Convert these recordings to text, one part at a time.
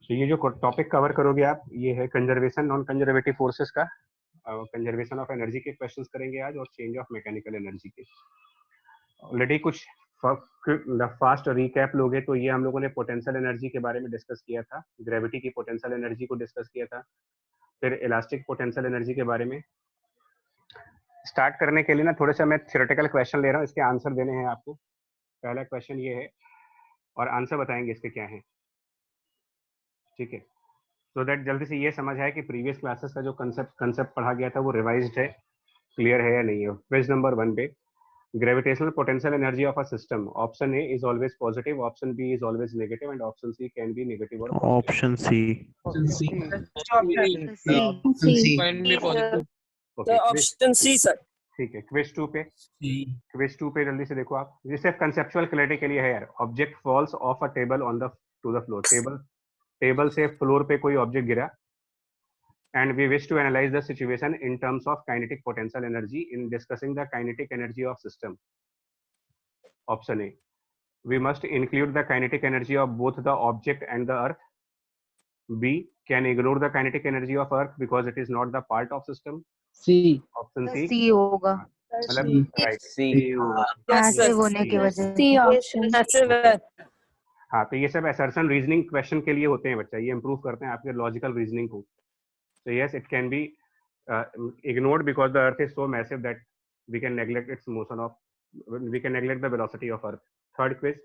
तो ये जो टॉपिक कवर करोगे आप, ये है कंजर्वेशन नॉन कंजर्वेटिव फोर्सेस का। कंजर्वेशन ऑफ एनर्जी के क्वेश्चंस करेंगे आज, और चेंज ऑफ मैकेनिकल एनर्जी के। ऑलरेडी कुछ फास्ट रिकैप लोगे तो ये हम लोगों ने पोटेंशियल एनर्जी के बारे में डिस्कस किया था, ग्रेविटी की पोटेंशियल एनर्जी को डिस्कस किया था, फिर इलास्टिक पोटेंशियल एनर्जी के बारे में। स्टार्ट करने के लिए ना थोड़े से मैं थ्योरेटिकल क्वेश्चन ले रहा हूँ, इसके आंसर देने हैं आपको। पहला क्वेश्चन ये है और आंसर बताएंगे इसके क्या है, ठीक है। सो दैट जल्दी से ये समझ आए कि प्रीवियस क्लासेस का जो कंसेप्ट पढ़ा गया था वो रिवाइज्ड है, क्लियर है या नहीं है। पेज नंबर 1 पे, gravitational potential energy of a system, option A is always positive, option B is always negative, and option C can be negative or positive. Option C. Okay, option C sir. ठीक है। Quiz 2 पे जल्दी से देखो आप, ये सिर्फ conceptual clarity के लिए है यार। Object falls off a table on the to the floor, table से फ्लोर पे कोई ऑब्जेक्ट गिरा, and we wish to analyze the situation in terms of kinetic potential energy in discussing the kinetic energy of system. Option A, we must include the kinetic energy of both the object and the earth. B, can ignore the kinetic energy of earth because it is not the part of system. C. Option C, सी होगा, मतलब right passive होने की वजह से। हाँ, तो ये सब असर्शन रीजनिंग क्वेश्चन के लिए होते हैं बच्चा, ये इंप्रूव करते हैं आपके लॉजिकल रीजनिंग को। So yes, it can be ignored because the Earth is so massive that we can neglect its motion of, we can neglect the velocity of Earth. Third quiz,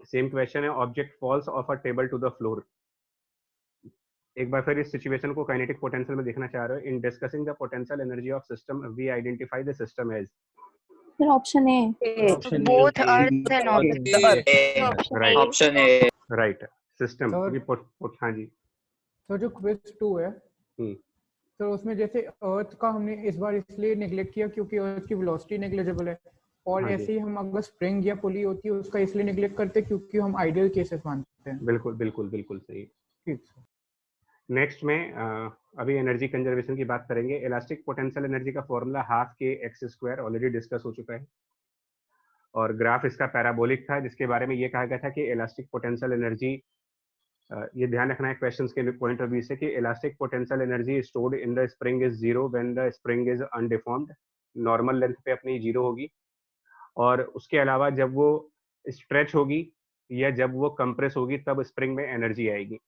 same question है, object falls off a table to the floor. एक बार फिर इस situation को kinetic potential में देखना चाह रहे हो। In discussing the potential energy of system we identify the system as. Option A, both earth and option A right, system की हाँ जी। तो जो क्विज 2 है तो उसमें जैसे अर्थ का हमने इस बार इसलिए नेग्लेक्ट किया क्योंकि अर्थ की वेलोसिटी नेग्लिजिबल है, और हाँ ऐसे ही हम अगर स्प्रिंग या पुली होती है उसका इसलिए नेग्लेक्ट करते हैं क्योंकि हम आइडियल केसेस मानते हैं। बिल्कुल बिल्कुल बिल्कुल सही। ठीक। नेक्स्ट में अभी एनर्जी कंजर्वेशन की बात करेंगे। इलास्टिक पोटेंशियल एनर्जी का फॉर्मूला हाफ के एक्स स्क्वायर ऑलरेडी डिस्कस हो चुका है, और ग्राफ इसका पैराबोलिक था, जिसके बारे में ये कहा गया था कि इलास्टिक पोटेंशियल एनर्जी, ये ध्यान रखना है क्वेश्चंस के पॉइंट ऑफ व्यू से, कि elastic potential energy stored in the spring is zero when the spring is undeformed. Normal length पे अपनी जीरो होगी, और उसके अलावा जब वो स्ट्रेच होगी या जब वो कंप्रेस होगी तब स्प्रिंग में एनर्जी आएगी,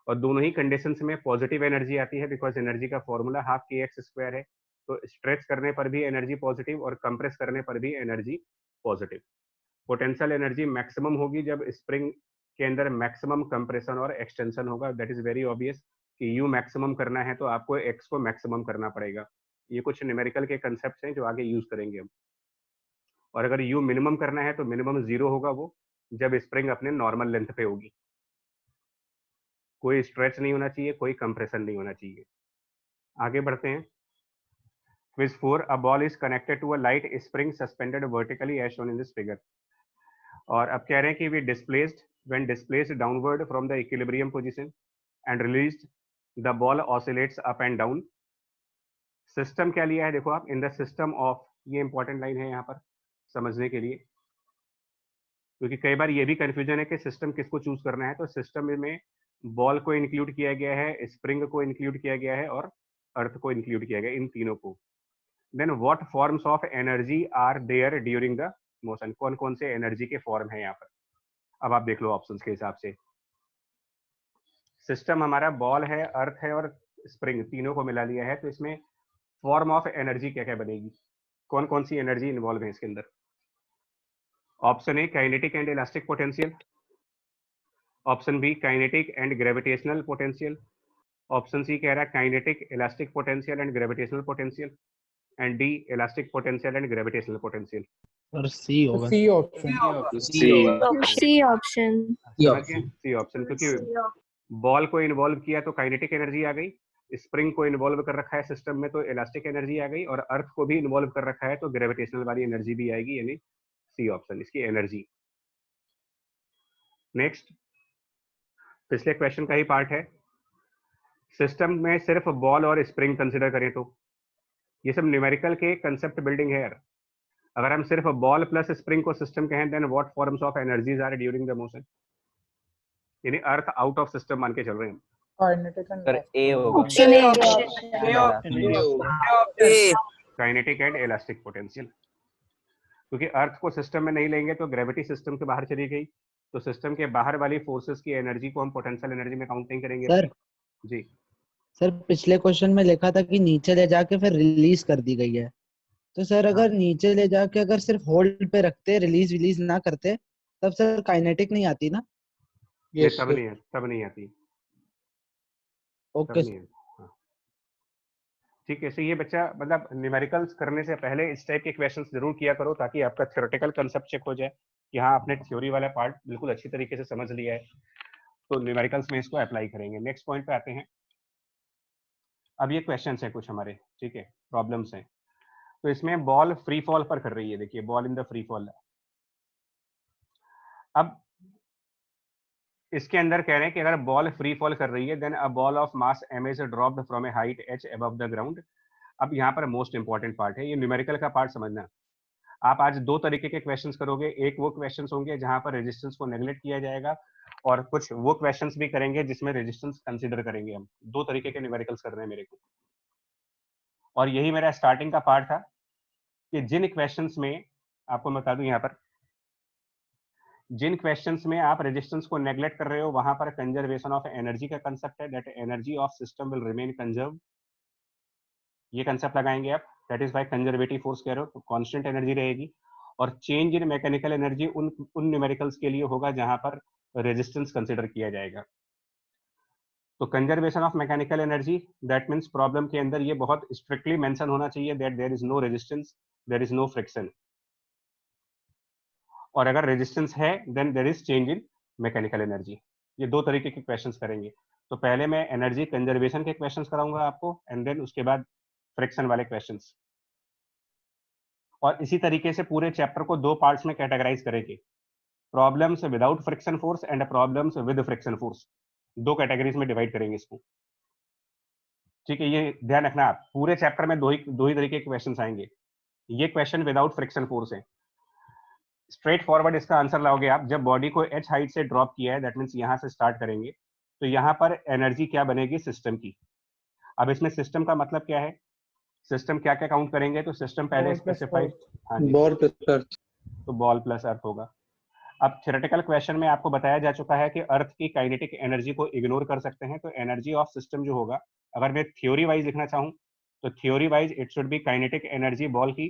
और दोनों ही कंडीशंस में पॉजिटिव एनर्जी आती है, बिकॉज एनर्जी का फॉर्मूला हाफ के एक्स स्क्वायर है। तो स्ट्रेच करने पर भी एनर्जी पॉजिटिव और कंप्रेस करने पर भी energy positive. Potential energy maximum होगी जब स्प्रिंग के अंदर मैक्सिमम कंप्रेशन और एक्सटेंशन होगा। दैट इज वेरी ऑब्वियस कि यू मैक्सिमम करना है तो आपको एक्स को मैक्सिमम करना पड़ेगा। ये कुछ न्यूमेरिकल के कंसेप्ट हैं जो आगे यूज करेंगे हम। और अगर यू मिनिमम करना है तो मिनिमम जीरो होगा वो जब स्प्रिंग अपने नॉर्मल लेंथ पे होगी। कोई स्ट्रेच नहीं होना चाहिए, कोई कंप्रेशन नहीं होना चाहिए। आगे बढ़ते हैं। Quiz 4, a ball is connected to a light spring suspended vertically as shown in this figure. और अब कह रहे हैं कि we displaced when displaced downward from the equilibrium position and released the ball oscillates up and down. System क्या लिया है देखो आप, इन द सिस्टम ऑफ, ये इंपॉर्टेंट लाइन है यहाँ पर समझने के लिए, क्योंकि कई बार ये भी कंफ्यूजन है कि सिस्टम किसको चूज करना है। तो सिस्टम में बॉल को इंक्लूड किया गया है, स्प्रिंग को इंक्लूड किया गया है और अर्थ को इंक्लूड किया गया, इन तीनों को। Then what forms of energy are there during the motion, कौन कौन से एनर्जी के फॉर्म है यहाँ पर। अब आप देख लो ऑप्शंस के हिसाब से। सिस्टम हमारा बॉल है, अर्थ है और स्प्रिंग, तीनों को मिला लिया है, तो इसमें फॉर्म ऑफ एनर्जी क्या क्या बनेगी, कौन कौन सी एनर्जी इन्वॉल्व है इसके अंदर। Option A kinetic and elastic potential, option B kinetic and gravitational potential, option C कह रहा है kinetic, elastic potential and gravitational potential, and D elastic potential and gravitational potential. और सी होगा। C option. C option. C option, क्योंकि ball को involve किया तो kinetic energy आ गई, स्प्रिंग को इन्वॉल्व कर रखा है सिस्टम में तो इलास्टिक एनर्जी आ गई, और अर्थ को भी इन्वॉल्व कर रखा है तो ग्रेविटेशनल वाली एनर्जी भी आएगी, यानी सी ऑप्शन इसकी एनर्जी। नेक्स्ट, पिछले क्वेश्चन का ही पार्ट है। सिस्टम में सिर्फ बॉल और स्प्रिंग कंसिडर करें तो ये सब न्यूमेरिकल के कंसेप्ट बिल्डिंग है यार। अगर हम सिर्फ बॉल प्लस स्प्रिंग को सिस्टम कहें, then what forms of energies are during the motion. यानी अर्थ आउट ऑफ सिस्टम मान के चल रहे हैं हम। काइनेटिक एंड सर ए होगा। Option A A kinetic and elastic potential, क्योंकि अर्थ को सिस्टम में नहीं लेंगे तो ग्रेविटी सिस्टम के बाहर चली गई, तो सिस्टम के बाहर वाली फोर्सेस की एनर्जी को हम पोटेंशियल एनर्जी में काउंट नहीं करेंगे सर जी। सर पिछले क्वेश्चन में लिखा था कि नीचे ले जाके फिर रिलीज कर दी गई है, तो सर अगर नीचे ले जाके अगर सिर्फ होल्ड पे रखते, रिलीज ना करते, तब सर काइनेटिक नहीं आती ना? ये तब नहीं आती। ओके ठीक है। सो ये बच्चा मतलब न्यूमेरिकल्स करने से पहले इस टाइप के क्वेश्चंस जरूर किया करो, ताकि आपका थ्योरेटिकल कांसेप्ट चेक हो जाए कि हाँ आपने थ्योरी वाला पार्ट बिल्कुल अच्छी तरीके से समझ लिया है, तो न्यूमेरिकल्स में इसको अप्लाई करेंगे। नेक्स्ट पॉइंट पे आते हैं। अब ये क्वेश्चंस है कुछ हमारे, ठीक है, प्रॉब्लम्स हैं। तो इसमें बॉल फ्री फॉल पर कर रही है, देखिए ball in the free fall. अब इसके अंदर कह रहे हैं कि अगर बॉल फ्री फॉल कर रही है, then a ball of mass m is dropped from a height h above the ground. अब यहाँ पर मोस्ट इंपॉर्टेंट पार्ट है, ये न्यूमेरिकल का पार्ट समझना। आप आज दो तरीके के क्वेश्चंस करोगे, एक वो क्वेश्चंस होंगे जहां पर रेजिस्टेंस को नेग्लेक्ट किया जाएगा, और कुछ वो क्वेश्चंस भी करेंगे जिसमें रेजिस्टेंस कंसीडर करेंगे हम। दो तरीके के न्यूमेरिकल्स कर रहे हैं मेरे को, और यही मेरा स्टार्टिंग का पार्ट था कि जिन क्वेश्चंस में आपको बता दूं, यहाँ पर जिन क्वेश्चंस में आप रेजिस्टेंस को नेग्लेक्ट कर रहे हो, वहां पर कंजर्वेशन ऑफ एनर्जी का कंसेप्ट है, that energy of system will remain conserve. ये कंसेप्ट लगाएंगे आप, that is by conservative force कह रहे हो तो कांस्टेंट एनर्जी रहेगी। और चेंज इन मैकेनिकल एनर्जी उन न्यूमेरिकल्स के लिए होगा जहां पर रेजिस्टेंस कंसीडर किया जाएगा। तो conservation of mechanical energy, that means problem के अंदर ये बहुत स्ट्रिक्टली मेंशन होना चाहिए that there is no resistance, there is no friction, और अगर रेजिस्टेंस है then there is change in mechanical energy. ये दो तरीके के क्वेश्चंस करेंगे। तो पहले मैं एनर्जी कंजर्वेशन के क्वेश्चंस कराऊंगा आपको, एंड देन उसके बाद फ्रिक्शन वाले क्वेश्चंस। और इसी तरीके से पूरे चैप्टर को दो पार्ट्स में कैटेगराइज करेंगे, problems without friction force and problems with friction force. दो कैटेगरीज में डिवाइड करेंगे इसको, ठीक है। ये ध्यान रखना, आप पूरे चैप्टर में दो ही तरीके के क्वेश्चंस आएंगे। ये क्वेश्चन विदाउट फ्रिक्शन फोर्स है, स्ट्रेट फॉरवर्ड इसका आंसर लाओगे आप। जब बॉडी को h हाइट से ड्रॉप किया है, दैट मीन्स यहाँ से स्टार्ट करेंगे, तो यहाँ पर एनर्जी क्या बनेगी सिस्टम की। अब इसमें सिस्टम का मतलब क्या है, सिस्टम क्या क्या काउंट करेंगे, तो सिस्टम पहले स्पेसिफाइड, हाँ जी, बॉल प्लस अर्थ, तो बॉल प्लस अर्थ होगा। अब थ्योरेटिकल क्वेश्चन में आपको बताया जा चुका है कि अर्थ की काइनेटिक एनर्जी को इग्नोर कर सकते हैं, तो एनर्जी ऑफ सिस्टम जो होगा, अगर मैं थ्योरी वाइज लिखना चाहूँ तो theory wise it should be kinetic energy ball की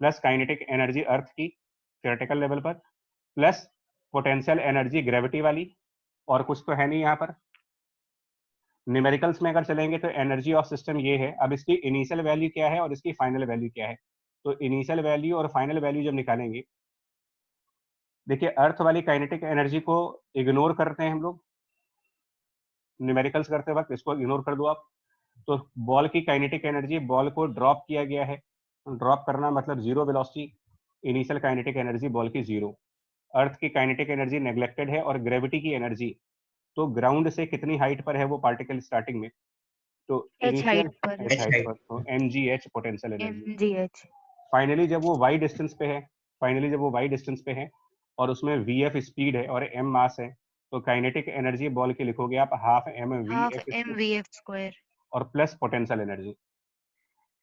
प्लस काइनेटिक एनर्जी अर्थ की थ्योरेटिकल लेवल पर, प्लस पोटेंशियल एनर्जी ग्रेविटी वाली, और कुछ तो है नहीं यहाँ पर। न्यूमेरिकल्स में अगर चलेंगे तो एनर्जी ऑफ सिस्टम ये है। अब इसकी इनिशियल वैल्यू क्या है और इसकी फाइनल वैल्यू क्या है, तो इनिशियल वैल्यू और फाइनल वैल्यू जब निकालेंगे, देखिए अर्थ वाली काइनेटिक एनर्जी को इग्नोर करते हैं हम लोग न्यूमेरिकल्स करते वक्त, इसको इग्नोर कर दो आप। तो बॉल की काइनेटिक एनर्जी, बॉल को ड्रॉप किया गया है, ड्रॉप करना मतलब zero velocity, initial kinetic energy ball की जीरो। अर्थ की काइनेटिक एनर्जी नेग्लेक्टेड है, और ग्रेविटी की एनर्जी, तो ग्राउंड से कितनी हाइट पर है वो पार्टिकल स्टार्टिंग में, तो इनिशियल h हाइट पर, तो mgh पोटेंशियल एनर्जी। फाइनली जब वो y डिस्टेंस पे है, और उसमें vf स्पीड है और m मास है, तो काइनेटिक एनर्जी बॉल की लिखोगे आप हाफ mvf स्क्वायर और प्लस पोटेंशियल एनर्जी,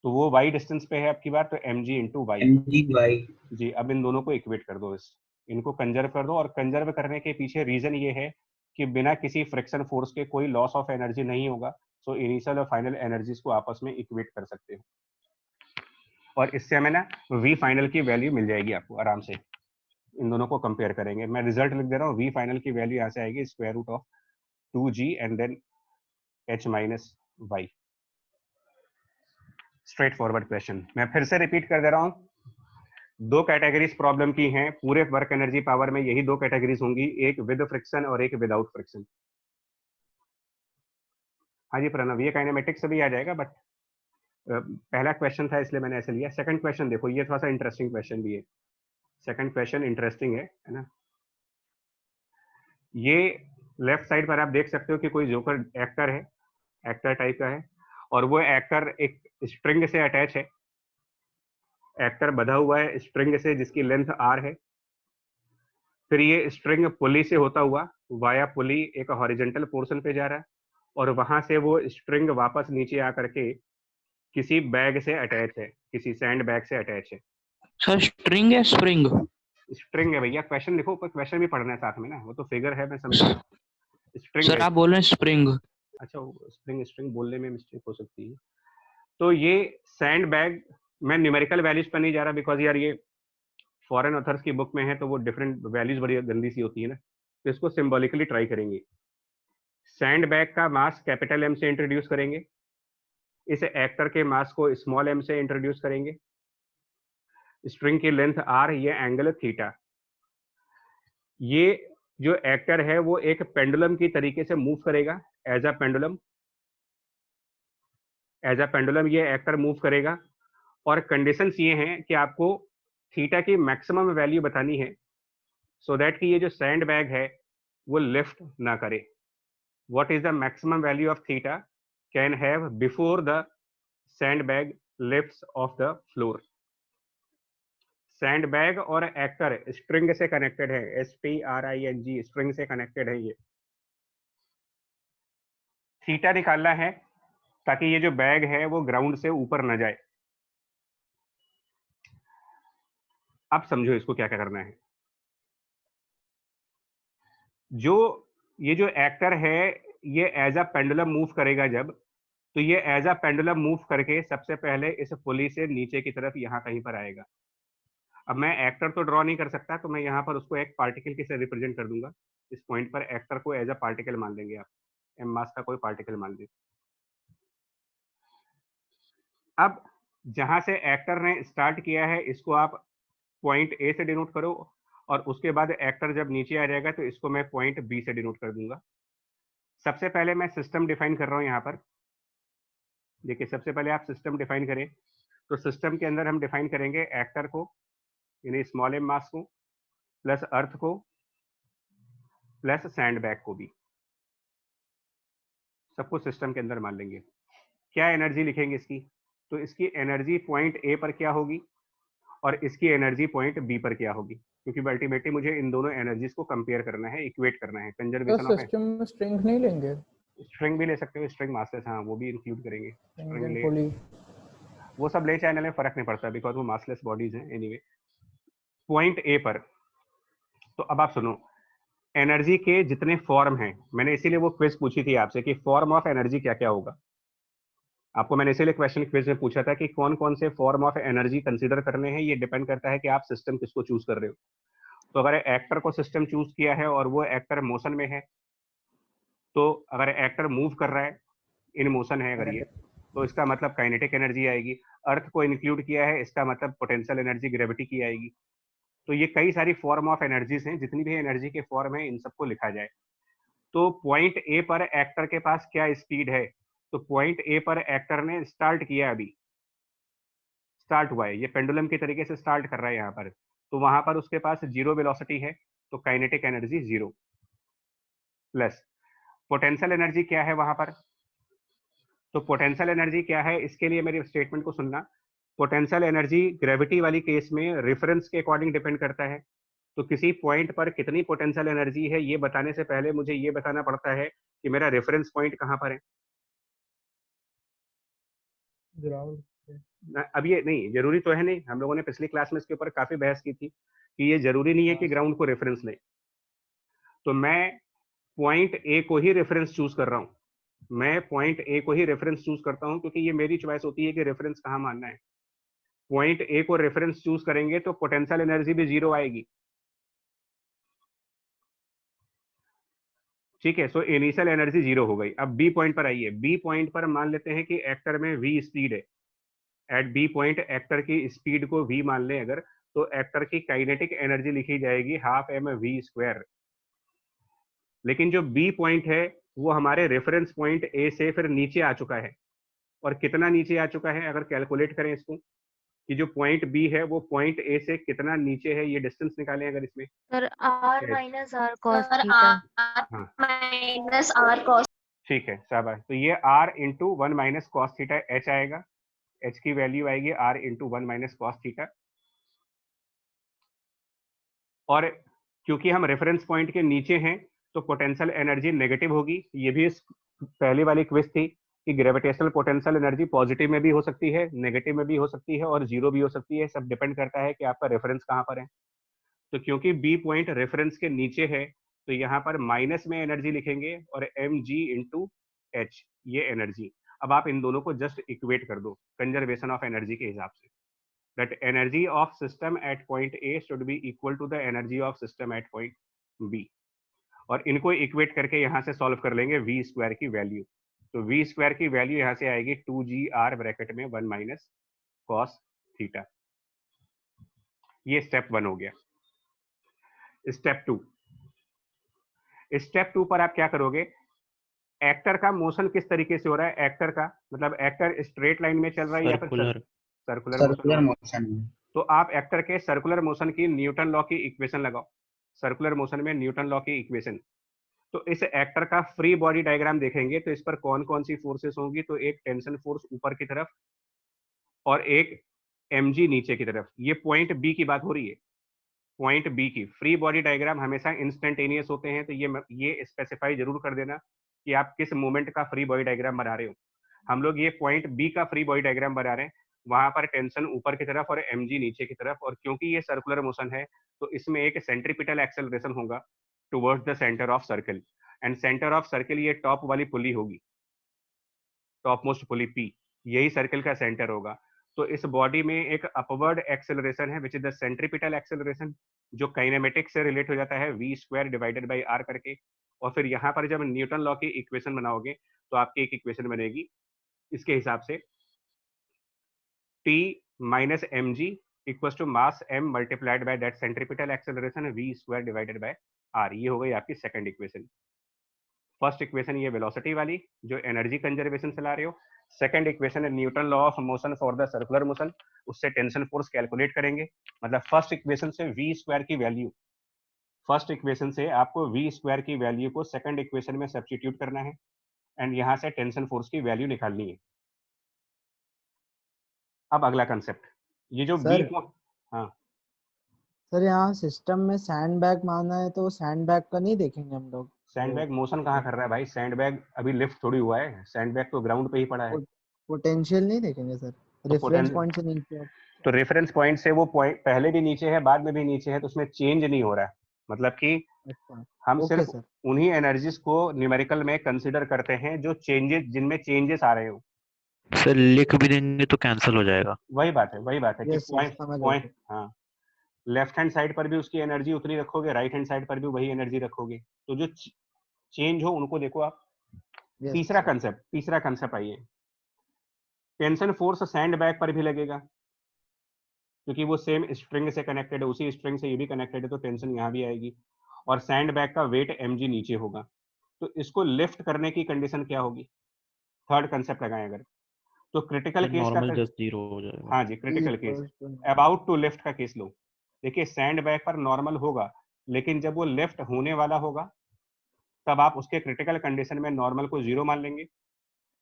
तो वो y डिस्टेंस पे है आपकी बात, तो mg इंटू वाई जी। अब इन दोनों को इक्वेट कर दो, इनको कंजर्व कर दो, और कंजर्व करने के पीछे रीजन ये है कि बिना किसी फ्रिक्शन फोर्स के कोई लॉस ऑफ एनर्जी नहीं होगा, सो इनिशियल और फाइनल एनर्जीज को आपस में इक्वेट कर सकते हो, और इससे हमें ना v फाइनल की वैल्यू मिल जाएगी आपको आराम से। इन दोनों को कंपेयर करेंगे, मैं रिजल्ट लिख दे रहा हूँ, v फाइनल की वैल्यू यहाँ से आएगी square root of 2g and then h minus y. Straightforward question, मैं फिर से रिपीट कर दे रहा हूँ, दो कैटेगरीज प्रॉब्लम की हैं पूरे वर्क एनर्जी पावर में, यही दो कैटेगरीज होंगी, एक विद फ्रिक्शन और एक विदाउट फ्रिक्शन। हाँ जी प्रणव, ये काइनेमेटिक्स से भी आ जाएगा, बट पहला क्वेश्चन था इसलिए मैंने ऐसे लिया। सेकंड क्वेश्चन देखो, ये थोड़ा सा इंटरेस्टिंग क्वेश्चन भी है, सेकंड क्वेश्चन इंटरेस्टिंग है ना। ये लेफ्ट साइड पर आप देख सकते हो कि कोई जोकर एक्टर है, एक्टर टाइप का है, और वो एक्टर एक स्ट्रिंग से अटैच है, एक्टर बंधा हुआ है स्ट्रिंग से जिसकी लेंथ r है, फिर ये स्ट्रिंग पुली से होता हुआ वाया पुली एक हॉरिजेंटल पोर्शन पे जा रहा है और वहां से वो स्ट्रिंग वापस नीचे आकर के किसी बैग से अटैच है, किसी सैंड बैग से अटैच है। सर स्ट्रिंग है स्प्रिंग? स्ट्रिंग है भैया, क्वेश्चन लिखो, ऊपर क्वेश्चन भी पढ़ना है साथ में ना, वो तो फिगर है मैं समझा। स्ट्रिंग सर है। आप बोल रहे हैं स्प्रिंग? अच्छा, स्प्रिंग स्ट्रिंग बोलने में मिस्टेक हो सकती है। तो ये सैंड बैग, मैं न्यूमेरिकल वैल्यूज पर नहीं जा रहा बिकॉज यार ये फॉरेन ऑथर्स की बुक में है तो वो डिफरेंट वैल्यूज बड़ी गंदी सी होती है ना, तो इसको सिंबॉलिकली ट्राई करेंगे। सैंड बैग का मास कैपिटल एम से इंट्रोड्यूस करेंगे, इस एक्टर के मास को स्मॉल एम से इंट्रोड्यूस करेंगे, स्ट्रिंग की लेंथ आर, ये एंगल थीटा। ये जो एक्टर है वो एक पेंडुलम की तरीके से मूव करेगा, as a pendulum, as a pendulum ये एक्टर मूव करेगा। और कंडीशंस ये हैं कि आपको थीटा की मैक्सिमम वैल्यू बतानी है सो दैट कि ये जो सैंड बैग है वो लिफ्ट ना करे। What is the maximum value of theta can have before the sand bag lifts of the floor. Sand bag और एक्टर स्ट्रिंग से कनेक्टेड है, STRING, स्ट्रिंग से कनेक्टेड है। ये थीटा निकालना है ताकि ये जो बैग है वो ग्राउंड से ऊपर न जाए। अब समझो इसको क्या क्या करना है। जो ये जो एक्टर है ये एज अ पेंडुलम मूव करेगा जब, तो ये एज अ पेंडुलम मूव करके सबसे पहले इस पुली से नीचे की तरफ यहाँ कहीं पर आएगा। अब मैं एक्टर तो ड्रॉ नहीं कर सकता तो मैं यहाँ पर उसको एक पार्टिकल के से रिप्रेजेंट कर दूंगा। इस पॉइंट पर एक्टर को एज अ पार्टिकल मान लेंगे आप, एम मास का कोई पार्टिकल मान लीजिए। अब जहां से एक्टर ने स्टार्ट किया है इसको आप पॉइंट ए से डिनोट करो और उसके बाद एक्टर जब नीचे आ जाएगा तो इसको मैं पॉइंट बी से डिनोट कर दूंगा। सबसे पहले मैं सिस्टम डिफाइन कर रहा हूं यहाँ पर। देखिए सबसे पहले आप सिस्टम डिफाइन करें तो सिस्टम के अंदर हम डिफाइन करेंगे एक्टर को यानी स्मॉल एम मास को प्लस अर्थ को प्लस सैंड बैग को भी, सबको सिस्टम के अंदर मान लेंगे। क्या एनर्जी लिखेंगे इसकी, तो इसकी एनर्जी पॉइंट ए पर क्या होगी और इसकी एनर्जी पॉइंट बी पर क्या होगी, क्योंकि अल्टीमेटली मुझे इन दोनों एनर्जीज को कंपेयर करना है, इक्वेट करना है। कंजर्वेशन ऑफ सिस्टम में स्ट्रिंग नहीं लेंगे? स्ट्रिंग भी ले सकते हो, स्ट्रिंग मासलेस, हाँ वो भी इंक्लूड करेंगे। स्ट्रिंग ले, पुली वो सब ले चैनल में फर्क नहीं पड़ता बिकॉज वो मासलेस बॉडीज हैं। एनीवे पॉइंट ए पर, तो अब आप सुनो एनर्जी के जितने फॉर्म हैं, मैंने इसीलिए वो क्विज पूछी थी आपसे कि फॉर्म ऑफ एनर्जी क्या क्या होगा। आपको मैंने इसीलिए क्वेश्चन क्विज में पूछा था कि कौन कौन से फॉर्म ऑफ एनर्जी कंसीडर करने हैं। ये डिपेंड करता है कि आप सिस्टम किसको चूज कर रहे हो। तो अगर एक्टर को सिस्टम चूज किया है और वो एक्टर मोशन में है, तो अगर एक्टर मूव कर रहा है, इन मोशन है अगर ये, तो इसका मतलब काइनेटिक एनर्जी आएगी। अर्थ को इंक्लूड किया है, इसका मतलब पोटेंशियल एनर्जी ग्रेविटी की आएगी। तो ये कई सारी फॉर्म ऑफ एनर्जीज हैं, जितनी भी एनर्जी के फॉर्म है इन सबको लिखा जाए। तो पॉइंट ए पर एक्टर के पास क्या स्पीड है, तो पॉइंट ए पर एक्टर ने स्टार्ट किया, अभी स्टार्ट हुआ है, ये पेंडुलम के तरीके से स्टार्ट कर रहा है यहाँ पर, तो वहां पर उसके पास जीरो वेलोसिटी है, तो kinetic energy zero. Plus potential energy क्या है वहां पर, तो पोटेंशियल एनर्जी क्या है, इसके लिए मेरी स्टेटमेंट को सुनना। पोटेंशियल एनर्जी ग्रेविटी वाली केस में रेफरेंस के अकॉर्डिंग डिपेंड करता है। तो किसी पॉइंट पर कितनी पोटेंशियल एनर्जी है ये बताने से पहले मुझे ये बताना पड़ता है कि मेरा रेफरेंस पॉइंट कहाँ पर है। अब ये नहीं जरूरी तो है नहीं, हम लोगों ने पिछली क्लास में इसके ऊपर काफी बहस की थी कि ये जरूरी नहीं है कि ग्राउंड को रेफरेंस ले। तो मैं पॉइंट ए को ही रेफरेंस चूज कर रहा हूँ, मैं पॉइंट ए को ही रेफरेंस चूज करता हूँ क्योंकि ये मेरी चॉइस होती है कि रेफरेंस कहाँ मानना है। पॉइंट ए को रेफरेंस चूज करेंगे तो पोटेंशियल एनर्जी भी जीरो आएगी। ठीक है, सो इनिशियल एनर्जी जीरो हो गई। अब बी पॉइंट पर आइए। बी पॉइंट पर मान लेते हैं कि एक्टर में वी स्पीड है। एट बी पॉइंट एक्टर की स्पीड को वी मान लें अगर, तो एक्टर की काइनेटिक एनर्जी लिखी जाएगी हाफ एम वी स्क्वायर। लेकिन जो बी पॉइंट है वो हमारे रेफरेंस पॉइंट ए से फिर नीचे आ चुका है, और कितना नीचे आ चुका है अगर कैलकुलेट करें इसको कि जो पॉइंट बी है वो पॉइंट ए से कितना नीचे है, ये डिस्टेंस निकालें अगर इसमें। Sir R minus R cos sir theta. R minus R cos। ठीक है शाबाश। तो ये r into one minus cos theta H आएगा, एच की वैल्यू आएगी r into one minus cos theta. और क्योंकि हम रेफरेंस पॉइंट के नीचे हैं तो पोटेंशियल एनर्जी नेगेटिव होगी। ये भी इस पहली वाली क्विज थी कि ग्रेविटेशनल पोटेंशियल एनर्जी पॉजिटिव में भी हो सकती है, नेगेटिव में भी हो सकती है और जीरो भी हो सकती है। सब डिपेंड करता है कि आपका रेफरेंस कहाँ पर है। तो क्योंकि बी पॉइंट रेफरेंस के नीचे है तो यहाँ पर माइनस में एनर्जी लिखेंगे और mg/h ये एनर्जी। अब आप इन दोनों को जस्ट इक्वेट कर दो कंजर्वेशन ऑफ एनर्जी के हिसाब से, that energy of system at point A should be equal to the energy of system at point B। और इनको इक्वेट करके यहाँ से सॉल्व कर लेंगे v स्क्वायर की वैल्यू। तो v स्क्वायर की वैल्यू यहाँ से आएगी 2gr ब्रैकेट में 1 माइनस कॉस थीटा। ये स्टेप 1 हो गया। स्टेप 2, स्टेप 2 पर आप क्या करोगे, एक्टर का मोशन किस तरीके से हो रहा है। एक्टर का मतलब एक्टर स्ट्रेट लाइन में चल रहा है या फिर सर्कुलर मोशन। तो आप एक्टर के सर्कुलर मोशन की न्यूटन लॉ की इक्वेशन लगाओ। सर्कुलर मोशन में न्यूटन लॉ की इक्वेशन। तो इस एक्टर का फ्री बॉडी डायग्राम देखेंगे तो इस पर कौन कौन सी फोर्सेस होंगी। तो एक टेंशन फोर्स ऊपर की तरफ और एक mg नीचे की तरफ। ये पॉइंट बी की बात हो रही है। पॉइंट बी की फ्री बॉडी डायग्राम हमेशा इंस्टेंटेनियस होते हैं, तो ये स्पेसिफाई जरूर कर देना कि आप किस मोमेंट का फ्री बॉडी डायग्राम बना रहे हो। हम लोग ये पॉइंट बी का फ्री बॉडी डायग्राम बना रहे हैं, वहां पर टेंशन ऊपर की तरफ और mg नीचे की तरफ। और क्योंकि ये सर्कुलर मोशन है तो इसमें एक सेंट्रीपिटल एक्सेलरेशन होगा towards the centre of circle. And centre of circle ये टॉप वाली पुली होगी, टॉप मोस्ट पुली P, यही सर्कल का सेंटर होगा। तो इस बॉडी में एक अपवर्ड एक्सेलरेशन है which is the centripetal acceleration, जो काइनेमेटिक्स से रिलेट हो जाता है v square divided by r करके। और फिर यहाँ पर जब न्यूटन लॉ की इक्वेशन बनाओगे तो आपकी एक इक्वेशन बनेगी इसके हिसाब से, T minus mg equals to mass m multiplied by that centripetal acceleration v square divided by r। ये हो गई आपकी सेकंड इक्वेशन। फर्स्ट इक्वेशन ये वेलोसिटी वाली जो एनर्जी कंजर्वेशन से ला रहे हो। सेकंड इक्वेशन है Newton law of motion for the circular motion, उससे टेंशन फोर्स कैलकुलेट करेंगे। मतलब फर्स्ट इक्वेशन से v स्क्वायर की वैल्यू, फर्स्ट इक्वेशन से आपको v स्क्वायर की वैल्यू को सेकंड इक्वेशन में सब्स्टिट्यूट करना है एंड यहाँ से टेंशन फोर्स की वैल्यू निकालनी है। अब अगला कंसेप्ट, ये जो सर, बी को, हाँ सर यहाँ सिस्टम में सैंड बैग माना है तो सैंड बैग का नहीं देखेंगे हम लोग। सैंडबैग मोशन कहाँ कर रहा है भाई। सैंडबैग अभी लिफ्ट थोड़ी हुआ है, सैंडबैग तो ग्राउंड पे ही पड़ा है। पोटेंशियल नहीं देखेंगे सर, रेफरेंस पॉइंट से नीचे। तो रेफरेंस पॉइंट से वो पॉइंट पहले भी नीचे है बाद में भी नीचे है, तो उसमें चेंज नहीं हो रहा है। मतलब कि अच्छा, हम ओके सिर्फ सर। उन्हीं एनर्जीज को न्यूमेरिकल में कंसीडर करते हैं जो चेंजेस, जिनमें चेंजेस आ रहे हो। सर लिख भी देंगे तो कैंसिल हो जाएगा। वही बात है कि यस सर, समझ गए पॉइंट सर। हाँ, लेफ्ट हैंड साइड पर भी उसकी एनर्जी उतनी रखोगे, राइट हैंड साइड पर भी वही एनर्जी रखोगे, तो जो चेंज हो उनको देखो आप। यस तीसरा सर। कंसेप्ट आइए, टेंशन फोर्स सैंड बैग पर भी लगेगा क्योंकि वो सेम स्ट्रिंग से कनेक्टेड है, उसी स्ट्रिंग से ये भी कनेक्टेड है, तो टेंशन यहाँ भी आएगी। और सैंड बैग का वेट mg नीचे होगा, तो इसको लिफ्ट करने की कंडीशन क्या होगी। थर्ड कंसेप्ट लगाएं अगर, तो क्रिटिकल केस का, नॉर्मल जस्ट जीरो हो जाएगा। हाँ जी critical case, about to lift का केस लो। देखिए सैंड बैग पर नॉर्मल होगा, लेकिन जब वो लिफ्ट होने वाला होगा तब आप उसके क्रिटिकल कंडीशन में नॉर्मल को जीरो मान लेंगे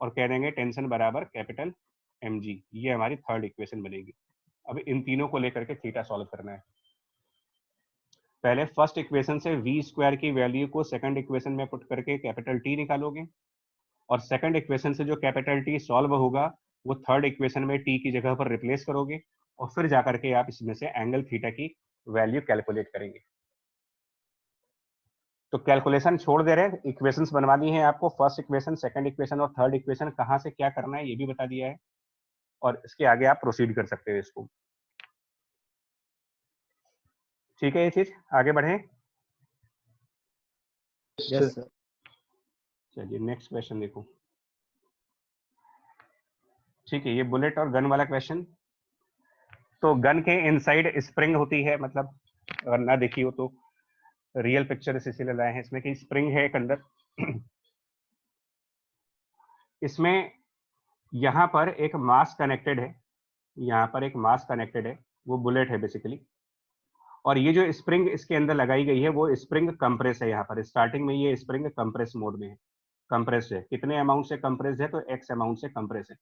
और कह देंगे टेंशन बराबर कैपिटल mg। ये हमारी थर्ड इक्वेशन बनेगी। अब इन तीनों को लेकर के थीटा सॉल्व करना है। पहले फर्स्ट इक्वेशन से v स्क्वायर की वैल्यू को सेकंड इक्वेशन में पुट करके कैपिटल T निकालोगे, और सेकंड इक्वेशन से जो कैपिटल T सॉल्व होगा वो थर्ड इक्वेशन में T की जगह पर रिप्लेस करोगे, और फिर जाकर के आप इसमें से एंगल थीटा की वैल्यू कैलकुलेट करेंगे। तो कैलकुलेशन छोड़ दे रहे हैं, इक्वेशंस बनवानी है आपको। फर्स्ट इक्वेशन, सेकंड इक्वेशन और थर्ड इक्वेशन कहाँ से क्या करना है ये भी बता दिया है, और इसके आगे आप प्रोसीड कर सकते हो इसको। ठीक है, ये चीज आगे बढ़े। Yes sir. चलिए नेक्स्ट क्वेश्चन देखो। ठीक है, ये बुलेट और गन वाला क्वेश्चन। तो गन के इनसाइड स्प्रिंग होती है, मतलब अगर ना देखी हो तो रियल पिक्चर इसीलिए लाए हैं इसमें कि स्प्रिंग है एक अंदर। इसमें यहाँ पर एक मास कनेक्टेड है, यहाँ पर एक मास कनेक्टेड है, वो बुलेट है बेसिकली। और ये जो स्प्रिंग इसके अंदर लगाई गई है वो स्प्रिंग कंप्रेस है। यहाँ पर स्टार्टिंग में ये स्प्रिंग कंप्रेस मोड में है, कंप्रेस्ड है। कितने अमाउंट से कंप्रेस्ड है, तो x अमाउंट से कंप्रेस है।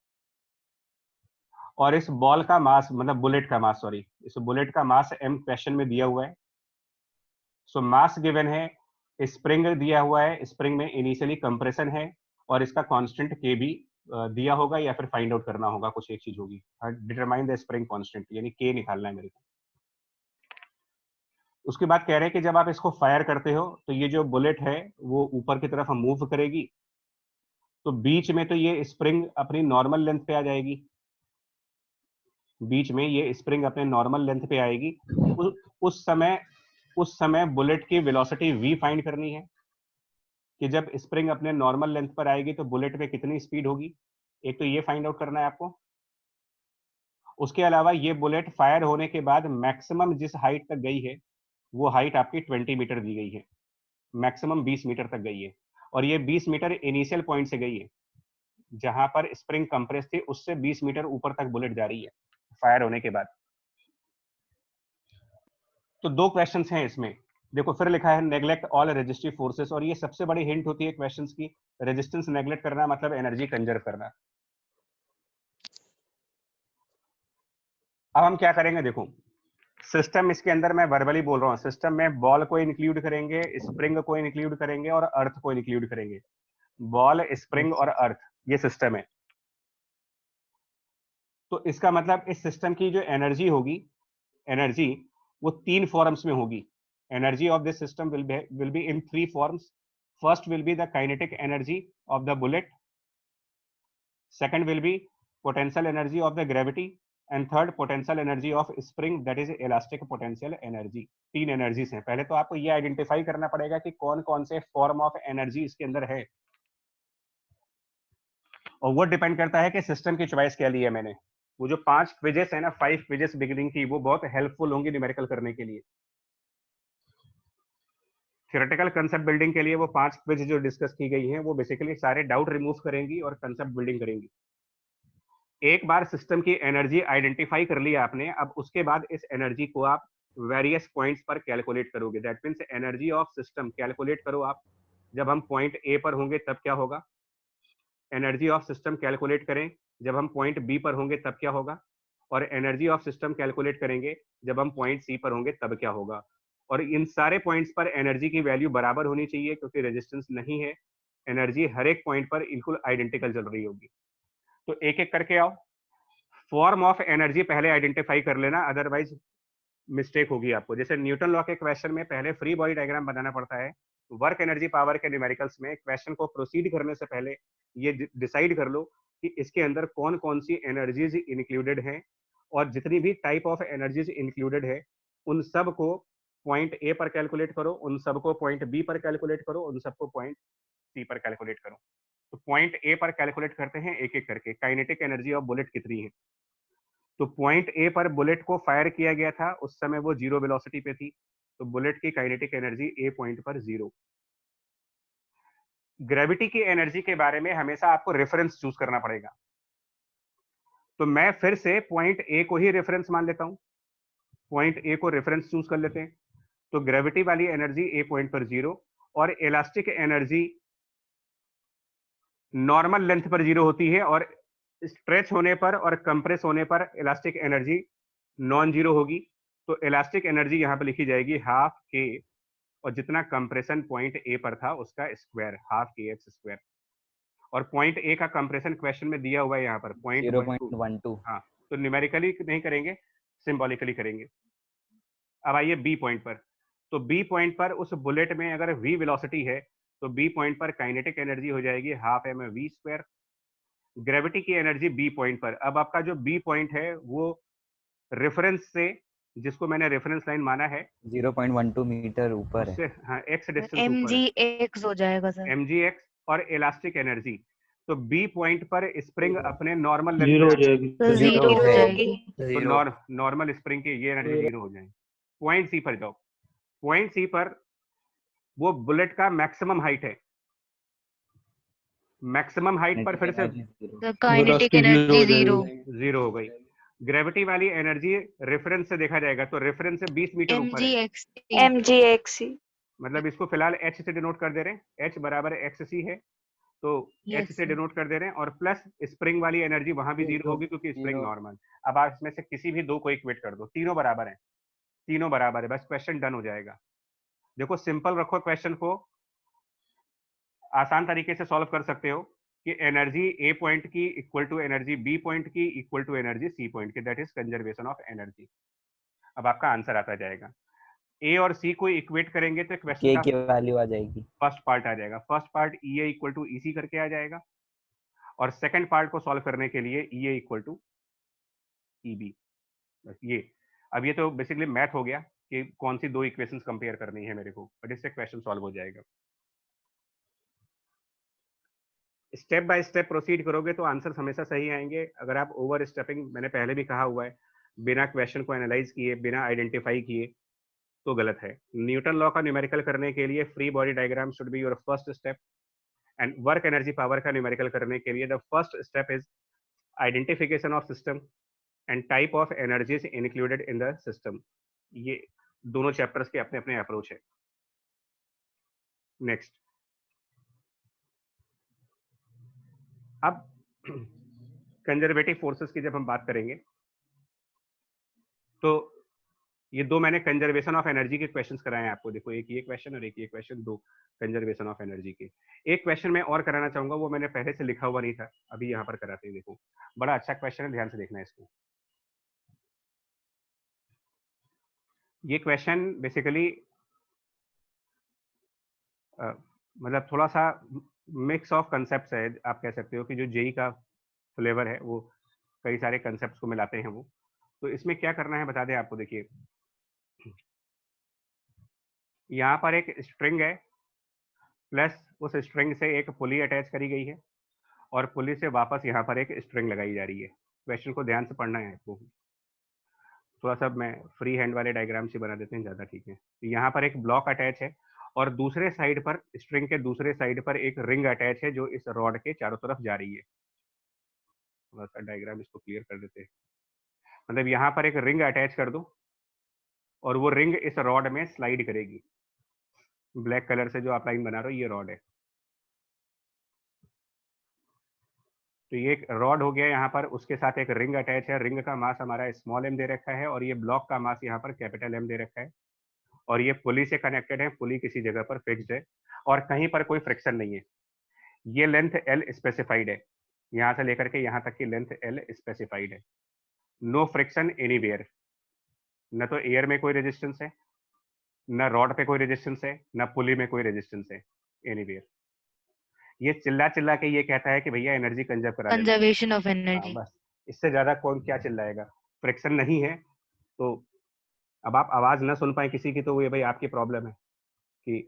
और इस बॉल का मास, मतलब बुलेट का मास, सॉरी, इस बुलेट का मास m क्वेश्चन में दिया हुआ है सो मास गिवन है, स्प्रिंग दिया हुआ है, स्प्रिंग में इनिशियली कंप्रेशन है और इसका कांस्टेंट के भी दिया होगा या फिर फाइंड आउट करना होगा, कुछ एक चीज होगी। डिटरमाइन द स्प्रिंग कांस्टेंट, यानी के निकालना है मेरे को। उसके बाद कह रहे हैं कि जब आप इसको फायर करते हो तो ये जो बुलेट है वो ऊपर की तरफ मूव करेगी, तो बीच में तो ये स्प्रिंग अपनी नॉर्मल लेंथ पे आ जाएगी, बीच में ये स्प्रिंग अपने नॉर्मल लेंथ पे आएगी। उस समय बुलेट की वेलोसिटी v फाइंड करनी है कि जब स्प्रिंग अपने नॉर्मल लेंथ पर आएगी तो बुलेट में कितनी स्पीड होगी, एक तो ये फाइंड आउट करना है आपको। उसके अलावा ये बुलेट फायर होने के बाद मैक्सिमम जिस हाइट तक गई है वो हाइट आपकी 20 मीटर दी गई है, मैक्सिमम 20 मीटर तक गई है, और ये 20 मीटर इनिशियल पॉइंट से गई है जहां पर स्प्रिंग कंप्रेस थी, उससे 20 मीटर ऊपर तक बुलेट जा रही है फायर होने के बाद। तो दो क्वेश्चंस हैं इसमें, देखो फिर लिखा है नेग्लेक्ट ऑल रेजिस्टिव फोर्सेस, और ये सबसे बड़ी हिंट होती है क्वेश्चंस की। रेजिस्टेंस नेग्लेक्ट करना मतलब एनर्जी कंजर्व करना। अब हम क्या करेंगे, देखो सिस्टम इसके अंदर मैं वर्बली बोल रहा हूँ, सिस्टम में बॉल को इंक्लूड करेंगे, स्प्रिंग को इंक्लूड करेंगे और अर्थ को इंक्लूड करेंगे। बॉल, स्प्रिंग और अर्थ, ये सिस्टम है। तो इसका मतलब इस सिस्टम की जो एनर्जी होगी, एनर्जी वो तीन फॉर्म्स में होगी। Energy of this system will be in three forms. First will be the kinetic energy of the bullet, second will be potential energy of the gravity, and third potential energy of spring, that is elastic potential energy. तीन energies हैं। पहले तो आपको ये identify करना पड़ेगा कि कौन कौन से फॉर्म ऑफ एनर्जी इसके अंदर है, और वो डिपेंड करता है कि सिस्टम की चॉइस क्या ली है मैंने। वो जो 5 क्विजेस है ना, 5 क्विजेस बिगिनिंग की, वो बहुत हेल्पफुल होंगी न्यूमेरिकल करने के लिए। थ्योरेटिकल कंसेप्ट बिल्डिंग के लिए वो 5 क्विज जो डिस्कस की गई हैं वो बेसिकली सारे डाउट रिमूव करेंगी और कंसेप्ट बिल्डिंग करेंगी। एक बार सिस्टम की एनर्जी आइडेंटिफाई कर ली आपने, अब उसके बाद इस एनर्जी को आप वेरियस पॉइंट्स पर कैलकुलेट करोगे। That means energy of system calculate करो आप। जब हम पॉइंट ए पर होंगे तब क्या होगा, एनर्जी ऑफ सिस्टम कैलकुलेट करें जब हम पॉइंट बी पर होंगे तब क्या होगा, और एनर्जी ऑफ सिस्टम कैलकुलेट करेंगे जब हम पॉइंट सी पर होंगे तब क्या होगा। और इन सारे पॉइंट्स पर एनर्जी की वैल्यू बराबर होनी चाहिए, क्योंकि रेजिस्टेंस नहीं है, एनर्जी हर एक पॉइंट पर बिल्कुल आइडेंटिकल चल रही होगी। तो एक एक करके आओ। फॉर्म ऑफ एनर्जी पहले आइडेंटिफाई कर लेना, अदरवाइज मिस्टेक होगी आपको। जैसे न्यूटन लॉ के क्वेश्चन में पहले फ्री बॉडी डायग्राम बनाना पड़ता है, वर्क एनर्जी पावर के न्यूमेरिकल्स में क्वेश्चन को प्रोसीड करने से पहले ये डिसाइड कर लो कि इसके अंदर कौन कौन सी एनर्जीज इंक्लूडेड हैं, और जितनी भी टाइप ऑफ एनर्जीज इंक्लूडेड है उन सब को पॉइंट ए पर कैलकुलेट करो, उन सबको पॉइंट बी पर कैलकुलेट करो, उन सबको पॉइंट सी पर कैलकुलेट करो। तो पॉइंट ए पर कैलकुलेट करते हैं एक एक करके। काइनेटिक एनर्जी ऑफ बुलेट कितनी है, तो पॉइंट ए पर बुलेट को फायर किया गया था, उस समय वो 0 वेलोसिटी पे थी, तो बुलेट की काइनेटिक एनर्जी ए पॉइंट पर 0। ग्रेविटी की एनर्जी के बारे में हमेशा आपको रेफरेंस चूज करना पड़ेगा। तो मैं फिर से पॉइंट ए को ही रेफरेंस मान लेता हूं, पॉइंट ए को रेफरेंस चूज कर लेते हैं। तो ग्रेविटी वाली एनर्जी ए पॉइंट पर 0, और इलास्टिक एनर्जी नॉर्मल लेंथ पर 0 होती है, और स्ट्रेच होने पर और कंप्रेस होने पर इलास्टिक एनर्जी नॉन जीरो होगी। तो इलास्टिक एनर्जी यहाँ पे लिखी जाएगी हाफ के, और जितना कंप्रेशन पॉइंट ए पर था उसका स्क्वायर, हाफ के एक्स स्क्वायर। और पॉइंट ए का कंप्रेशन क्वेश्चन में दिया हुआ है यहाँ पर 0.12। हाँ, तो न्यूमेरिकली नहीं करेंगे, सिंबॉलिकली करेंगे। अब आइए बी पॉइंट पर। तो बी पॉइंट पर उस बुलेट में अगर v वेलोसिटी है तो बी पॉइंट पर काइनेटिक एनर्जी हो जाएगी half m v square. Gravity की एनर्जी बी पॉइंट पर। अब आपका जो बी पॉइंट है वो रेफरेंस से, जिसको मैंने रेफरेंस लाइन माना है 0.12 मीटर ऊपर है, हाँ एक्स डिस्टेंस mgx हो जाएगा सर, mgx। और इलास्टिक एनर्जी, तो बी पॉइंट पर स्प्रिंग अपने नॉर्मल जीरो हो जाएगी। जीरो हो जाएगी। तो नॉर्मल स्प्रिंग की ये एनर्जी 0 हो जाएगी। पॉइंट सी पर जाओ। पॉइंट सी पर वो बुलेट का मैक्सिमम हाइट है, मैक्सिमम हाइट पर फिर से काइनेटिक एनर्जी 0 हो गई। ग्रेविटी वाली एनर्जी रेफरेंस से देखा जाएगा, तो रेफरेंस से 20 मीटर ऊपर है, mgx मतलब इसको फिलहाल h से डिनोट कर दे रहे हैं, h बराबर xc है, तो h से डिनोट कर दे रहे हैं। और प्लस स्प्रिंग वाली एनर्जी वहां भी 0 होगी क्योंकि स्प्रिंग नॉर्मल। अब आप इसमें से किसी भी दो को इक्वेट कर दो, तीनों बराबर है, तीनों बराबर है, बस क्वेश्चन डन हो जाएगा। देखो सिंपल रखो क्वेश्चन को, आसान तरीके से सॉल्व कर सकते हो कि एनर्जी ए पॉइंट की equal to energy B point की equal to energy C point की, that is conservation of energy. अब आपका आंसर आता जाएगा। ए और सी को इक्वेट करेंगे तो क्वेश्चन का की वैल्यू आ जाएगी, फर्स्ट पार्ट आ जाएगा, first part E A equal to E C करके आ जाएगा, और सेकंड पार्ट को सॉल्व करने के लिए ई A equal to E B. बस ये, अब ये तो बेसिकली मैथ हो गया कि कौन सी दो इक्वेशंस कंपेयर करनी है मेरे को, बट इससे क्वेश्चन सॉल्व हो जाएगा। स्टेप बाय स्टेप प्रोसीड करोगे तो आंसर हमेशा सही आएंगे। अगर आप ओवर स्टेपिंग, मैंने पहले भी कहा हुआ है, बिना क्वेश्चन को एनालाइज किए, बिना आइडेंटिफाई किए तो गलत है। न्यूटन लॉ का न्यूमेरिकल करने के लिए free body diagram should be your first step, and work energy power का न्यूमेरिकल करने के लिए the first step is identification of system and type of energies included in the system. ये दोनों चैप्टर्स के अपने अपने अप्रोच है। नेक्स्ट, अब कंजर्वेटिव फोर्सेस की जब हम बात करेंगे तो ये दो मैंने कंजर्वेशन ऑफ एनर्जी के क्वेश्चंस कराए हैं आपको। देखो, एक ये क्वेश्चन और एक ये क्वेश्चन, दो कंजर्वेशन ऑफ एनर्जी के। एक क्वेश्चन मैं और कराना चाहूंगा, वो मैंने पहले से लिखा हुआ नहीं था, अभी यहाँ पर कराते हैं। देखो, बड़ा अच्छा क्वेश्चन है, ध्यान से देखना है इसको। ये क्वेश्चन बेसिकली मतलब थोड़ा सा मिक्स ऑफ कंसेप्ट है, आप कह सकते हो कि जो जेई का फ्लेवर है वो कई सारे कंसेप्ट को मिलाते हैं वो। तो इसमें क्या करना है बता दें आपको। देखिए, यहाँ पर एक स्ट्रिंग है, प्लस उस स्ट्रिंग से एक पुली अटैच करी गई है, और पुली से वापस यहाँ पर एक स्ट्रिंग लगाई जा रही है। क्वेश्चन को ध्यान से पढ़ना है आपको। थोड़ा सा मैं फ्री हैंड वाले डायग्राम से बना देते हैं, ज़्यादा ठीक है। तो यहाँ पर एक ब्लॉक अटैच है, और दूसरे साइड पर, स्ट्रिंग के दूसरे साइड पर एक रिंग अटैच है जो इस रॉड के चारों तरफ जा रही है। थोड़ा सा डायग्राम इसको क्लियर कर देते हैं। मतलब यहाँ पर एक रिंग अटैच कर दो, और वो रिंग इस रॉड में स्लाइड करेगी। ब्लैक कलर से जो आप लाइन बना रहे हो, ये रॉड है। तो ये एक रॉड हो गया यहाँ पर, उसके साथ एक रिंग अटैच है। रिंग का मास हमारा स्मॉल एम दे रखा है, और ये ब्लॉक का मास यहाँ पर कैपिटल एम दे रखा है, और ये पुली से कनेक्टेड है। पुली किसी जगह पर फिक्स्ड है, और कहीं पर कोई फ्रिक्शन नहीं है। ये लेंथ एल स्पेसिफाइड है, यहाँ से लेकर के यहाँ तक की लेंथ एल स्पेसिफाइड है। नो फ्रिक्शन एनीवेयर, न तो एयर में कोई रेजिस्टेंस है, न रॉड पे कोई रेजिस्टेंस है, न पुली में कोई रेजिस्टेंस है एनीवेयर। ये चिल्ला चिल्ला के ये कहता है कि भैया एनर्जी कंजर्व करा, कंजर्वेशन ऑफ एनर्जी। बस इससे ज्यादा कौन क्या चिल्लाएगा। फ्रिक्शन नहीं है, तो अब आप आवाज न सुन पाए किसी की, तो ये भाई आपकी प्रॉब्लम है कि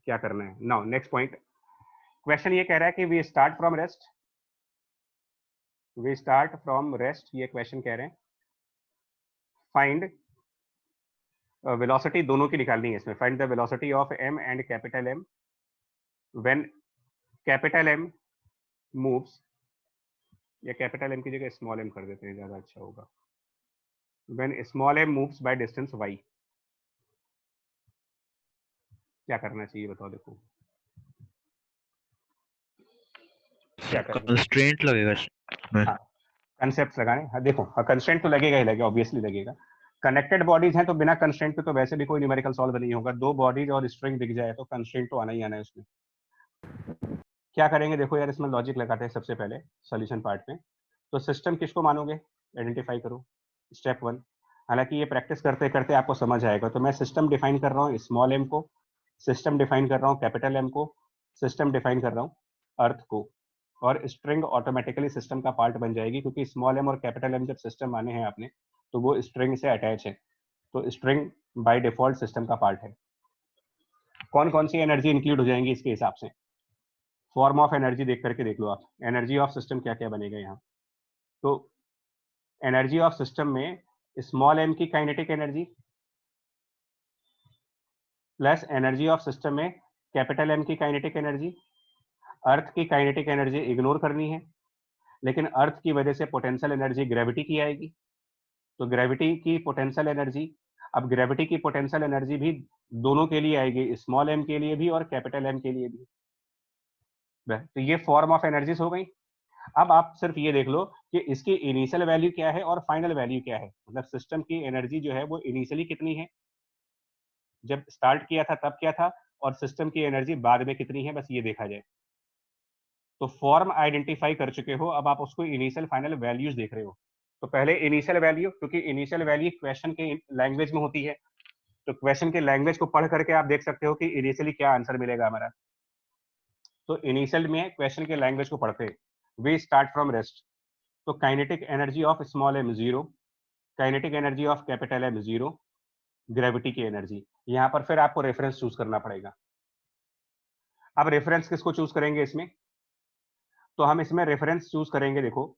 क्या करना है। नाउ नेक्स्ट पॉइंट, क्वेश्चन ये कह रहा है कि we start from rest, we start from rest, ये क्वेश्चन कह रहे हैं। फाइंड वेलोसिटी दोनों की निकालनी है इसमें। Find the velocity of m and capital M when capital M moves, या कैपिटल एम की जगह स्मॉल एम कर देते हैं, ज्यादा अच्छा होगा। When small m moves by distance y, क्या करना चाहिए बताओ। देखो क्या कंस्ट्रेंट लगेगा इसमें। हाँ, कंसेप्ट लगाने। हाँ देखो, हाँ कंस्ट्रेंट तो लगेगा ही लगेगा, ऑब्वियसली लगेगा। कनेक्टेड बॉडीज हैं तो बिना कंस्ट्रेंट पे तो वैसे भी कोई न्यूमेरिकल सॉल्व नहीं होगा। दो बॉडीज और स्ट्रिंग दिख जाए तो कंस्ट्रेंट तो आना ही आना है उसमें। क्या करेंगे देखो यार, इसमें लॉजिक लगाते हैं सबसे पहले सॉल्यूशन पार्ट में। तो सिस्टम किसको मानोगे, आइडेंटिफाई करो, स्टेप 1। हालांकि ये प्रैक्टिस करते करते आपको समझ आएगा। तो मैं सिस्टम डिफाइन कर रहा हूँ स्मॉल एम को, सिस्टम डिफाइन कर रहा हूँ कैपिटल एम को, सिस्टम डिफाइन कर रहा हूँ अर्थ को, और स्ट्रिंग ऑटोमेटिकली सिस्टम का पार्ट बन जाएगी, क्योंकि स्मॉल एम और कैपिटल एम जब सिस्टम माने हैं आपने तो वो स्ट्रिंग से अटैच है, तो स्ट्रिंग बाय डिफॉल्ट सिस्टम का पार्ट है। कौन कौन सी एनर्जी इंक्लूड हो जाएंगी इसके हिसाब से, फॉर्म ऑफ एनर्जी देख करके देख लो आप। एनर्जी ऑफ सिस्टम क्या क्या बनेगा यहाँ। तो एनर्जी ऑफ सिस्टम में स्मॉल एम की kinetic energy plus energy of system में कैपिटल एम की काइनेटिक एनर्जी। अर्थ की काइनेटिक एनर्जी इग्नोर करनी है, लेकिन अर्थ की वजह से पोटेंशियल एनर्जी ग्रेविटी की आएगी, तो ग्रेविटी की पोटेंशियल एनर्जी, अब ग्रेविटी की पोटेंशियल एनर्जी भी दोनों के लिए आएगी, स्मॉल एम के लिए भी और कैपिटल एम के लिए भी। तो ये फॉर्म ऑफ एनर्जीज हो गई। अब आप सिर्फ ये देख लो कि इसकी इनिशियल वैल्यू क्या है और फाइनल वैल्यू क्या है। मतलब सिस्टम की एनर्जी जो है वो इनिशियली कितनी है जब स्टार्ट किया था तब क्या था और सिस्टम की एनर्जी बाद में कितनी है, बस ये देखा जाए। तो फॉर्म आइडेंटिफाई कर चुके हो, अब आप उसको इनिशियल फाइनल वैल्यूज देख रहे हो। तो पहले इनिशियल वैल्यू, क्योंकि इनिशियल वैल्यू क्वेश्चन के लैंग्वेज में होती है, तो क्वेश्चन के लैंग्वेज को पढ़ करके आप देख सकते हो कि इनिशियली क्या आंसर मिलेगा हमारा। तो इनिशियल में क्वेश्चन के लैंग्वेज को पढ़ते हैं, वी स्टार्ट फ्रॉम रेस्ट। तो kinetic energy of small m 0, kinetic energy of capital M 0, gravity की एनर्जी। यहाँ पर फिर आपको रेफरेंस चूज करना पड़ेगा। अब रेफरेंस किसको चूज करेंगे इसमें, तो हम इसमें रेफरेंस चूज करेंगे, देखो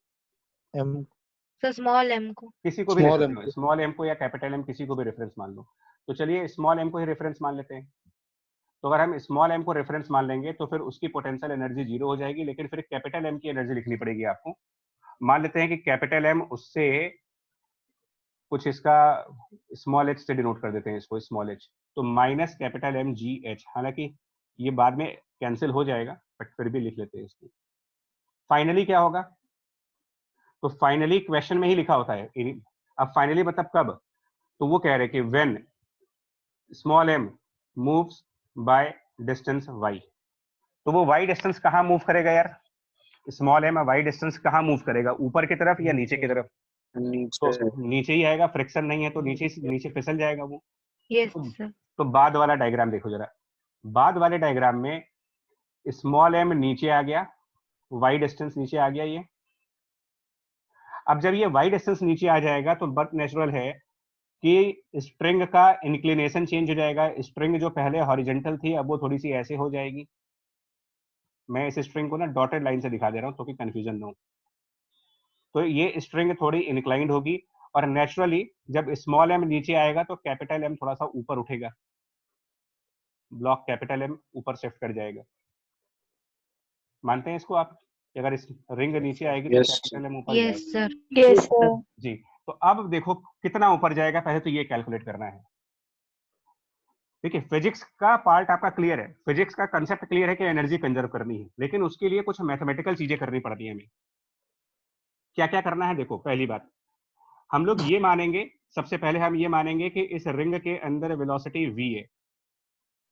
एम तो स्मॉल एम को, किसी को भी ले सकते हो, स्मॉल एम को या कैपिटल एम, किसी को भी रेफरेंस मान लो। तो चलिए स्मॉल एम को ही रेफरेंस मान लेते हैं। तो अगर हम स्मॉल एम को रेफरेंस मान लेंगे तो फिर उसकी पोटेंशियल एनर्जी 0 हो जाएगी, लेकिन फिर कैपिटल एम की एनर्जी लिखनी पड़ेगी आपको। मान लेते हैं कि कैपिटल एम उससे कुछ इसका स्मॉल एच से डिनोट कर देते हैं इसको, स्मॉल एच, तो minus capital M g h. हालांकि ये बाद में कैंसिल हो जाएगा, बट फिर भी लिख लेते हैं इसको। फाइनली क्या होगा, तो फाइनली क्वेश्चन में ही लिखा होता है। अब फाइनली मतलब कब, तो वो कह रहे कि when small m moves by distance y। तो वो y डिस्टेंस कहाँ मूव करेगा यार, स्मॉल एम y डिस्टेंस कहाँ मूव करेगा, ऊपर की तरफ या नीचे की तरफ? तो नीचे ही आएगा, फ्रिक्शन नहीं है तो नीचे फिसल जाएगा वो। Yes sir. तो बाद वाला डायग्राम देखो जरा, बाद वाले डायग्राम में स्मॉल एम नीचे आ गया, y डिस्टेंस नीचे आ गया ये। अब जब ये y डिस्टेंस नीचे आ जाएगा तो बहुत नेचुरल है कि स्ट्रिंग का इंक्लिनेशन चेंज हो जाएगा। स्ट्रिंग जो पहले हॉरिजॉन्टल थी अब वो थोड़ी सी ऐसे हो जाएगी। मैं इस स्ट्रिंग को ना डॉटेड लाइन से दिखा दे रहा हूं तो कि कंफ्यूजन ना हो। तो ये स्ट्रिंग थोड़ी इंक्लाइंड होगी और नेचुरली जब स्मॉल एम नीचे आएगा तो कैपिटल एम थोड़ा सा ऊपर उठेगा, ब्लॉक कैपिटल एम ऊपर शिफ्ट कर जाएगा। मानते हैं इसको आप, अगर इस रिंग नीचे आएगी तो कैपिटल एम ऊपर यस जाएगा। सर। Yes sir. जी, तो अब देखो कितना ऊपर जाएगा, पहले तो ये कैलकुलेट करना है। देखिए फिजिक्स का पार्ट आपका क्लियर है, फिजिक्स का कंसेप्ट क्लियर है कि एनर्जी कंजर्व करनी है, लेकिन उसके लिए कुछ मैथमेटिकल चीजें करनी पड़ती है हमें। क्या क्या करना है, देखो पहली बात हम लोग ये मानेंगे, सबसे पहले हम ये मानेंगे कि इस रिंग के अंदर वेलोसिटी v है,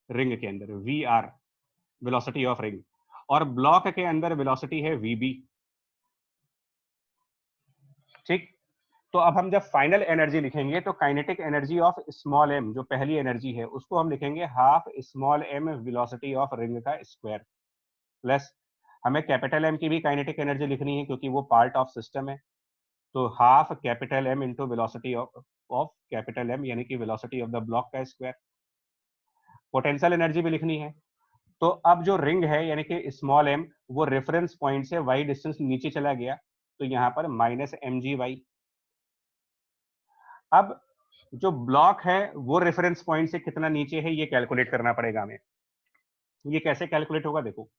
रिंग के अंदर we are velocity of ring, और ब्लॉक के अंदर वेलोसिटी है vb। ठीक, तो अब हम जब फाइनल एनर्जी लिखेंगे तो kinetic energy of small m जो पहली एनर्जी है उसको हम लिखेंगे half small m velocity of ring का स्क्वायर, प्लस हमें कैपिटल एम की भी काइनेटिक एनर्जी लिखनी है क्योंकि वो पार्ट ऑफ सिस्टम है। तो half capital M into velocity of capital M यानी कि वेलोसिटी ऑफ द ब्लॉक का स्क्वायर। पोटेंशियल एनर्जी भी लिखनी है। तो अब जो रिंग है यानी कि स्मॉल एम वो रेफरेंस पॉइंट से y डिस्टेंस नीचे चला गया, तो यहाँ पर माइनस mgy। अब जो ब्लॉक है वो रेफरेंस पॉइंट से कितना नीचे है ये कैलकुलेट करना पड़ेगा हमें। ये कैसे कैलकुलेट होगा, देखो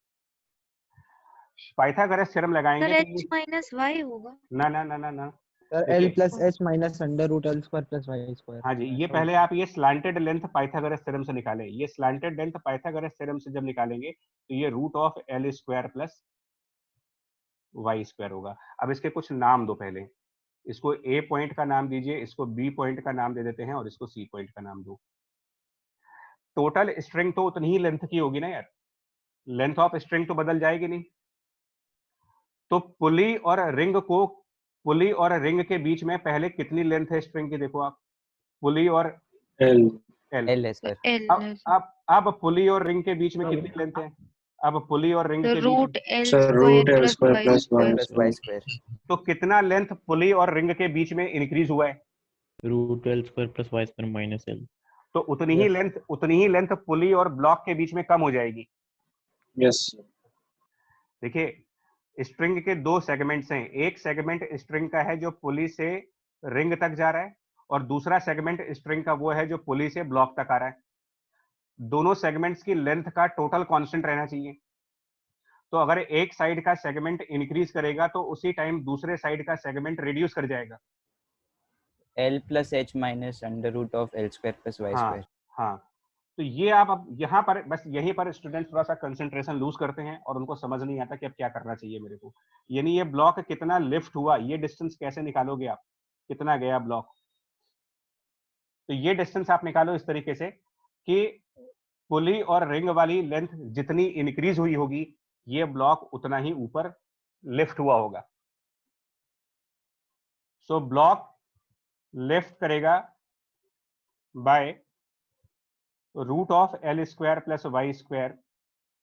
पाइथागोरस थ्योरम लगाएंगे सर तो h माइनस y होगा। ना ना ना ना ना सर देखिए, l plus h minus under root l square plus y square. हाँ जी, ये पहले आप ये स्लांटेड लेंथ पाइथागोरस थ्योरम से निकालें। ये स्लांटेड लेंथ पाइथागोरस थ्योरम से जब निकालेंगे तो ये root of l square plus y square होगा। अब इसके कुछ नाम दो, पहले इसको ए पॉइंट का नाम दीजिए, इसको बी पॉइंट का नाम दे देते हैं और इसको सी पॉइंट का नाम दो। टोटल स्ट्रिंग तो उतनी ही लेंथ की होगी ना यार, लेंथ ऑफ स्ट्रिंग तो बदल जाएगी नहीं। तो पुली और रिंग के बीच में पहले कितनी लेंथ है स्ट्रिंग की, देखो आप, पुली और एल एल है सर। एल अब पुली और रिंग के बीच में कितनी लेंथ है, अब पुली और रिंग के बीच रूट में l square plus y square. तो कितना लेंथ पुली और रिंग के बीच में इंक्रीज हुआ है, root l square plus y square minus l. तो उतनी ही लेंथ पुली और ब्लॉक के बीच में कम हो जाएगी। यस। देखिए स्ट्रिंग के दो सेगमेंट्स हैं, एक सेगमेंट स्ट्रिंग का है जो पुली से रिंग तक जा रहा है और दूसरा सेगमेंट स्ट्रिंग का वो है जो पुली से ब्लॉक तक आ रहा है। दोनों सेगमेंट्स की लेंथ का टोटल कांस्टेंट रहना चाहिए। तो अगर एक साइड का सेगमेंट इंक्रीज करेगा तो उसी टाइम दूसरे साइड का सेगमेंट रिड्यूस कर जाएगा। L plus h minus under root of l square plus y square. हाँ, तो ये आप अब यहाँ पर बस यहीं पर स्टूडेंट थोड़ा सा कंसंट्रेशन लूज करते हैं और उनको समझ नहीं आता कि अब क्या करना चाहिए मेरे को। यानी ये ब्लॉक कितना लिफ्ट हुआ, ये डिस्टेंस कैसे निकालोगे आप, कितना गया ब्लॉक, तो ये डिस्टेंस आप निकालो इस तरीके से कि पुली और रिंग वाली लेंथ जितनी इंक्रीज हुई होगी ये ब्लॉक उतना ही ऊपर लिफ्ट हुआ होगा। सो ब्लॉक लिफ्ट करेगा by root of l square plus y square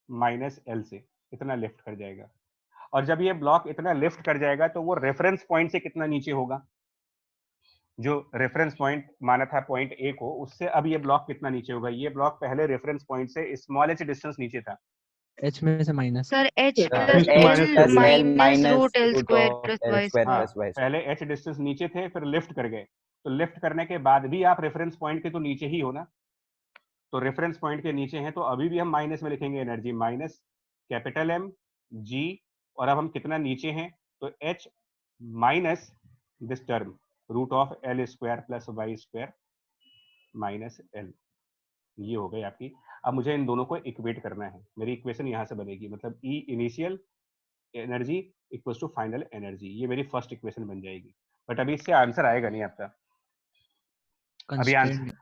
minus l से, इतना लिफ्ट कर जाएगा। और जब ये ब्लॉक इतना लिफ्ट कर जाएगा तो वो रेफरेंस पॉइंट से कितना नीचे होगा, जो रेफरेंस पॉइंट माना था पॉइंट ए को, उससे अब ये ब्लॉक कितना नीचे होगा। ये ब्लॉक पहले रेफरेंस पॉइंट से स्मॉल एच डिस्टेंस नीचे था। एच में से minus sir h H plus plus l L minus minus root l root square of plus L y square square. plus y square. पहले एच डिस्टेंस नीचे थे, फिर lift कर गए, तो लिफ्ट करने के बाद भी आप रेफरेंस पॉइंट के तो नीचे ही हो ना, तो रेफरेंस पॉइंट के नीचे हैं तो अभी भी हम माइनस में लिखेंगे energy minus capital M g, और अब हम कितना नीचे हैं तो h minus this term root of l square plus y square minus l, ये हो गई आपकी। अब मुझे इन दोनों को इक्वेट करना है, मेरी इक्वेशन यहाँ से बनेगी, मतलब E initial energy equals to final energy, ये मेरी फर्स्ट इक्वेशन बन जाएगी। बट अभी इससे आंसर आएगा नहीं आपका, अभी आंसर,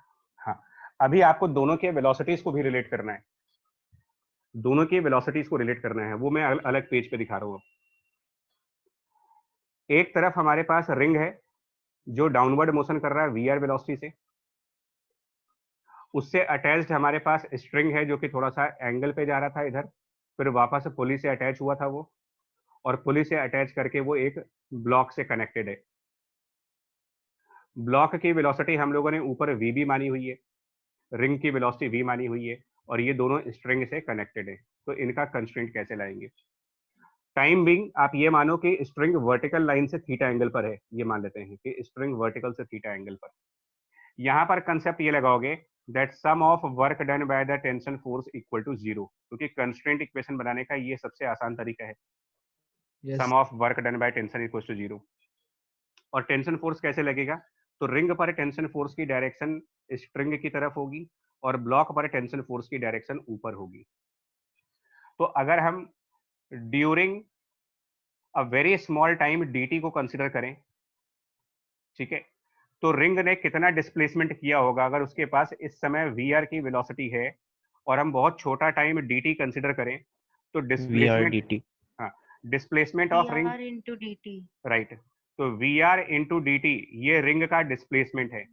हाँ अभी आपको दोनों के वेलोसिटीज को भी रिलेट करना है, दोनों के वेलोसिटीज को रिलेट करना है, वो मैं अलग पेज पे दिखा रहा हूँ। एक तरफ हमारे पास रिंग है जो डाउनवर्ड मोशन कर रहा है वी आर वेलोसिटी से, उससे अटैच्ड हमारे पास स्ट्रिंग है जो कि थोड़ा सा एंगल पे जा रहा था इधर, फिर वापस पुली से अटैच हुआ था वो, और पुली से अटैच करके वो एक ब्लॉक से कनेक्टेड है। ब्लॉक की वेलोसिटी हम लोगों ने ऊपर वी भी मानी हुई है, रिंग की वेलोसिटी वी मानी हुई है, और ये दोनों स्ट्रिंग से कनेक्टेड है, तो इनका कंस्ट्रेंट कैसे लाएंगे। टाइम बिंग आप ये मानो कि स्ट्रिंग वर्टिकल लाइन से थीटा एंगल पर है, ये मान लेते हैं कि स्ट्रिंग वर्टिकल से थीटा एंगल पर। यहाँ पर कंसेप्ट ये लगाओगे that sum of work done by the tension force equal to zero, क्योंकि कंस्ट्रेंट इक्वेशन बनाने का ये सबसे आसान तरीका है, sum of work done by tension equal to zero. और टेंशन फोर्स कैसे लगेगा, तो रिंग पर टेंशन फोर्स की डायरेक्शन स्ट्रिंग की तरफ होगी और ब्लॉक पर टेंशन फोर्स की डायरेक्शन ऊपर होगी। तो अगर हम during a very small time dt को कंसिडर करें, ठीक है, तो रिंग ने कितना डिस्प्लेसमेंट किया होगा अगर उसके पास इस समय वी की वेलोसिटी है और हम बहुत छोटा टाइम dt कंसिडर करें, तो डिस्प्लेसमेंट, VRDT हाँ displacement of ring, VR into dt. Right, तो VR इंटू डी टी ये रिंग का डिस्प्लेसमेंट है,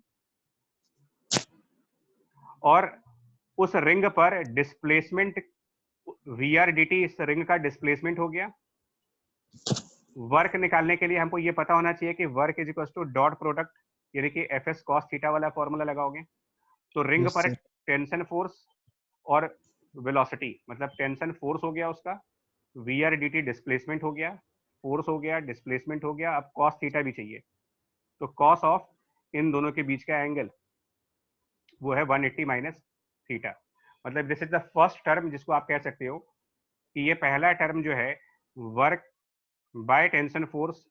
और उस रिंग पर डिस्प्लेसमेंट VR dt इस रिंग का डिस्प्लेसमेंट हो गया। वर्क निकालने के लिए हमको ये पता होना चाहिए कि work is equal to dot product, यानी कि एफ एस कॉस थीटा वाला फॉर्मूला लगाओगे, तो रिंग पर टेंशन फोर्स और वेलोसिटी, मतलब टेंशन फोर्स हो गया उसका, VR dt डिस्प्लेसमेंट हो गया, फोर्स हो गया, डिस्प्लेसमेंट हो गया, अब कॉस थीटा भी चाहिए, तो कॉस ऑफ इन दोनों के बीच का एंगल वो है 180 माइनस थीटा। मतलब this is the first term जिसको आप कह सकते हो कि ये पहला टर्म जो है work by tension force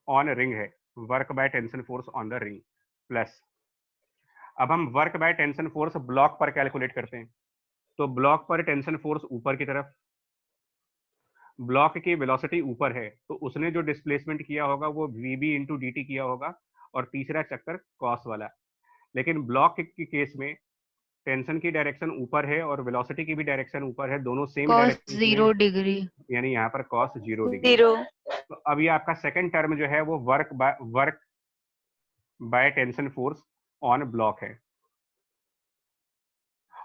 on ring है, work by tension force on the ring, plus अब हम work by tension force block पर कैलकुलेट करते हैं, तो ब्लॉक पर टेंशन फोर्स ऊपर की तरफ, ब्लॉक की वेलोसिटी ऊपर है तो उसने जो डिस्प्लेसमेंट किया होगा वो वीबी इंटू डी टी किया होगा, और तीसरा चक्कर कॉस वाला। लेकिन ब्लॉक के केस में टेंशन की डायरेक्शन ऊपर है और वेलोसिटी की भी डायरेक्शन ऊपर है, दोनों सेम Cos डायरेक्शन 0 degree. यानी यहाँ पर कॉस 0 डिग्री। तो अब ये आपका सेकंड टर्म जो है वो work by tension force on block है,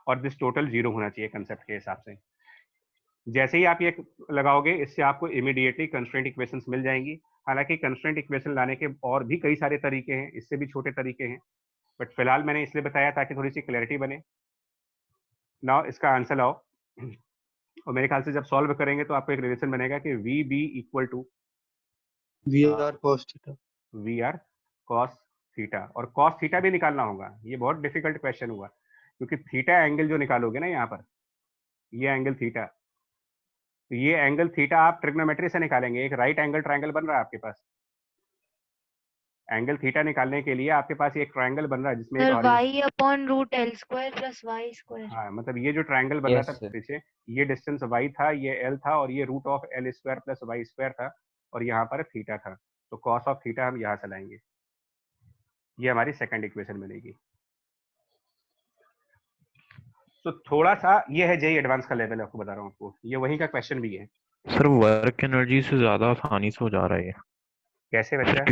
और दिस टोटल 0 होना चाहिए कंसेप्ट के हिसाब से। जैसे ही आप ये लगाओगे इससे आपको इमीडिएटली कंस्ट्रेंट इक्वेशंस मिल जाएंगी। हालांकि कंस्ट्रेंट इक्वेशन लाने के और भी कई सारे तरीके हैं, इससे भी छोटे तरीके हैं, बट फिलहाल मैंने इसलिए बताया ताकि थोड़ी सी क्लैरिटी बने। नाउ इसका आंसर लाओ, और मेरे ख्याल से जब सॉल्व करेंगे तो आपको एक रिलेशन बनेगा कि v B equal to VR cos theta, v r cos theta, और कॉस थीटा भी निकालना होगा। ये बहुत डिफिकल्ट क्वेश्चन हुआ क्योंकि थीटा एंगल जो निकालोगे ना यहाँ पर, ये एंगल थीटा, तो ये एंगल थीटा आप ट्रिग्नोमेट्री से निकालेंगे, एक राइट एंगल ट्रायंगल बन रहा है आपके पास। एंगल थीटा निकालने के लिए आपके पास एक ट्रायंगल बन रहा है जिसमें Sir, एक y upon root l square plus y square. हाँ, मतलब ये जो ट्रायंगल बन रहा Yes, था sir. पीछे, ये डिस्टेंस y था, ये l था, और ये root of l square plus y square था, और यहाँ पर थीटा था, तो कॉस ऑफ थीटा हम यहाँ से लाएंगे, ये हमारी सेकंड इक्वेशन बनेगी। तो थोड़ा सा ये है जेई एडवांस का लेवल, आपको बता रहा हूँ आपको, ये वही का क्वेश्चन भी है। सर वर्क एनर्जी से ज्यादा आसानी से हो जा रहा है ये। कैसे सर बच्चा?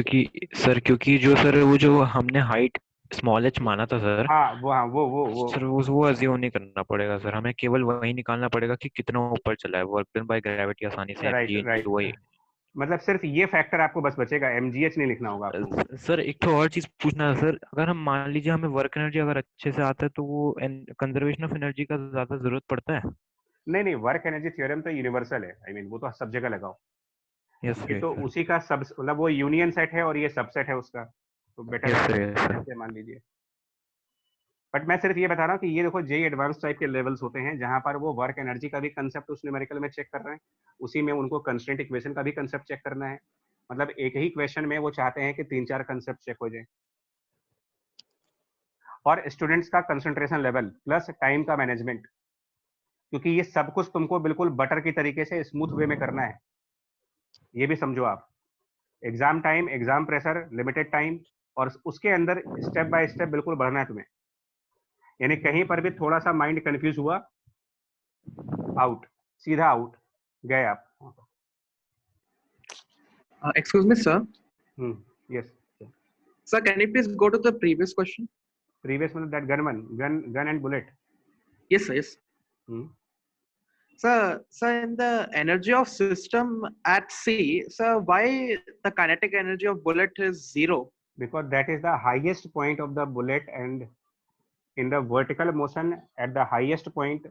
क्योंकि जो सर वो जो हमने हाइट स्मॉल एच माना था सर, हाँ वो सर वो अज्यूम नहीं करना पड़ेगा सर, हमें केवल वही निकालना पड़ेगा कि कितना ऊपर चला है, वर्क डन बाय ग्रेविटी आसानी से राइट mg राइट, into वही। मतलब सिर्फ ये फैक्टर आपको बस बचेगा, एमजीएच नहीं लिखना होगा आपको। सर एक तो और चीज पूछना है सर, अगर हम मान लीजिए हमें वर्क एनर्जी अगर अच्छे से आता है तो वो कंजर्वेशन ऑफ एनर्जी का ज्यादा जरूरत पड़ता है? नहीं नहीं, वर्क एनर्जी थ्योरम तो यूनिवर्सल है, आई मीन वो तो सब जगह लगाओ। यस ये तो सर। उसी का सब, मतलब वो यूनियन सेट है और ये सबसेट है उसका, तो बेटर यस है सर, यस सर। ऐसे मान लीजिए। बट मैं सिर्फ ये बता रहा हूँ कि ये देखो जेई एडवांस टाइप के लेवल्स होते हैं जहां पर वो वर्क एनर्जी का भी कंसेप्ट उस न्यूमेरिकल में चेक कर रहे हैं, उसी में उनको कंस्ट्रेंट इक्वेशन का भी कंसेप्ट चेक करना है। मतलब एक ही क्वेश्चन में वो चाहते हैं कि 3-4 कंसेप्ट चेक हो जाए। और स्टूडेंट्स का कंसंट्रेशन लेवल प्लस टाइम का मैनेजमेंट, क्योंकि ये सब कुछ तुमको बिल्कुल बटर की तरीके से स्मूथ वे में करना है, ये भी समझो आप। Exam time, exam pressure, limited time, और उसके अंदर स्टेप बाय स्टेप बिल्कुल बढ़ना है तुम्हें। यानी कहीं पर भी थोड़ा सा माइंड कंफ्यूज हुआ, आउट, सीधा आउट गए आप। Excuse me, sir. Yes Sir, can you please go to the previous question? Previous मतलब that gun and bullet. Yes, sir. Yes. Sir, in the energy of system at sea, sir, why the kinetic energy of bullet is 0? Because that is the highest point of the bullet, and in the vertical motion at the highest point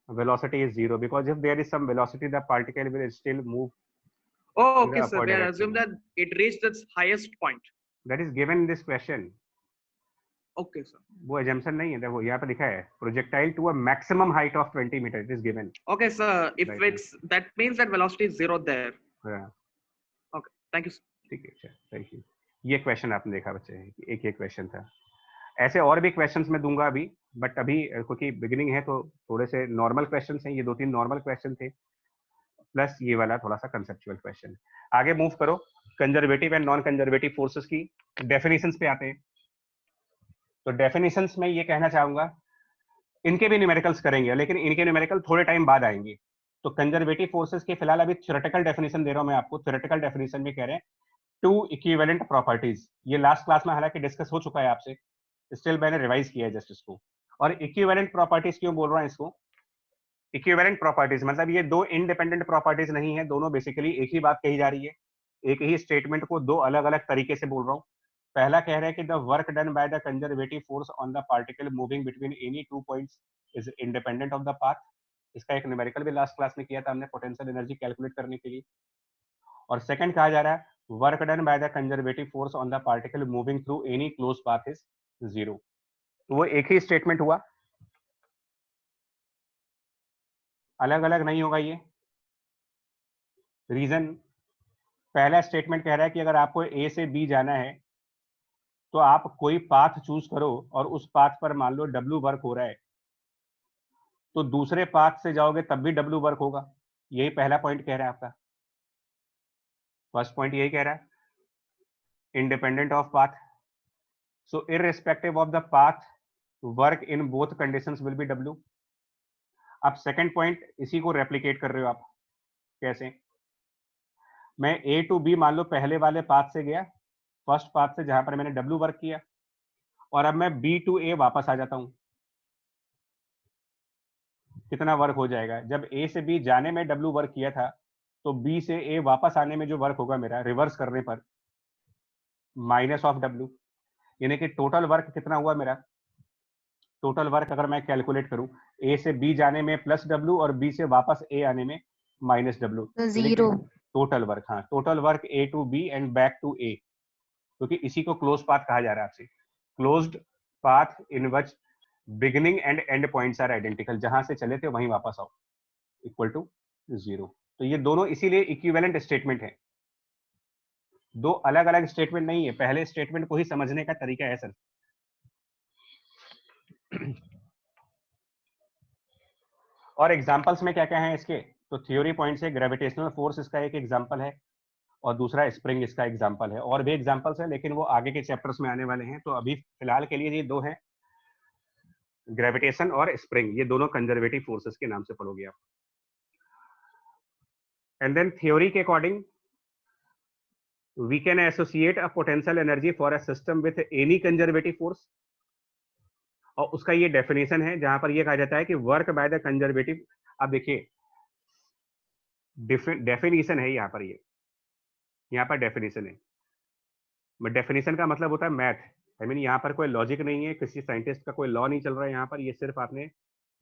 velocity is 0, because if there is some velocity the particle will still move. Oh, in okay, the sir. upward We are direction. assume that it reached its highest point. That is given in this question. Okay, sir. वो assumption नहीं है, देखो यहाँ पे लिखा है projectile to a maximum height of 20 meter, it is given. Okay, sir. If Right. it's that means that velocity is 0 there. हाँ, Okay. Thank you, sir. ठीक है, अच्छा, थैंक यू। ये क्वेश्चन आपने देखा बच्चे, एक एक क्वेश्चन था। ऐसे और भी क्वेश्चंस मैं दूंगा अभी, बट अभी क्योंकि बिगिनिंग है तो थोड़े से नॉर्मल क्वेश्चंस हैं, ये 2-3 नॉर्मल क्वेश्चन थे, प्लस ये वाला थोड़ा सा कंसेप्चुअल क्वेश्चन। आगे मूव करो, conservative and non conservative forces की डेफिनेशंस पे आते हैं। तो डेफिनेशंस में ये कहना चाहूंगा, इनके भी न्यूमेरिकल्स करेंगे, लेकिन इनके न्यूमेरिकल थोड़े टाइम बाद आएंगे। तो कंजर्वेटिव फोर्सेस के फिलहाल अभी थ्योरेटिकल डेफिनेशन दे रहा हूं मैं आपको। थ्योरेटिकल डेफिनेशन में कह रहे हैं टू इक्विवेलेंट प्रॉपर्टीज, ये लास्ट क्लास में हालांकि डिस्कस हो चुका है आपसे, स्टिल मैंने रिवाइज किया है जस्ट इसको। और इक्विवेलेंट प्रॉपर्टीज क्यों बोल रहा हूं इसको? इक्विवेलेंट प्रॉपर्टीज मतलब ये दो इंडिपेंडेंट प्रॉपर्टीज नहीं है, दोनों बेसिकली एक ही बात कही जा रही है, एक ही स्टेटमेंट को दो अलग अलग तरीके से बोल रहा हूँ। पहला कह रहा है कि the work done by the conservative force on the particle moving between any two points is independent of the path. इसका एक न्यूमेरिकल भी लास्ट क्लास में किया था हमने पोटेंशियल एनर्जी कैलकुलेट करने के लिए। और सेकंड कहा जा रहा है work done by the conservative force on the particle moving through any close path is 0। तो वो एक ही स्टेटमेंट हुआ, अलग अलग नहीं होगा ये। रीजन, पहला स्टेटमेंट कह रहा है कि अगर आपको ए से बी जाना है तो आप कोई पाथ चूज करो और उस पाथ पर मान लो W वर्क हो रहा है, तो दूसरे पाथ से जाओगे तब भी W वर्क होगा। यही पहला पॉइंट कह रहा है आपका, फर्स्ट पॉइंट यही कह रहा है, independent of path. So irrespective of the path work in both conditions will be W। अब सेकंड पॉइंट इसी को रेप्लिकेट कर रहे हो आप, कैसे? मैं A to B मान लो पहले वाले पाथ से गया, फर्स्ट पाथ से जहां पर मैंने W वर्क किया, और अब मैं B to A वापस आ जाता हूं, कितना वर्क हो जाएगा? जब A से B जाने में W वर्क किया था, तो B से A वापस आने में जो वर्क होगा मेरा रिवर्स करने पर माइनस ऑफ W, यानी कि टोटल वर्क कितना हुआ मेरा? टोटल वर्क अगर मैं कैलकुलेट करूं, A से B जाने में प्लस W और B से वापस A आने में minus W, zero. Total work. हाँ, total work A to B and back to A, क्योंकि इसी को क्लोज पाथ कहा जा रहा है आपसे। Closed path in which beginning and end points are identical, जहां से चले थे वहीं वापस आओ, इक्वल टू 0। तो ये दोनों इसीलिए इक्विवेलेंट स्टेटमेंट है, दो अलग अलग स्टेटमेंट नहीं है। पहले स्टेटमेंट को ही समझने का तरीका है सर। और एग्जांपल्स में क्या क्या है इसके? तो थ्योरी पॉइंट से ग्रेविटेशनल फोर्स इसका एक एग्जांपल है, और दूसरा स्प्रिंग इसका एग्जांपल है। और भी एग्जांपल्स है लेकिन वो आगे के चैप्टर्स में आने वाले हैं, तो अभी फिलहाल के लिए ये दो हैं। ग्रेविटेशन और स्प्रिंग, ये दोनों कंजर्वेटिव फोर्सेस के नाम से पढ़ोगे आप। एंड देन थ्योरी के according we can associate a potential energy for a system with any conservative force, और उसका ये डेफिनेशन है जहां पर ये कहा जाता है कि वर्क बाय द कंजर्वेटिव। अब देखिए डेफिनेशन है यहाँ पर, ये यहाँ पर डेफिनेशन है, डेफिनेशन का मतलब होता है मैथ। आई मीन यहाँ पर कोई लॉजिक नहीं है, किसी साइंटिस्ट का कोई लॉ नहीं चल रहा है यहाँ पर, ये सिर्फ आपने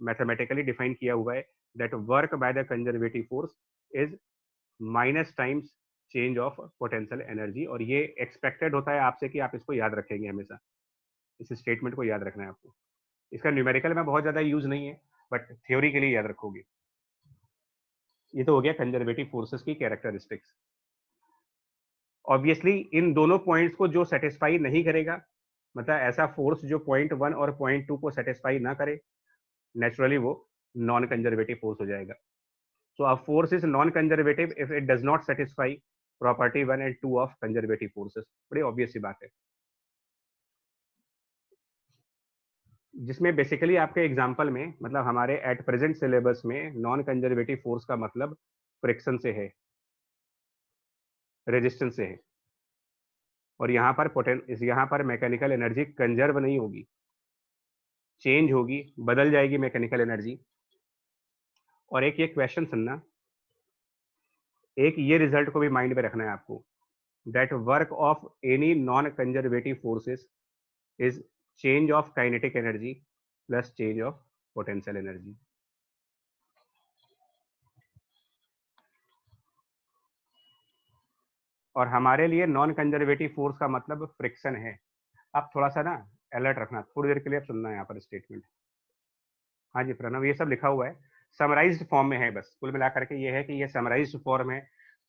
मैथमेटिकली डिफाइन किया हुआ है that work by the conservative force is minus times change of potential energy. और ये एक्सपेक्टेड होता है आपसे कि आप इसको याद रखेंगे हमेशा, इस स्टेटमेंट को याद रखना है आपको। इसका न्यूमेरिकल में बहुत ज्यादा यूज नहीं है, बट थ्योरी के लिए याद रखोगे। ये तो हो गया कंजर्वेटिव फोर्सेस की कैरेक्टरिस्टिक्स। ऑब्वियसली इन दोनों पॉइंट्स को जो सेटिस्फाई नहीं करेगा, मतलब ऐसा फोर्स जो पॉइंट 1 और पॉइंट 2 को सेटिस्फाई ना करे, नेचुरली वो नॉन कंजर्वेटिव फोर्स हो जाएगा। So a force is non-conservative if it does not satisfy property 1 and 2 of conservative forces। बड़ी ऑब्वियस सी बात है, जिसमें बेसिकली आपके एग्जांपल में, मतलब हमारे एट प्रेजेंट सिलेबस में नॉन कंजर्वेटिव फोर्स का मतलब फ्रिक्शन से है, रेजिस्टेंस से है। और यहाँ पर मैकेनिकल एनर्जी कंजर्व नहीं होगी, चेंज होगी, बदल जाएगी मैकेनिकल एनर्जी। और एक ये क्वेश्चन सुनना, एक ये रिजल्ट को भी माइंड में रखना है आपको, that work of any non conservative forces is change of kinetic energy plus change of potential energy. और हमारे लिए नॉन कंजर्वेटिव फोर्स का मतलब फ्रिक्शन है। अब थोड़ा सा ना अलर्ट रखना, थोड़ी देर के लिए सुनना है यहाँ पर स्टेटमेंट। हाँ जी प्रणव, ये सब लिखा हुआ है, समराइज्ड फॉर्म में है, बस कुल मिलाकर के ये है कि ये समराइज्ड फॉर्म है।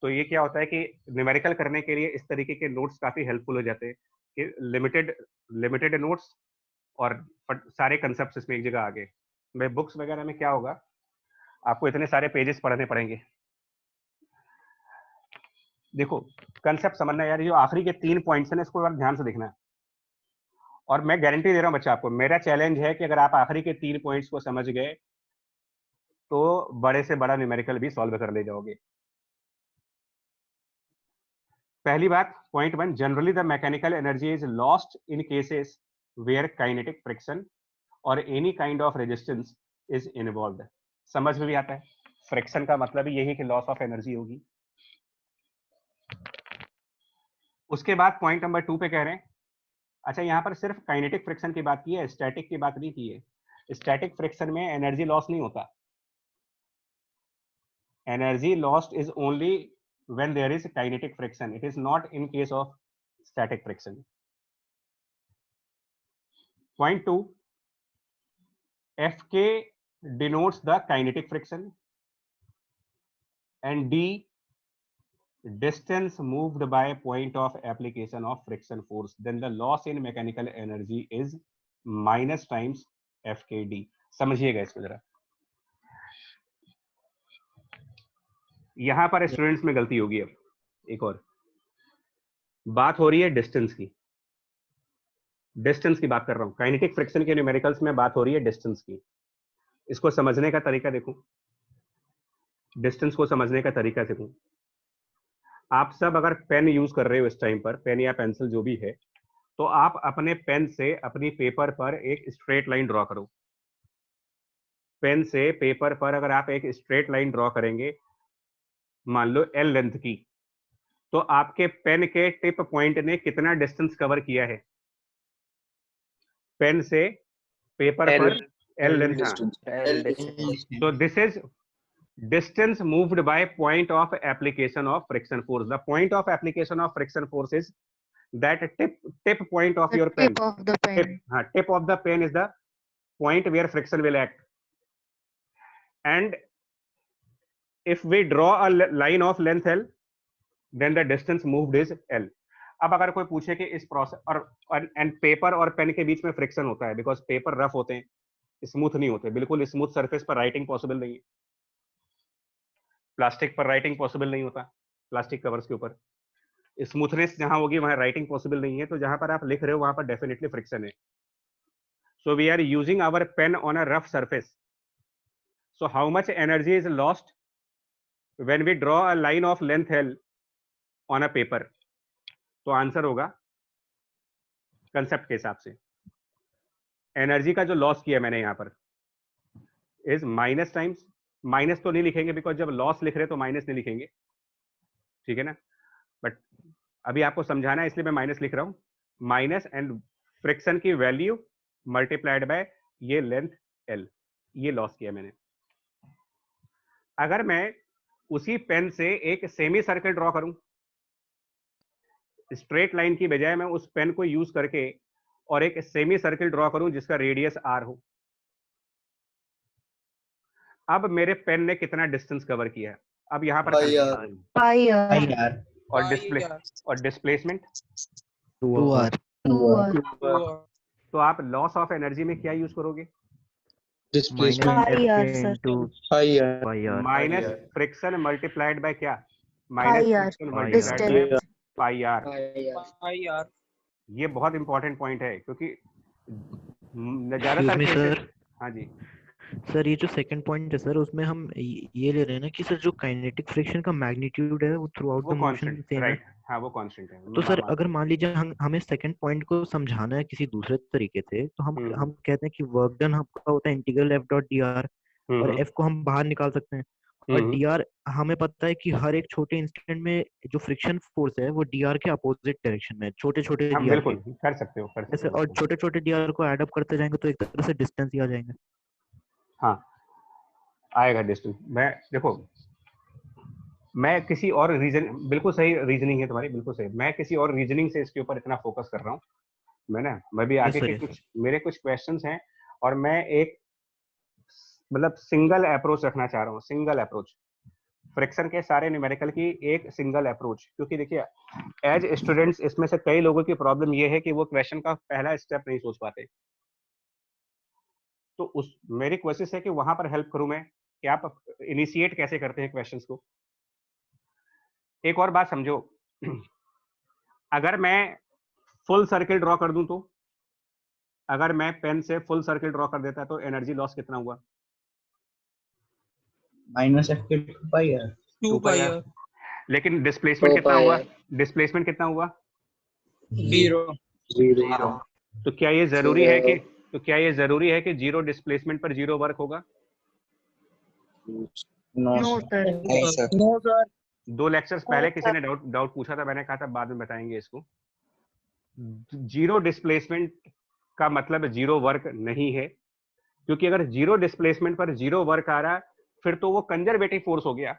तो ये क्या होता है कि न्यूमेरिकल करने के लिए इस तरीके के नोट्स काफी हेल्पफुल हो जाते हैं कि लिमिटेड नोट्स और सारे कंसेप्ट इसमें एक जगह आ गए। भाई बुक्स वगैरह में क्या होगा, आपको इतने सारे पेजेस पढ़ने पड़ेंगे। देखो कंसेप्ट समझना यार, ये जो आखिरी के 3 पॉइंट्स हैं इसको ध्यान से देखना है। और मैं गारंटी दे रहा हूँ बच्चा आपको, मेरा चैलेंज है कि अगर आप आखिरी के 3 पॉइंट्स को समझ गए तो बड़े से बड़ा न्यूमेरिकल भी सॉल्व कर ले जाओगे। पहली बात, point 1, generally the mechanical energy is lost in cases where kinetic friction और any kind of resistance is involved. समझ में भी आता है, फ्रिक्शन का मतलब ही यही कि लॉस ऑफ एनर्जी होगी। उसके बाद पॉइंट नंबर 2 पे कह रहे हैं, अच्छा यहाँ पर सिर्फ काइनेटिक फ्रिक्शन की बात की है, स्टैटिक की बात नहीं की है। स्टैटिक फ्रिक्शन में एनर्जी लॉस नहीं होता, energy lost is only when there is kinetic friction, it is not in case of static friction. Point 2, Fk denotes the kinetic friction and D distance moved by point of application of friction force, then the loss in mechanical energy is minus times Fkd। समझिएगा इसको जरा, यहां पर students में गलती होगी। अब एक और बात हो रही है डिस्टेंस की, डिस्टेंस की बात कर रहा हूं, काइनेटिक फ्रिक्शन के न्यूमेरिकल्स में बात हो रही है डिस्टेंस की। इसको समझने का तरीका देखो, डिस्टेंस को समझने का तरीका देखो। आप सब अगर पेन यूज कर रहे हो इस टाइम पर, पेन या पेंसिल जो भी है, तो आप अपने पेन से अपनी पेपर पर एक स्ट्रेट लाइन ड्रॉ करो। पेन से पेपर पर अगर आप एक स्ट्रेट लाइन ड्रॉ करेंगे, मान लो L लेंथ की, तो आपके पेन के टिप पॉइंट ने कितना डिस्टेंस कवर किया है? पेन से पेपर पर L length. So this is distance moved by point of application of friction force. The point of application of friction force is that tip point of your pen. Tip of the pen. Tip of the pen is the point where friction will act. And if we draw a line of length L, then the distance moved is L. अब अगर कोई पूछे कि इस process और and paper और pen के बीच में फ्रिक्शन होता है, बिकॉज पेपर रफ होते हैं, स्मूथ नहीं होते, बिल्कुल स्मूथ सरफेस पर राइटिंग पॉसिबल नहीं है। प्लास्टिक पर राइटिंग पॉसिबल नहीं होता, प्लास्टिक कवर्स के ऊपर स्मूथनेस जहां होगी वहां राइटिंग पॉसिबल नहीं है। तो जहां पर आप लिख रहे हो वहां पर डेफिनेटली फ्रिक्शन है। So we are using our pen on a rough surface. So how much energy is lost when we draw a line of length L on a paper? तो आंसर होगा कंसेप्ट के हिसाब से energy का जो loss किया मैंने यहां पर इज माइनस टाइम्स, माइनस तो नहीं लिखेंगे बिकॉज जब लॉस लिख रहे तो माइनस नहीं लिखेंगे, ठीक है ना, बट अभी आपको समझाना है इसलिए मैं माइनस लिख रहा हूं, माइनस एंड फ्रिक्शन की वैल्यू मल्टीप्लाइड बाय ये लेंथ एल, ये लॉस किया मैंने। अगर मैं उसी पेन से एक सेमी सर्कल ड्रॉ करूं, स्ट्रेट लाइन की बजाय मैं उस पेन को यूज करके और एक सेमी सर्कल ड्रॉ करूं जिसका रेडियस आर हो, अब मेरे पेन ने कितना डिस्टेंस कवर किया है? अब यहाँ पर पाई आर और डिस्प्लेसमेंट 2r। तो आप लॉस ऑफ एनर्जी में क्या यूज करोगे? Pi R sir, minus friction multiplied by क्या? Pi R distance, pi R. ये बहुत इंपॉर्टेंट पॉइंट है क्योंकि ज्यादातर सर, हाँ जी सर ये जो सेकंड पॉइंट है सर, उसमें हम ये ले रहे हैं ना कि सर जो काइनेटिक फ्रिक्शन का मैग्नीट्यूड है वो through out the motion same है, हाँ वो कांस्टेंट है। तो सर अगर मान लीजिए हमें सेकंड पॉइंट को समझाना है किसी दूसरे तरीके से, तो हम कहते हैं कि वर्क डन आपका होता है integral F dot D R, और एफ को हम बाहर निकाल सकते हैं, और डी आर हमें पता है कि हर एक छोटे इंस्टेंट में जो फ्रिक्शन फोर्स है वो डी आर के अपोजिट डायरेक्शन में, छोटे छोटे डी आर बिल्कुल कर सकते हो ऐसे, और छोटे छोटे डी आर को ऐड अप करते जाएंगे तो एक तरह से डिस्टेंस ही आ जाएंगे। हाँ आएगा डिस्टेंस। मैं देखो मैं किसी और रीजन, बिल्कुल सही रीजनिंग है तुम्हारी, बिल्कुल सही, मैं किसी और रीजनिंग से इसके ऊपर इतना फोकस कर रहा हूँ मैं भी आगे के कुछ मेरे कुछ क्वेश्चंस हैं और मैं एक मतलब सिंगल अप्रोच रखना चाह रहा हूँ, सिंगल अप्रोच फ्रिक्शन के सारे न्यूमेरिकल की एक सिंगल अप्रोच, क्योंकि देखिए एज स्टूडेंट्स इसमें से कई लोगों की प्रॉब्लम ये है कि वो क्वेश्चन का पहला स्टेप नहीं सोच पाते, तो उस मेरी कोशिश है कि वहां पर हेल्प करूं मैं कि आप इनिशिएट कैसे करते हैं क्वेश्चंस को। एक और बात समझो, अगर मैं फुल सर्किल ड्रॉ कर दूं तो, अगर मैं पेन से फुल सर्किल ड्रॉ कर देता तो एनर्जी लॉस कितना हुआ? माइनस एफ के 2 पाई आर। लेकिन डिस्प्लेसमेंट कितना हुआ? डिस्प्लेसमेंट कितना हुआ? 0। तो क्या ये जरूरी है कि जीरो डिस्प्लेसमेंट पर जीरो वर्क होगा? नो सर, 2 लेक्चर्स पहले किसी ने डाउट पूछा था, मैंने कहा था बाद में बताएंगे इसको। जीरो डिस्प्लेसमेंट का मतलब जीरो वर्क नहीं है, क्योंकि अगर जीरो डिस्प्लेसमेंट पर जीरो वर्क आ रहा फिर तो वो कंजर्वेटिव फोर्स हो गया,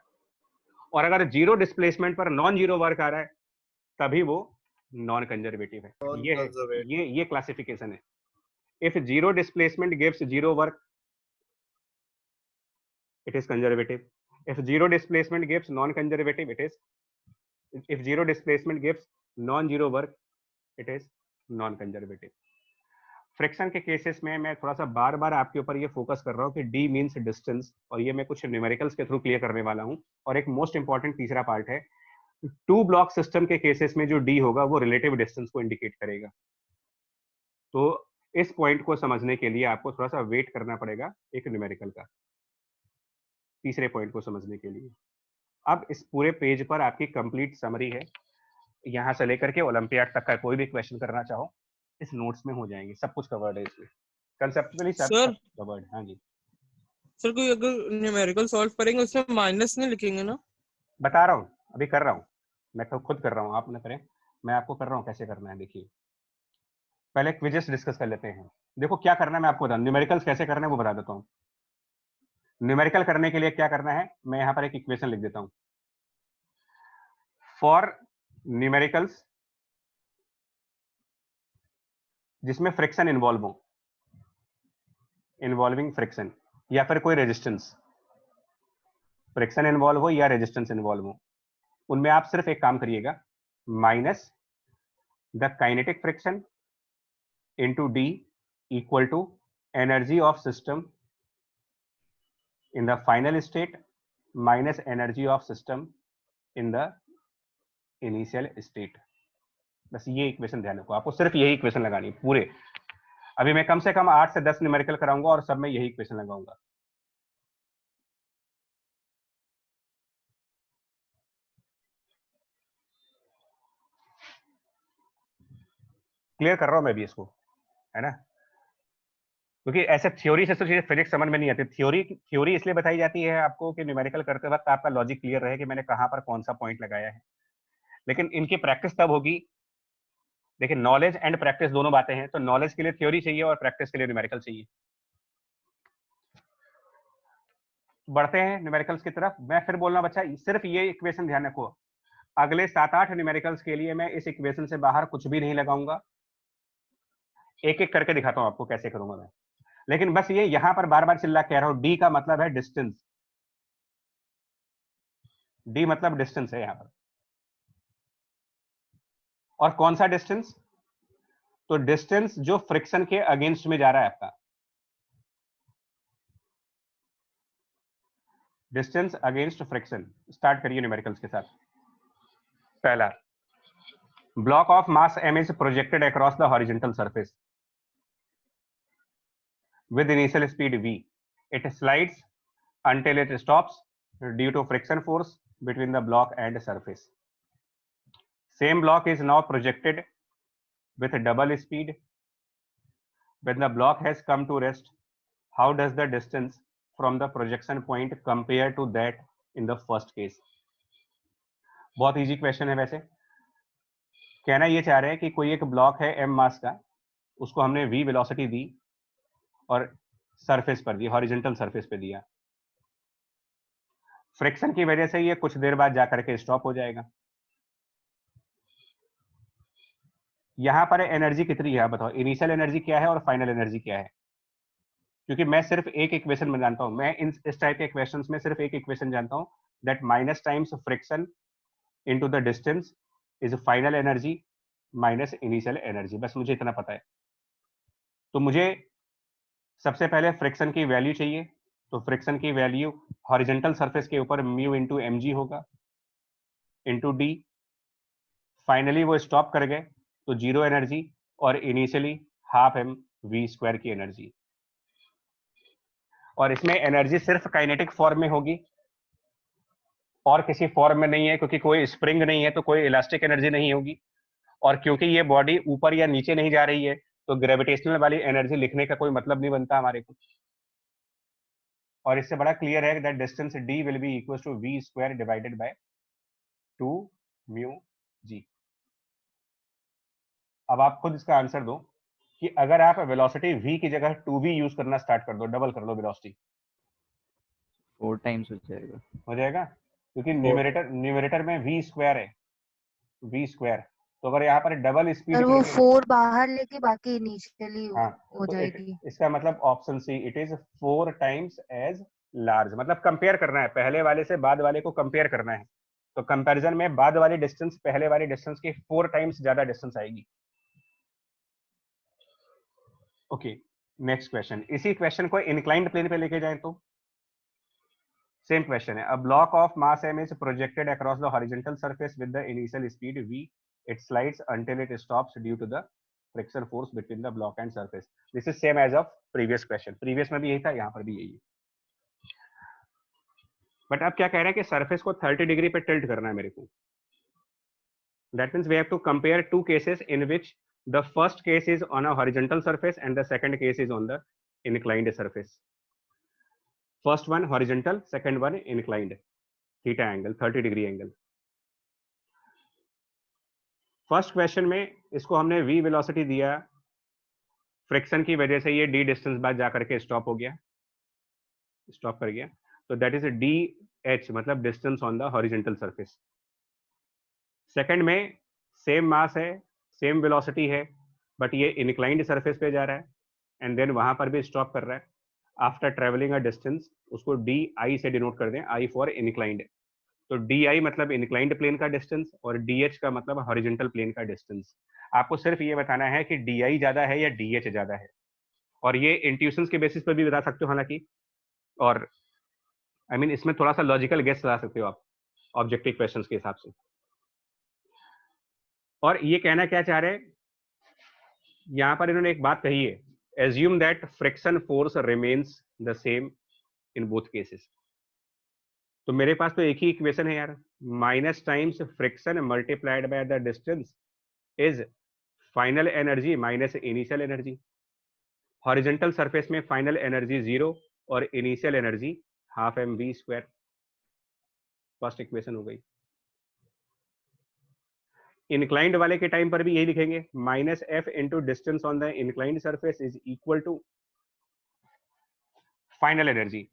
और अगर जीरो डिस्प्लेसमेंट पर नॉन जीरो वर्क आ रहा है तभी वो नॉन कंजर्वेटिव है। ये क्लासिफिकेशन है। If zero displacement gives zero work it is conservative. If zero displacement gives non-conservative, if zero displacement gives non-zero work, it is non-conservative. Friction के cases में मैं थोड़ा सा बार बार आपके ऊपर ये फोकस कर रहा हूँ कि d मीन्स डिस्टेंस, और ये मैं कुछ न्यूमेरिकल्स के थ्रू क्लियर करने वाला हूँ। और एक मोस्ट इंपॉर्टेंट तीसरा पार्ट है, 2 ब्लॉक सिस्टम के केसेस में जो d होगा वो रिलेटिव डिस्टेंस को इंडिकेट करेगा। तो इस पॉइंट को समझने के लिए आपको थोड़ा सा वेट करना पड़ेगा एक न्यूमेरिकल का, तीसरे पॉइंट को समझने के लिए। अब इस पूरे पेज पर आपकी कंप्लीट समरी है, यहां से लेकर के ओलंपियाड तक का कोई भी क्वेश्चन करना चाहो इस नोट्स में हो जाएंगे, सब कुछ कवर्ड है इसमें, कंसेप्चुअली सब कवर्ड। हाँ जी सर, कोई अगर न्यूमेरिकल सॉल्व करेंगे उसमें माइनस नहीं लिखेंगे ना? बता रहा हूँ, अभी कर रहा हूँ, मैं तो खुद कर रहा हूँ, आप ना करें, मैं आपको कर रहा हूँ कैसे करना है। देखिए पहले क्विजेस डिस्कस कर लेते हैं। देखो क्या करना है मैं आपको बता, न्यूमेरिकल्स कैसे करना है वो बता देता हूँ। न्यूमेरिकल करने के लिए क्या करना है, मैं यहां पर एक इक्वेशन लिख देता हूं। फॉर न्यूमेरिकल्स जिसमें फ्रिक्शन इन्वॉल्व हो, इन्वॉल्विंग फ्रिक्शन या फिर कोई रेजिस्टेंस, फ्रिक्शन इन्वॉल्व हो या रेजिस्टेंस इन्वॉल्व हो, उनमें आप सिर्फ एक काम करिएगा, minus the kinetic friction into d equal to energy of system in the final state minus energy of system in the initial state। बस ये इक्वेशन ध्यान रखो, आपको सिर्फ यही इक्वेशन लगानी है पूरे। अभी मैं कम से कम 8 से 10 न्यूमेरिकल कराऊंगा और सब में यही इक्वेशन लगाऊंगा। क्लियर कर रहा हूं मैं भी इसको, है ना, क्योंकि ऐसे थ्योरी से तो चीजें फिजिक्स समझ में नहीं आती। थ्योरी इसलिए बताई जाती है आपको कि न्यूमेरिकल करते वक्त आपका लॉजिक क्लियर रहे कि मैंने कहां पर कौन सा पॉइंट लगाया है, लेकिन इनकी प्रैक्टिस तब होगी। देखिए नॉलेज एंड प्रैक्टिस दोनों बातें हैं, तो नॉलेज के लिए थ्योरी चाहिए और प्रैक्टिस के लिए न्यूमेरिकल चाहिए। बढ़ते हैं न्यूमेरिकल्स की तरफ। मैं फिर बोलना बच्चा, सिर्फ ये इक्वेशन ध्यान रखो, अगले 7-8 न्यूमेरिकल्स के लिए मैं इस इक्वेशन से बाहर कुछ भी नहीं लगाऊंगा, एक एक करके दिखाता हूं आपको कैसे करूंगा मैं। लेकिन बस ये यहां पर बार बार चिल्ला कह रहा हूं, डी का मतलब है डिस्टेंस, डी मतलब डिस्टेंस है यहां पर। और कौन सा डिस्टेंस? तो डिस्टेंस जो फ्रिक्शन के अगेंस्ट में जा रहा है आपका, डिस्टेंस अगेंस्ट फ्रिक्शन। स्टार्ट करिए न्यूमेरिकल्स के साथ। पहला, block of mass m is projected across the horizontal surface with initial speed v. It slides until it stops due to friction force between the block and surface. Same block is now projected with double speed. When the block has come to rest, how does the distance from the projection point compare to that in the first case? बहुत easy question है वैसे। कहना ये चाह रहे हैं कि कोई एक ब्लॉक है m मास का, उसको हमने v वेलोसिटी दी और सरफेस पर दी, हॉरिजॉन्टल सरफेस पे दिया। फ्रिक्शन की वजह से ये कुछ देर बाद जाकर के स्टॉप हो जाएगा। यहां पर एनर्जी कितनी है बताओ, इनिशियल एनर्जी क्या है और फाइनल एनर्जी क्या है? क्योंकि मैं सिर्फ एक इक्वेशन में जानता हूं, मैं इस टाइप के क्वेश्चंस में सिर्फ एक इक्वेशन जानता हूं, that minus times friction into the distance is final energy minus initial energy, बस मुझे इतना पता है। तो मुझे सबसे पहले फ्रिक्शन की वैल्यू चाहिए, तो फ्रिक्शन की वैल्यू हॉरिजॉन्टल सरफेस के ऊपर म्यू इंटू एम जी होगा इंटू डी। फाइनली वो स्टॉप कर गए तो जीरो एनर्जी और initially half m v square की एनर्जी। और इसमें एनर्जी सिर्फ काइनेटिक फॉर्म में होगी और किसी फॉर्म में नहीं है, क्योंकि कोई स्प्रिंग नहीं है तो कोई इलास्टिक एनर्जी नहीं होगी। और क्योंकि ये बॉडी ऊपर या नीचे नहीं जा रही है तो ग्रेविटेशनल वाली एनर्जी लिखने का कोई मतलब नहीं बनता हमारे को। और इससे बड़ा क्लियर है that distance d will be equal to v square divided by 2 mu g। अब आप खुद इसका आंसर दो कि अगर आप वेलोसिटी v की जगह 2v यूज करना स्टार्ट कर दो, डबल कर लो वेलोसिटी, 4 टाइम्स हो जाएगा, क्योंकि न्यूमरेटर में v स्क्वायर है, v स्क्वायर। तो अगर यहाँ पर डबल स्पीड वो 4 बाहर लेके बाकी इनिशियली हो तो जाएगी। इसका मतलब option C, it is 4 times as large. मतलब कंपेयर करना है, पहले वाले से बाद वाले को कंपेयर करना है, तो कंपैरिजन में बाद वाली डिस्टेंस पहले वाली डिस्टेंस के 4 टाइम्स ज्यादा डिस्टेंस आएगी। Okay, next question. इसी क्वेश्चन को इंक्लाइंड प्लेन पे लेके जाएं तो सेम क्वेश्चन है। A block of mass m is projected across the horizontal surface with the initial speed v. It slides until it stops due to the friction force between the block and surface. This is same as of previous question. Previous में भी यही था, यहाँ पर भी यही है। But अब क्या कह रहे हैं कि सरफेस को 30 डिग्री पे टिल्ट करना है मेरे को। That means we have to compare two cases in which the first case is on a horizontal surface and the second case is on the inclined surface. First one horizontal, second one inclined. Theta angle, 30 degree angle. First question में इसको हमने v velocity दिया, friction की वजह से ये d distance बाद जाकर के स्टॉप हो गया, स्टॉप कर गया, तो दैट इज dh, मतलब distance on the horizontal surface. Second में सेम मास है, सेम वेलोसिटी है, बट ये इंक्लाइंड सरफेस पे जा रहा है एंड देन वहां पर भी स्टॉप कर रहा है आफ्टर ट्रेवलिंग अ डिस्टेंस। उसको di से डिनोट कर दें, i फॉर इंक्लाइंड। तो di मतलब इंक्लाइंड प्लेन का डिस्टेंस और dh का मतलब हॉरिजॉन्टल प्लेन का डिस्टेंस। आपको सिर्फ ये बताना है कि di ज्यादा है या dh ज्यादा है, और ये इंट्यूशंस के बेसिस पर भी बता सकते हो हालांकि, और आई मीन इसमें थोड़ा सा लॉजिकल गेस लगा सकते हो आप ऑब्जेक्टिव क्वेश्चंस के हिसाब से। और ये कहना क्या चाह रहे हैं, यहाँ पर इन्होंने एक बात कही है assume that friction force remains the same in both cases. तो मेरे पास तो एक ही इक्वेशन है यार, minus times friction multiplied by the distance is final energy minus initial energy. Horizontal surface में फाइनल एनर्जी 0 और initial energy half mv². First equation हो गई. इंक्लाइंड वाले के टाइम पर भी यही लिखेंगे, minus f into distance on the inclined surface is equal to final energy.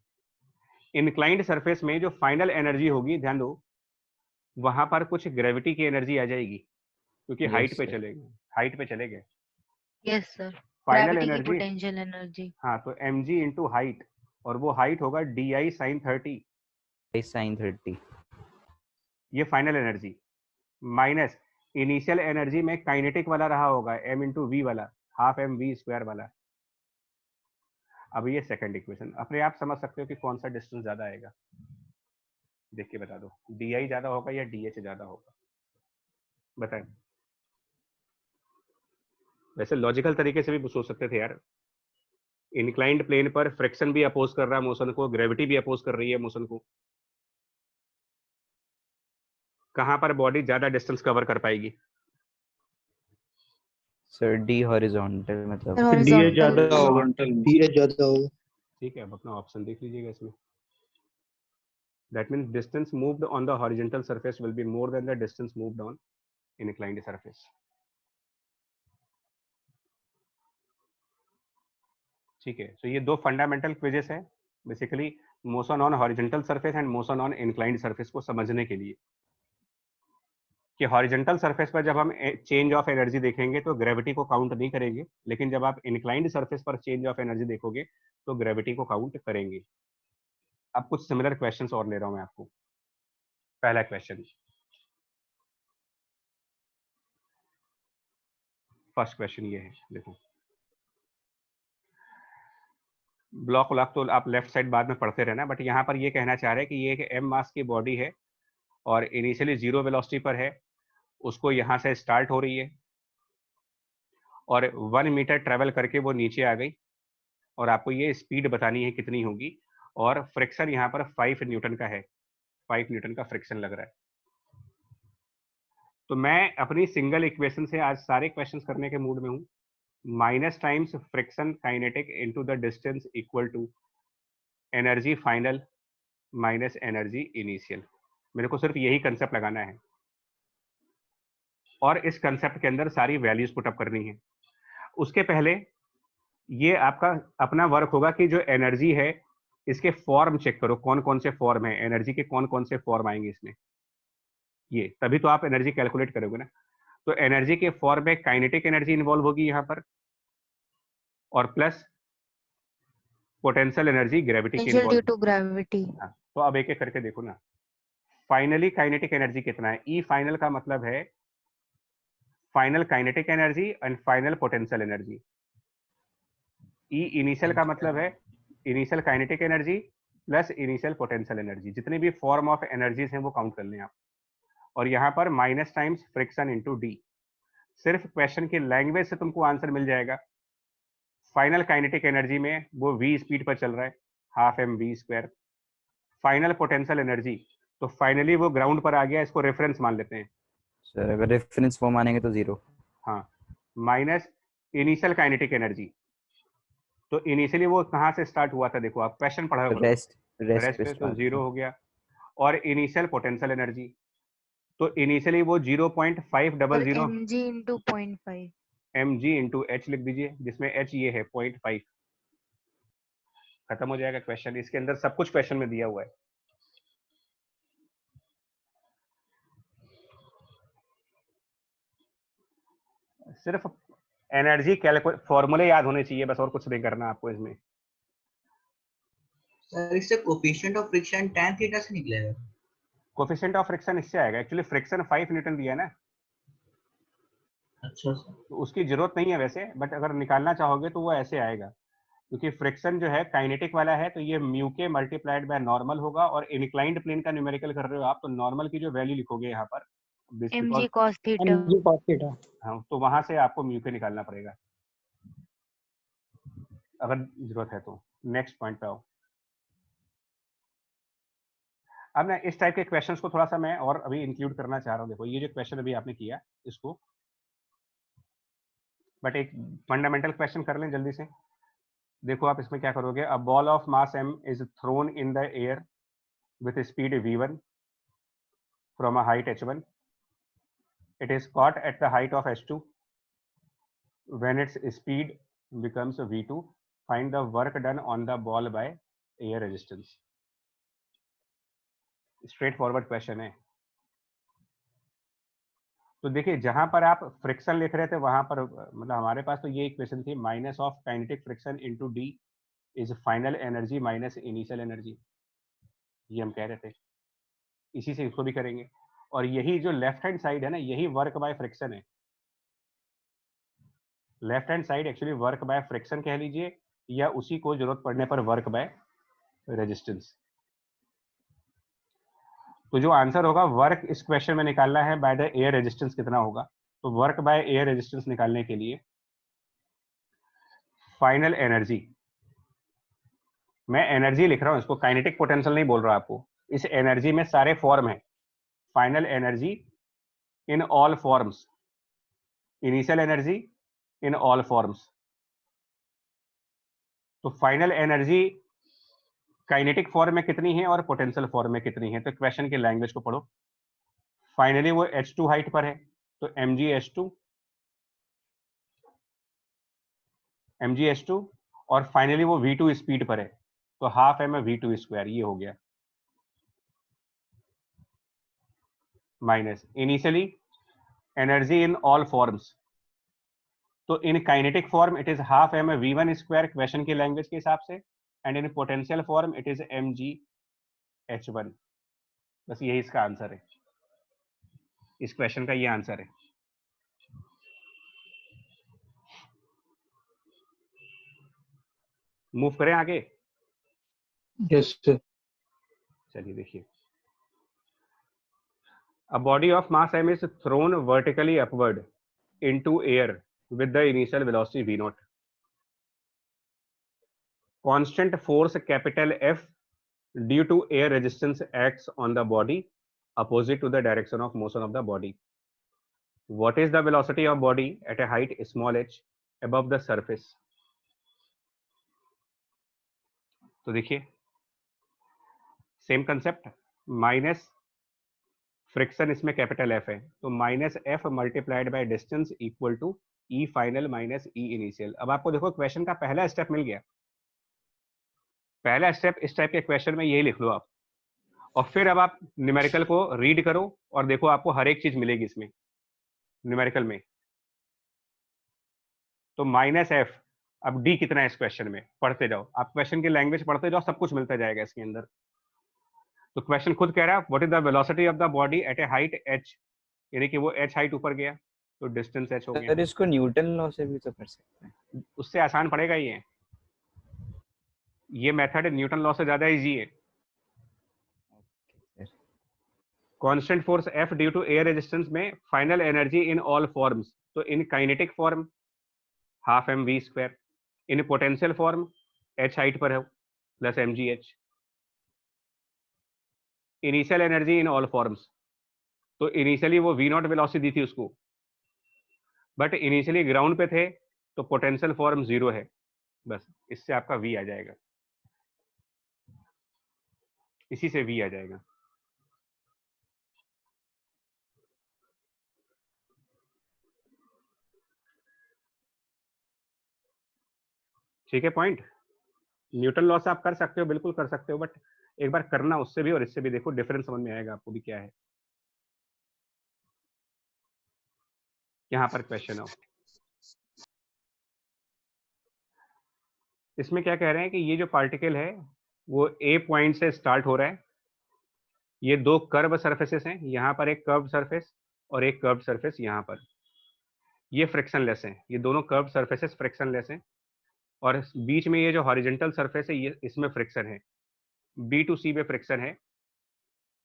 Inclined surface में जो फाइनल एनर्जी होगी, ध्यान दो, वहां पर कुछ ग्रेविटी की एनर्जी आ जाएगी क्योंकि हाइट पे चले गए. Yes sir. फाइनल ग्रेविटी की एनर्जी, पोटेंशियल एनर्जी. हाँ, तो mg इंटू हाइट, और वो हाइट होगा di sin 30. sin 30 ये final energy minus initial energy में काइनेटिक वाला रहा होगा m इंटू वी वाला, हाफ mv² वाला. अब ये सेकंड इक्वेशन अपने आप समझ सकते हो कि कौन सा डिस्टेंस ज्यादा आएगा. देख के बता दो, di ज्यादा होगा या dh ज्यादा होगा, बताएं. वैसे लॉजिकल तरीके से भी सोच सकते थे यार. इंक्लाइंड प्लेन पर फ्रिक्शन भी अपोज कर रहा है मोशन को, ग्रेविटी भी अपोज कर रही है मोशन को. कहां पर बॉडी ज्यादा डिस्टेंस कवर कर पाएगी? सर डी हॉरिजॉन्टल, मतलब डी ज्यादा होगा. ठीक है, अब अपना ऑप्शन देख लीजिएगा इसमें. That means distance moved on the horizontal surface will be more than the distance moved on inclined surface. ठीक है, तो ये दो फंडामेंटल क्विजेस है basically, motion on horizontal surface and motion on inclined surface को समझने के लिए कि हॉरिजॉन्टल सरफेस पर जब हम चेंज ऑफ एनर्जी देखेंगे तो ग्रेविटी को काउंट नहीं करेंगे, लेकिन जब आप इंक्लाइंड सरफेस पर चेंज ऑफ एनर्जी देखोगे तो ग्रेविटी को काउंट करेंगे. अब कुछ सिमिलर क्वेश्चंस और ले रहा हूं मैं आपको. पहला क्वेश्चन, फर्स्ट क्वेश्चन ये है, देखो. ब्लॉक तो आप लेफ्ट साइड बाद में पढ़ते रहना, बट यहाँ पर ये कहना चाह रहे हैं कि ये एक m मास की बॉडी है और इनिशियली 0 वेलोसिटी पर है, उसको यहाँ से स्टार्ट हो रही है और 1 मीटर ट्रेवल करके वो नीचे आ गई और आपको ये स्पीड बतानी है कितनी होगी, और फ्रिक्शन यहाँ पर 5 न्यूटन का है, 5 न्यूटन का फ्रिक्शन लग रहा है. तो मैं अपनी सिंगल इक्वेशन से आज सारे क्वेश्चंस करने के मूड में हूँ. Minus times friction kinetic into the distance equal to energy final minus energy initial. मेरे को सिर्फ यही कंसेप्ट लगाना है और इस कंसेप्ट के अंदर सारी वैल्यूज पुट अप करनी है. उसके पहले ये आपका अपना वर्क होगा कि जो एनर्जी है इसके फॉर्म चेक करो, कौन कौन से फॉर्म है एनर्जी के, कौन कौन से फॉर्म आएंगे इसमें, ये तभी तो आप एनर्जी कैलकुलेट करोगे ना. तो एनर्जी के फॉर्म में काइनेटिक एनर्जी इन्वॉल्व होगी यहाँ पर, और प्लस पोटेंशियल एनर्जी ग्रेविटी की ड्यू टू ग्रेविटी. तो अब एक एक करके देखो ना. फाइनली काइनेटिक एनर्जी कितना है? ई फाइनल का मतलब है final kinetic energy and final potential energy. E initial का मतलब है initial kinetic energy plus initial potential energy. जितने भी फॉर्म ऑफ एनर्जीज हैं वो काउंट कर लें आप. और यहाँ पर minus times friction into D. सिर्फ क्वेश्चन की लैंग्वेज से तुमको आंसर मिल जाएगा. फाइनल काइनेटिक एनर्जी में वो v स्पीड पर चल रहा है, half mv². Final potential energy, तो फाइनली वो ग्राउंड पर आ गया, इसको रेफरेंस मान लेते हैं. सर अगर रेफरेंस फॉर्म मानेंगे तो 0. हाँ, माइनस इनिशियल काइनेटिक एनर्जी, तो इनिशियली वो कहाँ से स्टार्ट हुआ था? देखो आप क्वेश्चन पढ़ा होगा, रेस्ट पे तो 0 हो गया. और इनिशियल पोटेंशियल एनर्जी, तो इनिशियली वो 0.500 mg into 0.5 mg into h लिख दीजिए, जिसमें h ये है 0.5. खत्म हो जाएगा क्वेश्चन. इसके अंदर सब कुछ क्वेश्चन में दिया हुआ है. सिर्फ एनर्जी कैलकुलेट फॉर्मूले याद होने चाहिए बस, और कुछ नहीं करना आपको इसमें. सर इससे coefficient of friction tan theta से निकलेगा. कोफिशिएंट ऑफ फ्रिक्शन इससे आएगा, एक्चुअली फ्रिक्शन 5 न्यूटन दिया है ना. अच्छा सर, तो उसकी जरूरत नहीं है वैसे, बट अगर निकालना चाहोगे तो वो ऐसे आएगा, क्योंकि फ्रिक्शन जो है काइनेटिक वाला है, तो ये म्यू के मल्टीप्लाइड बाय नॉर्मल होगा. और इंक्लाइंड प्लेन का न्यूमेरिकल कर रहे हो आप, तो नॉर्मल की जो वैल्यू लिखोगे यहाँ पर mg cos theta. हाँ, तो वहां से आपको म्यू के निकालना पड़ेगा. अगर जरूरत है तो। नेक्स्ट पॉइंट पे आओ। अब ना इस टाइप के क्वेश्चंस को थोड़ा सा मैं और अभी इंक्लूड करना चाह रहा हूँ। देखो ये जो क्वेश्चन अभी आपने किया इसको, बट एक फंडामेंटल क्वेश्चन कर लें जल्दी से। देखो आप इसमें क्या करोगे, अ ball of mass m is thrown in the air with speed v1 from a height h1. It is caught at the height of h2. When its speed becomes v2, find the work done on the ball by air resistance. Straight forward question है। तो देखिए जहां पर आप friction लिख रहे थे वहां पर मतलब हमारे पास तो ये इक्वेशन थी, minus of kinetic friction into D is final energy minus initial energy, ये हम कह रहे थे। इसी से इसको भी करेंगे, और यही जो लेफ्ट हैंड साइड है ना, यही वर्क बाय फ्रिक्शन है। Left hand side actually work by friction कह लीजिए, या उसी को जरूरत पड़ने पर वर्क बाय रेजिस्टेंस। तो जो आंसर होगा वर्क इस क्वेश्चन में निकालना है बाय द एयर रेजिस्टेंस कितना होगा। तो वर्क बाय एयर रेजिस्टेंस निकालने के लिए फाइनल एनर्जी, मैं एनर्जी लिख रहा हूं इसको, काइनेटिक पोटेंशियल नहीं बोल रहा आपको। इस एनर्जी में सारे फॉर्म है, final energy in all forms, initial energy in all forms. तो फाइनल एनर्जी काइनेटिक फॉर्म में कितनी है और पोटेंशियल फॉर्म में कितनी है। तो क्वेश्चन की लैंग्वेज को पढ़ो। फाइनली वो h2 हाइट पर है, तो mgh2, और फाइनली वो v2 स्पीड पर है, तो हाफ m v2 स्क्वायर, ये हो गया minus initially energy in all forms. तो in kinetic form it is half m v1 square question की लैंग्वेज के हिसाब से, and in potential form it is mgh1। बस यही इसका आंसर है, इस क्वेश्चन का ये आंसर है। मूव करें आगे। Yes sir. चलिए देखिए, a body of mass m is thrown vertically upward into air with the initial velocity v0. Constant force capital F due to air resistance acts on the body opposite to the direction of motion of the body. What is the velocity of body at a height small h above the surface? तो देखिए same concept, minus friction इसमें capital F है, तो minus F multiplied by distance equal to E final minus E initial. अब आपको देखो question का पहला स्टेप मिल गया। पहला स्टेप इस टाइप के क्वेश्चन में यही लिख लो आप, और फिर अब आप न्यूमेरिकल को रीड करो और देखो आपको हर एक चीज मिलेगी इसमें न्यूमेरिकल में। तो माइनस एफ, अब डी कितना है इस क्वेश्चन में, पढ़ते जाओ आप, क्वेश्चन की लैंग्वेज पढ़ते जाओ, सब कुछ मिलता जाएगा इसके अंदर। तो क्वेश्चन खुद कह रहा है what is the velocity of the body at A height h, यानी कि वो h हाइट ऊपर गया तो डिस्टेंस h हो गया। सर इसको न्यूटन लॉ से भी तो कर सकते हैं। उससे आसान पड़ेगा ये मेथड न्यूटन लॉ से ज्यादा इजी है। Constant force F due to air resistance में final energy in all forms, तो in kinetic form half m v square, in potential form h height पर है plus mgh। Initial energy in all forms, तो initially वो v0 velocity दी थी उसको, but initially ground पे थे तो पोटेंशियल फॉर्म 0 है, बस इससे आपका v आ जाएगा, इसी से v आ जाएगा। ठीक है पॉइंट। न्यूटन लॉ से आप कर सकते हो, बिल्कुल कर सकते हो, बट एक बार करना उससे भी और इससे भी, देखो डिफरेंस समझ में आएगा आपको भी क्या है। यहाँ पर क्वेश्चन हो, इसमें क्या कह रहे हैं कि ये जो पार्टिकल है वो ए पॉइंट से स्टार्ट हो रहा है। ये दो कर्व सरफेसेस हैं, यहाँ पर एक कर्व सरफेस और एक कर्व सरफेस यहाँ पर, ये फ्रिक्शनलेस हैं, ये दोनों कर्व सरफेसेस फ्रिक्शनलेस हैं, और बीच में ये जो हॉरिजॉन्टल सरफेस है ये इसमें फ्रिक्शन है, बी टू सी में फ्रिक्शन है,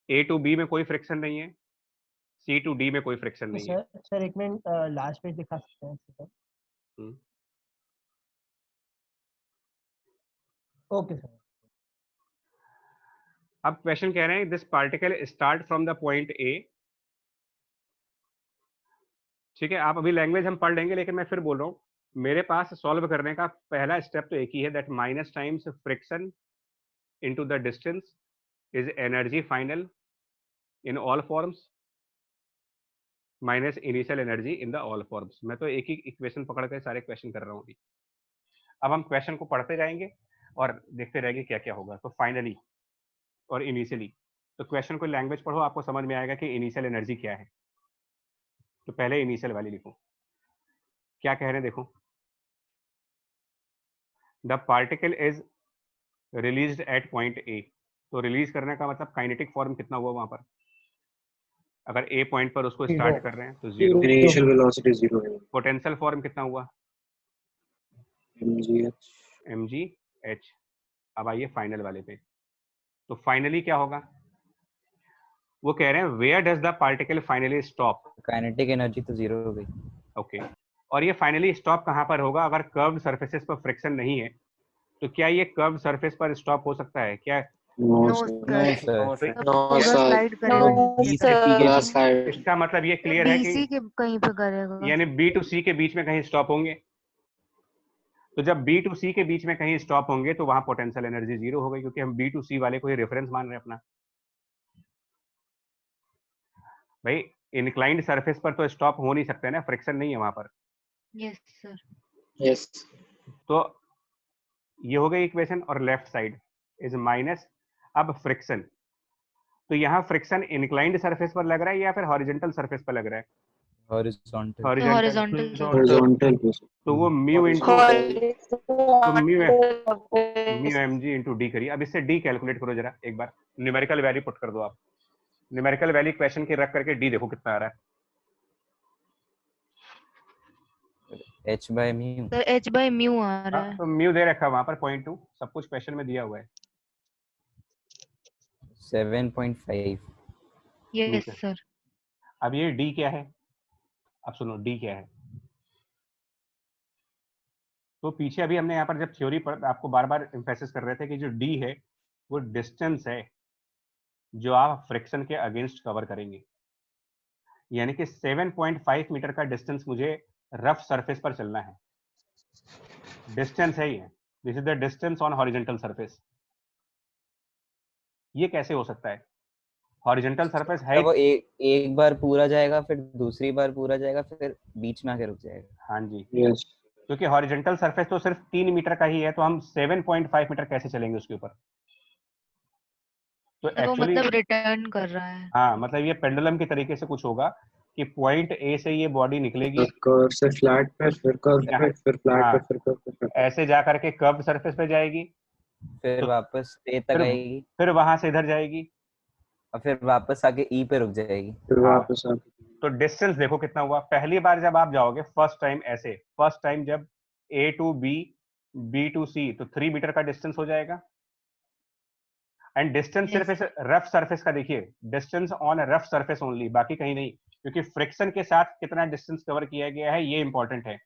ए टू बी में कोई फ्रिक्शन नहीं है, सी टू डी में कोई फ्रिक्शन नहीं है। सर एक मिनट लास्ट पेज दिखा सकते हैं सर? Okay sir. अब क्वेश्चन कह रहे हैं this particle start from the point A. ठीक है, आप अभी लैंग्वेज हम पढ़ लेंगे, लेकिन मैं फिर बोल रहा हूँ, मेरे पास सॉल्व करने का पहला स्टेप तो एक ही है, that minus times friction into the distance is energy final in all forms minus initial energy in the all forms. मैं तो एक ही इक्वेशन पकड़ के सारे क्वेश्चन कर रहा हूँ अभी। अब हम क्वेश्चन को पढ़ते जाएंगे और देखते रहेंगे क्या क्या होगा। तो फाइनली और इनिशियली, तो क्वेश्चन को लैंग्वेज पढ़ो, आपको समझ में आएगा कि इनिशियल एनर्जी क्या है। तो पहले इनिशियल वाली लिखो, क्या कह रहे हैं देखो, the particle is released at point A. तो रिलीज करने का मतलब काइनेटिक फॉर्म कितना हुआ वहां पर, अगर ए पॉइंट पर उसको स्टार्ट कर रहे हैं तो 0। इनिशियल वेलोसिटी 0 है। पोटेंशियल फॉर्म कितना हुआ, mgh। अब आइए फाइनल वाले पे, तो फाइनली क्या होगा, वो कह रहे हैं where does the particle finally stop. Kinetic energy तो 0 हो गई। ओके, और ये फाइनली स्टॉप कहाँ पर होगा, अगर कर्व्ड सरफेसेस पर फ्रिक्शन नहीं है तो क्या ये कर्व्ड सरफेस पर स्टॉप हो सकता है क्या? नो सर, इसका मतलब ये क्लियर है BC कि के कहीं पे करेगा, यानी B to C के बीच में कहीं स्टॉप होंगे। तो जब B to C के बीच में कहीं स्टॉप होंगे तो वहां पोटेंशियल एनर्जी 0 हो गई, क्योंकि हम B to C वाले को ही रेफरेंस मान रहे हैं अपना। भाई इंक्लाइंड सरफेस पर तो स्टॉप हो नहीं सकते ना, फ्रिक्शन नहीं है वहां पर। Yes sir. यस। तो ये हो गई इक्वेशन, और लेफ्ट साइड इज माइनस। अब फ्रिक्शन, तो यहाँ फ्रिक्शन इंक्लाइंड सरफेस पर लग रहा है या फिर हॉरिजॉन्टल सरफेस पर लग रहा है? हॉरिजॉन्टल। तो वो म्यू mg इंटू डी करिए। अब इससे डी कैलकुलेट करो जरा एक बार, न्यूमेरिकल वैल्यू पुट कर दो आप। न्यूमेरिकल वैल्यू क्वेश्चन की रख करके डी देखो कितना आ रहा है। h by mu। तो h by mu आ रहा है। तो म्यू दे रखा है वहां पर 0.2, सब कुछ क्वेश्चन में दिया हुआ है। 7.5। Yes sir. अब ये डी क्या है, अब सुनो डी क्या है। तो पीछे अभी हमने यहाँ पर जब थ्योरी पर आपको बार बार एम्फेसिस कर रहे थे कि जो डी है वो डिस्टेंस है जो आप फ्रिक्शन के अगेंस्ट कवर करेंगे, यानी कि 7.5 मीटर का डिस्टेंस मुझे रफ सरफेस पर चलना है। डिस्टेंस है ये, this is the distance on horizontal surface. ये कैसे हो सकता है, हॉरिजॉन्टल सरफेस है वो एक बार पूरा जाएगा, फिर दूसरी बार पूरा जाएगा, फिर बीच में आके रुक जाएगा। हाँ जी, यस। क्योंकि हॉरिजॉन्टल सरफेस तो सिर्फ 3 मीटर का ही है, तो हम 7.5 मीटर कैसे चलेंगे उसके ऊपर। तो एक्चुअली मतलब रिटर्न कर रहा है। हाँ, मतलब ये पेंडुलम के तरीके से कुछ होगा कि पॉइंट ए से ये बॉडी निकलेगी कर्व से फ्लैट पे, फिर कर्व पे, फिर फ्लैट पे, फिर कर्व पे, ऐसे जा करके कर्व सरफेस पे जाएगी, फिर वापस ए तक आएगी, फिर वहां से इधर जाएगी, और फिर वापस आके ई पे रुक जाएगी, फिर वापस आके। तो डिस्टेंस देखो कितना हुआ। पहली बार जब आप जाओगे फर्स्ट टाइम ऐसे, फर्स्ट टाइम जब ए टू बी, बी टू सी, तो 3 मीटर का डिस्टेंस हो जाएगा। एंड डिस्टेंस सिर्फ इस रफ सरफेस का देखिए, distance on rough surface only, बाकी कहीं नहीं, क्योंकि फ्रिक्शन के साथ कितना डिस्टेंस कवर किया गया है ये इंपॉर्टेंट है।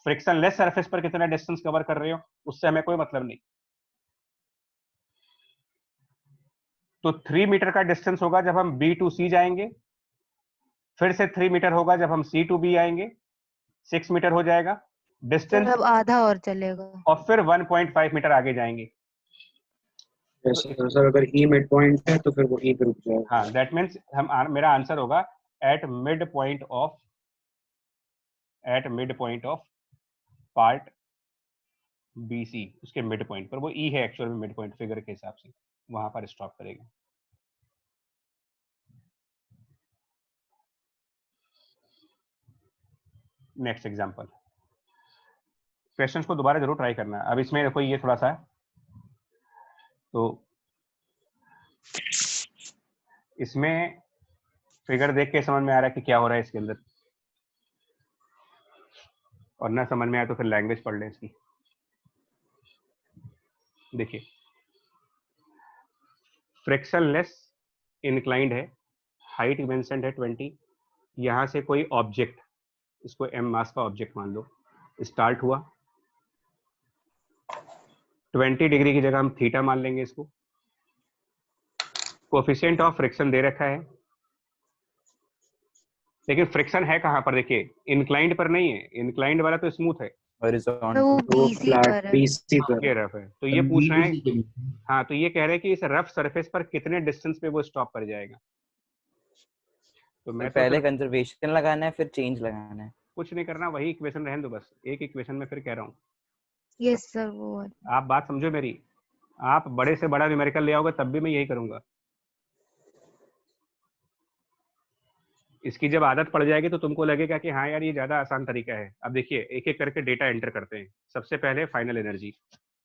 फ्रिक्शन लेस सरफेस पर कितना डिस्टेंस कवर कर रहे हो उससे हमें कोई मतलब नहीं। तो 3 मीटर का डिस्टेंस होगा जब हम बी टू सी जाएंगे, फिर से 3 मीटर होगा जब हम सी टू बी आएंगे, 6 मीटर हो जाएगा डिस्टेंस, अब आधा और चलेगा, और फिर 1.5 मीटर आगे जाएंगे। सर अगर ई मिड पॉइंट है तो फिर वो ई पे रुक जाएगा। हाँ, दैट मींस मेरा आंसर होगा at mid point of part BC, उसके मिड पॉइंट पर, वो ई है एक्चुअल में मिड पॉइंट फिगर के हिसाब से, वहां पर स्टॉप करेगा। नेक्स्ट एग्जांपल, क्वेश्चंस को दोबारा जरूर ट्राई करना। अब इसमें देखो ये थोड़ा सा, तो इसमें फिगर देख के समझ में आ रहा है कि क्या हो रहा है इसके अंदर, और ना समझ में आया तो फिर लैंग्वेज पढ़ लें इसकी। देखिए फ्रिक्शनलेस इंक्लाइंड है, हाइट मेंशन्ड है 20, यहां से कोई ऑब्जेक्ट, इसको m मास का ऑब्जेक्ट मान लो, स्टार्ट हुआ, 20 डिग्री की जगह हम थीटा मान लेंगे इसको। कोफिशिएंट ऑफ फ्रिक्शन दे रखा है, लेकिन फ्रिक्शन है कहाँ पर? देखिए इंक्लाइंड पर नहीं है, इंक्लाइंड वाला तो स्मूथ है, तो वो बीसी पर है। ये रफ है। तो ये पूछ रहे हैं, हाँ तो ये कह रहे हैं कि इस रफ सरफेस पर कितने डिस्टेंस पे वो स्टॉप कर जाएगा। तो मैं पहले कंजर्वेशन लगाना है फिर चेंज लगाना है? कुछ नहीं करना, वही इक्वेशन रहने दो बस, एक इक्वेशन में फिर कह रहा हूँ। यस सर वो है। आप बात समझो मेरी, आप बड़े से बड़ा न्यूमेरिकल ले आओगे तब भी मैं यही करूंगा। इसकी जब आदत पड़ जाएगी तो तुमको लगेगा कि हाँ यार ये ज्यादा आसान तरीका है। अब देखिए एक एक करके डेटा एंटर करते हैं। सबसे पहले फाइनल एनर्जी,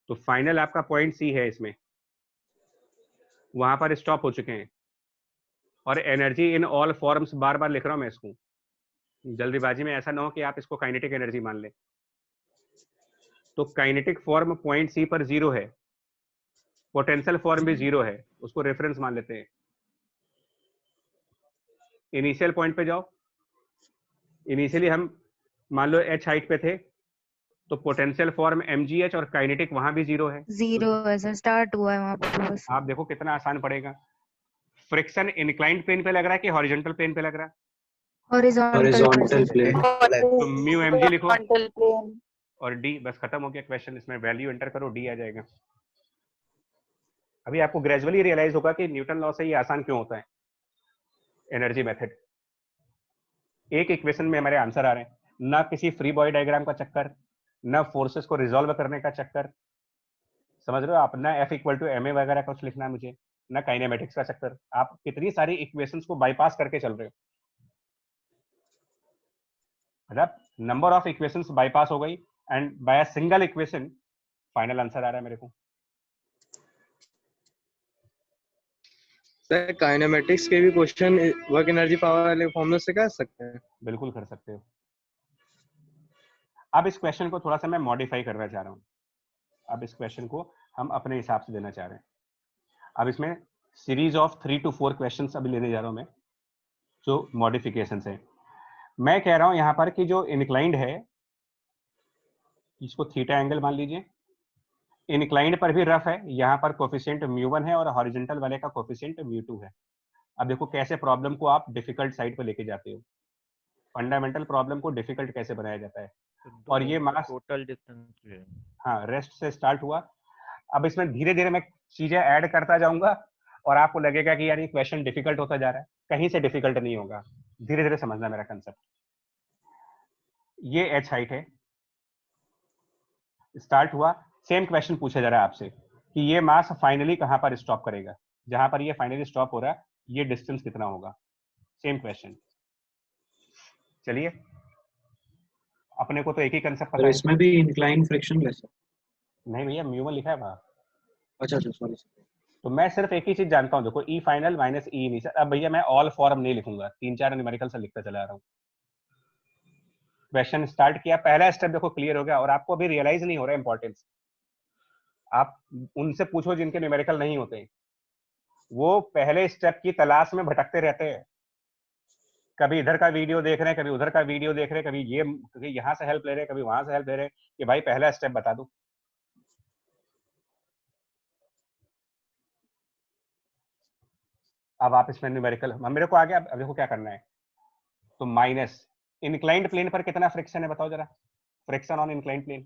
तो फाइनल आपका पॉइंट सी है, इसमें वहां पर स्टॉप हो चुके हैं। और एनर्जी इन ऑल फॉर्म्स, बार बार लिख रहा हूं मैं इसको, जल्दीबाजी में ऐसा ना हो कि आप इसको काइनेटिक एनर्जी मान लें। तो काइनेटिक फॉर्म पॉइंट सी पर 0 है, पोटेंशियल फॉर्म भी 0 है, उसको रेफरेंस मान लेते हैं। इनिशियल पॉइंट पे जाओ, इनिशियली हम मान लो h हाइट पे थे, तो पोटेंशियल फॉर्म mgh और काइनेटिक वहां भी 0 है। 0 है सर, स्टार्ट हुआ है वहां पे बस। आप देखो कितना आसान पड़ेगा। फ्रिक्शन इंक्लाइंड प्लेन पे लग रहा है कि हॉरिजॉन्टल प्लेन पे लग रहा है? Horizontal plane. तो म्यू mg लिखो और d, बस खत्म हो गया क्वेश्चन। इसमें वैल्यू एंटर करो, d आ जाएगा। अभी आपको ग्रेजुअली रियलाइज होगा कि न्यूटन लॉ से ये आसान क्यों होता है एनर्जी मेथड। एक इक्वेशन में हमारे आंसर आ रहे हैं, ना किसी फ्री बॉडी डायग्राम का चक्कर, ना फोर्सेस को रिजॉल्व करने का चक्कर, समझ रहे हो आप, ना F इक्वल टू ma वगैरह कुछ लिखना है मुझे, ना काइनेमेटिक्स का चक्कर। आप कितनी सारी इक्वेशंस को बाईपास करके चल रहे हो, मतलब नंबर ऑफ इक्वेशंस बाईपास हो गई and by a single equation final answer आ रहा है मेरे को। सर काइनेमेटिक्स के भी क्वेश्चन वर्क एनर्जी पावर वाले फॉर्मूले से कर सकते हैं? बिल्कुल कर सकते हो। अब इस क्वेश्चन को थोड़ा सा मैं मॉडिफाई करना चाह रहा हूँ। अब इस क्वेश्चन को हम अपने हिसाब से देना चाह रहे हैं। अब इसमें सीरीज ऑफ 3 to 4 क्वेश्चंस अभी लेने जा रहा हूँ मैं, जो मॉडिफिकेशंस है। मैं कह रहा हूँ यहाँ पर कि जो इंक्लाइंड है इसको थीटा एंगल मान लीजिए, इंक्लाइंड पर भी रफ है, यहाँ पर कोफिशिएंट μ1 है और हॉरिजॉन्टल वाले का कोफिशिएंट μ2 है। अब देखो कैसे प्रॉब्लम को आप डिफिकल्ट साइड पर लेके जाते हो, फंडामेंटल प्रॉब्लम को डिफिकल्ट कैसे बनाया जाता है। और ये मास टोटल डिस्टेंस, हाँ रेस्ट से स्टार्ट हुआ। अब इसमें धीरे धीरे मैं चीजें ऐड करता जाऊंगा और आपको लगेगा कि यार ये क्वेश्चन डिफिकल्ट होता जा रहा है। कहीं से डिफिकल्ट नहीं होगा, धीरे धीरे समझना मेरा कंसेप्ट। ये h हाइट है, स्टार्ट हुआ, सेम क्वेश्चन पूछा जा रहा है आपसे कि ये मास फाइनली कहां पर स्टॉप करेगा, जहां पर ये फाइनली स्टॉप हो रहा है ये डिस्टेंस कितना होगा, सेम क्वेश्चन। चलिए अपने को तो एक ही कंसेप्ट पता है। इसमें भी इंक्लाइन फ्रिक्शन लेस है? नहीं भैया म्यू1 लिखा है वहां। अच्छा सॉरी। तो मैं सिर्फ एक ही चीज जानता हूँ, देखो ई फाइनल माइनस ई इनिशियल। अब भैया मैं ऑल फॉर्म नहीं लिखूंगा, 3-4 न्यूमेरिकल से लिखता चला रहा हूँ। क्वेश्चन स्टार्ट किया, पहला स्टेप देखो क्लियर हो गया और आपको अभी रियलाइज नहीं हो रहा इंपॉर्टेंस। आप उनसे पूछो जिनके न्यूमेरिकल नहीं होते, वो पहले स्टेप की तलाश में भटकते रहते हैं। कभी इधर का वीडियो देख रहे हैं, कभी उधर का वीडियो देख रहे हैं, कभी यहाँ से हेल्प ले रहे हैं, कभी वहां से हेल्प ले रहे हैं कि भाई पहला स्टेप बता दो। अब आप इसमें न्यूमेरिकल मेरे को आ गया। अब देखो क्या करना है, तो माइनस इंक्लाइंड प्लेन पर कितना फ्रिक्शन है बताओ जरा, फ्रिक्शन ऑन इंक्लाइंड प्लेन।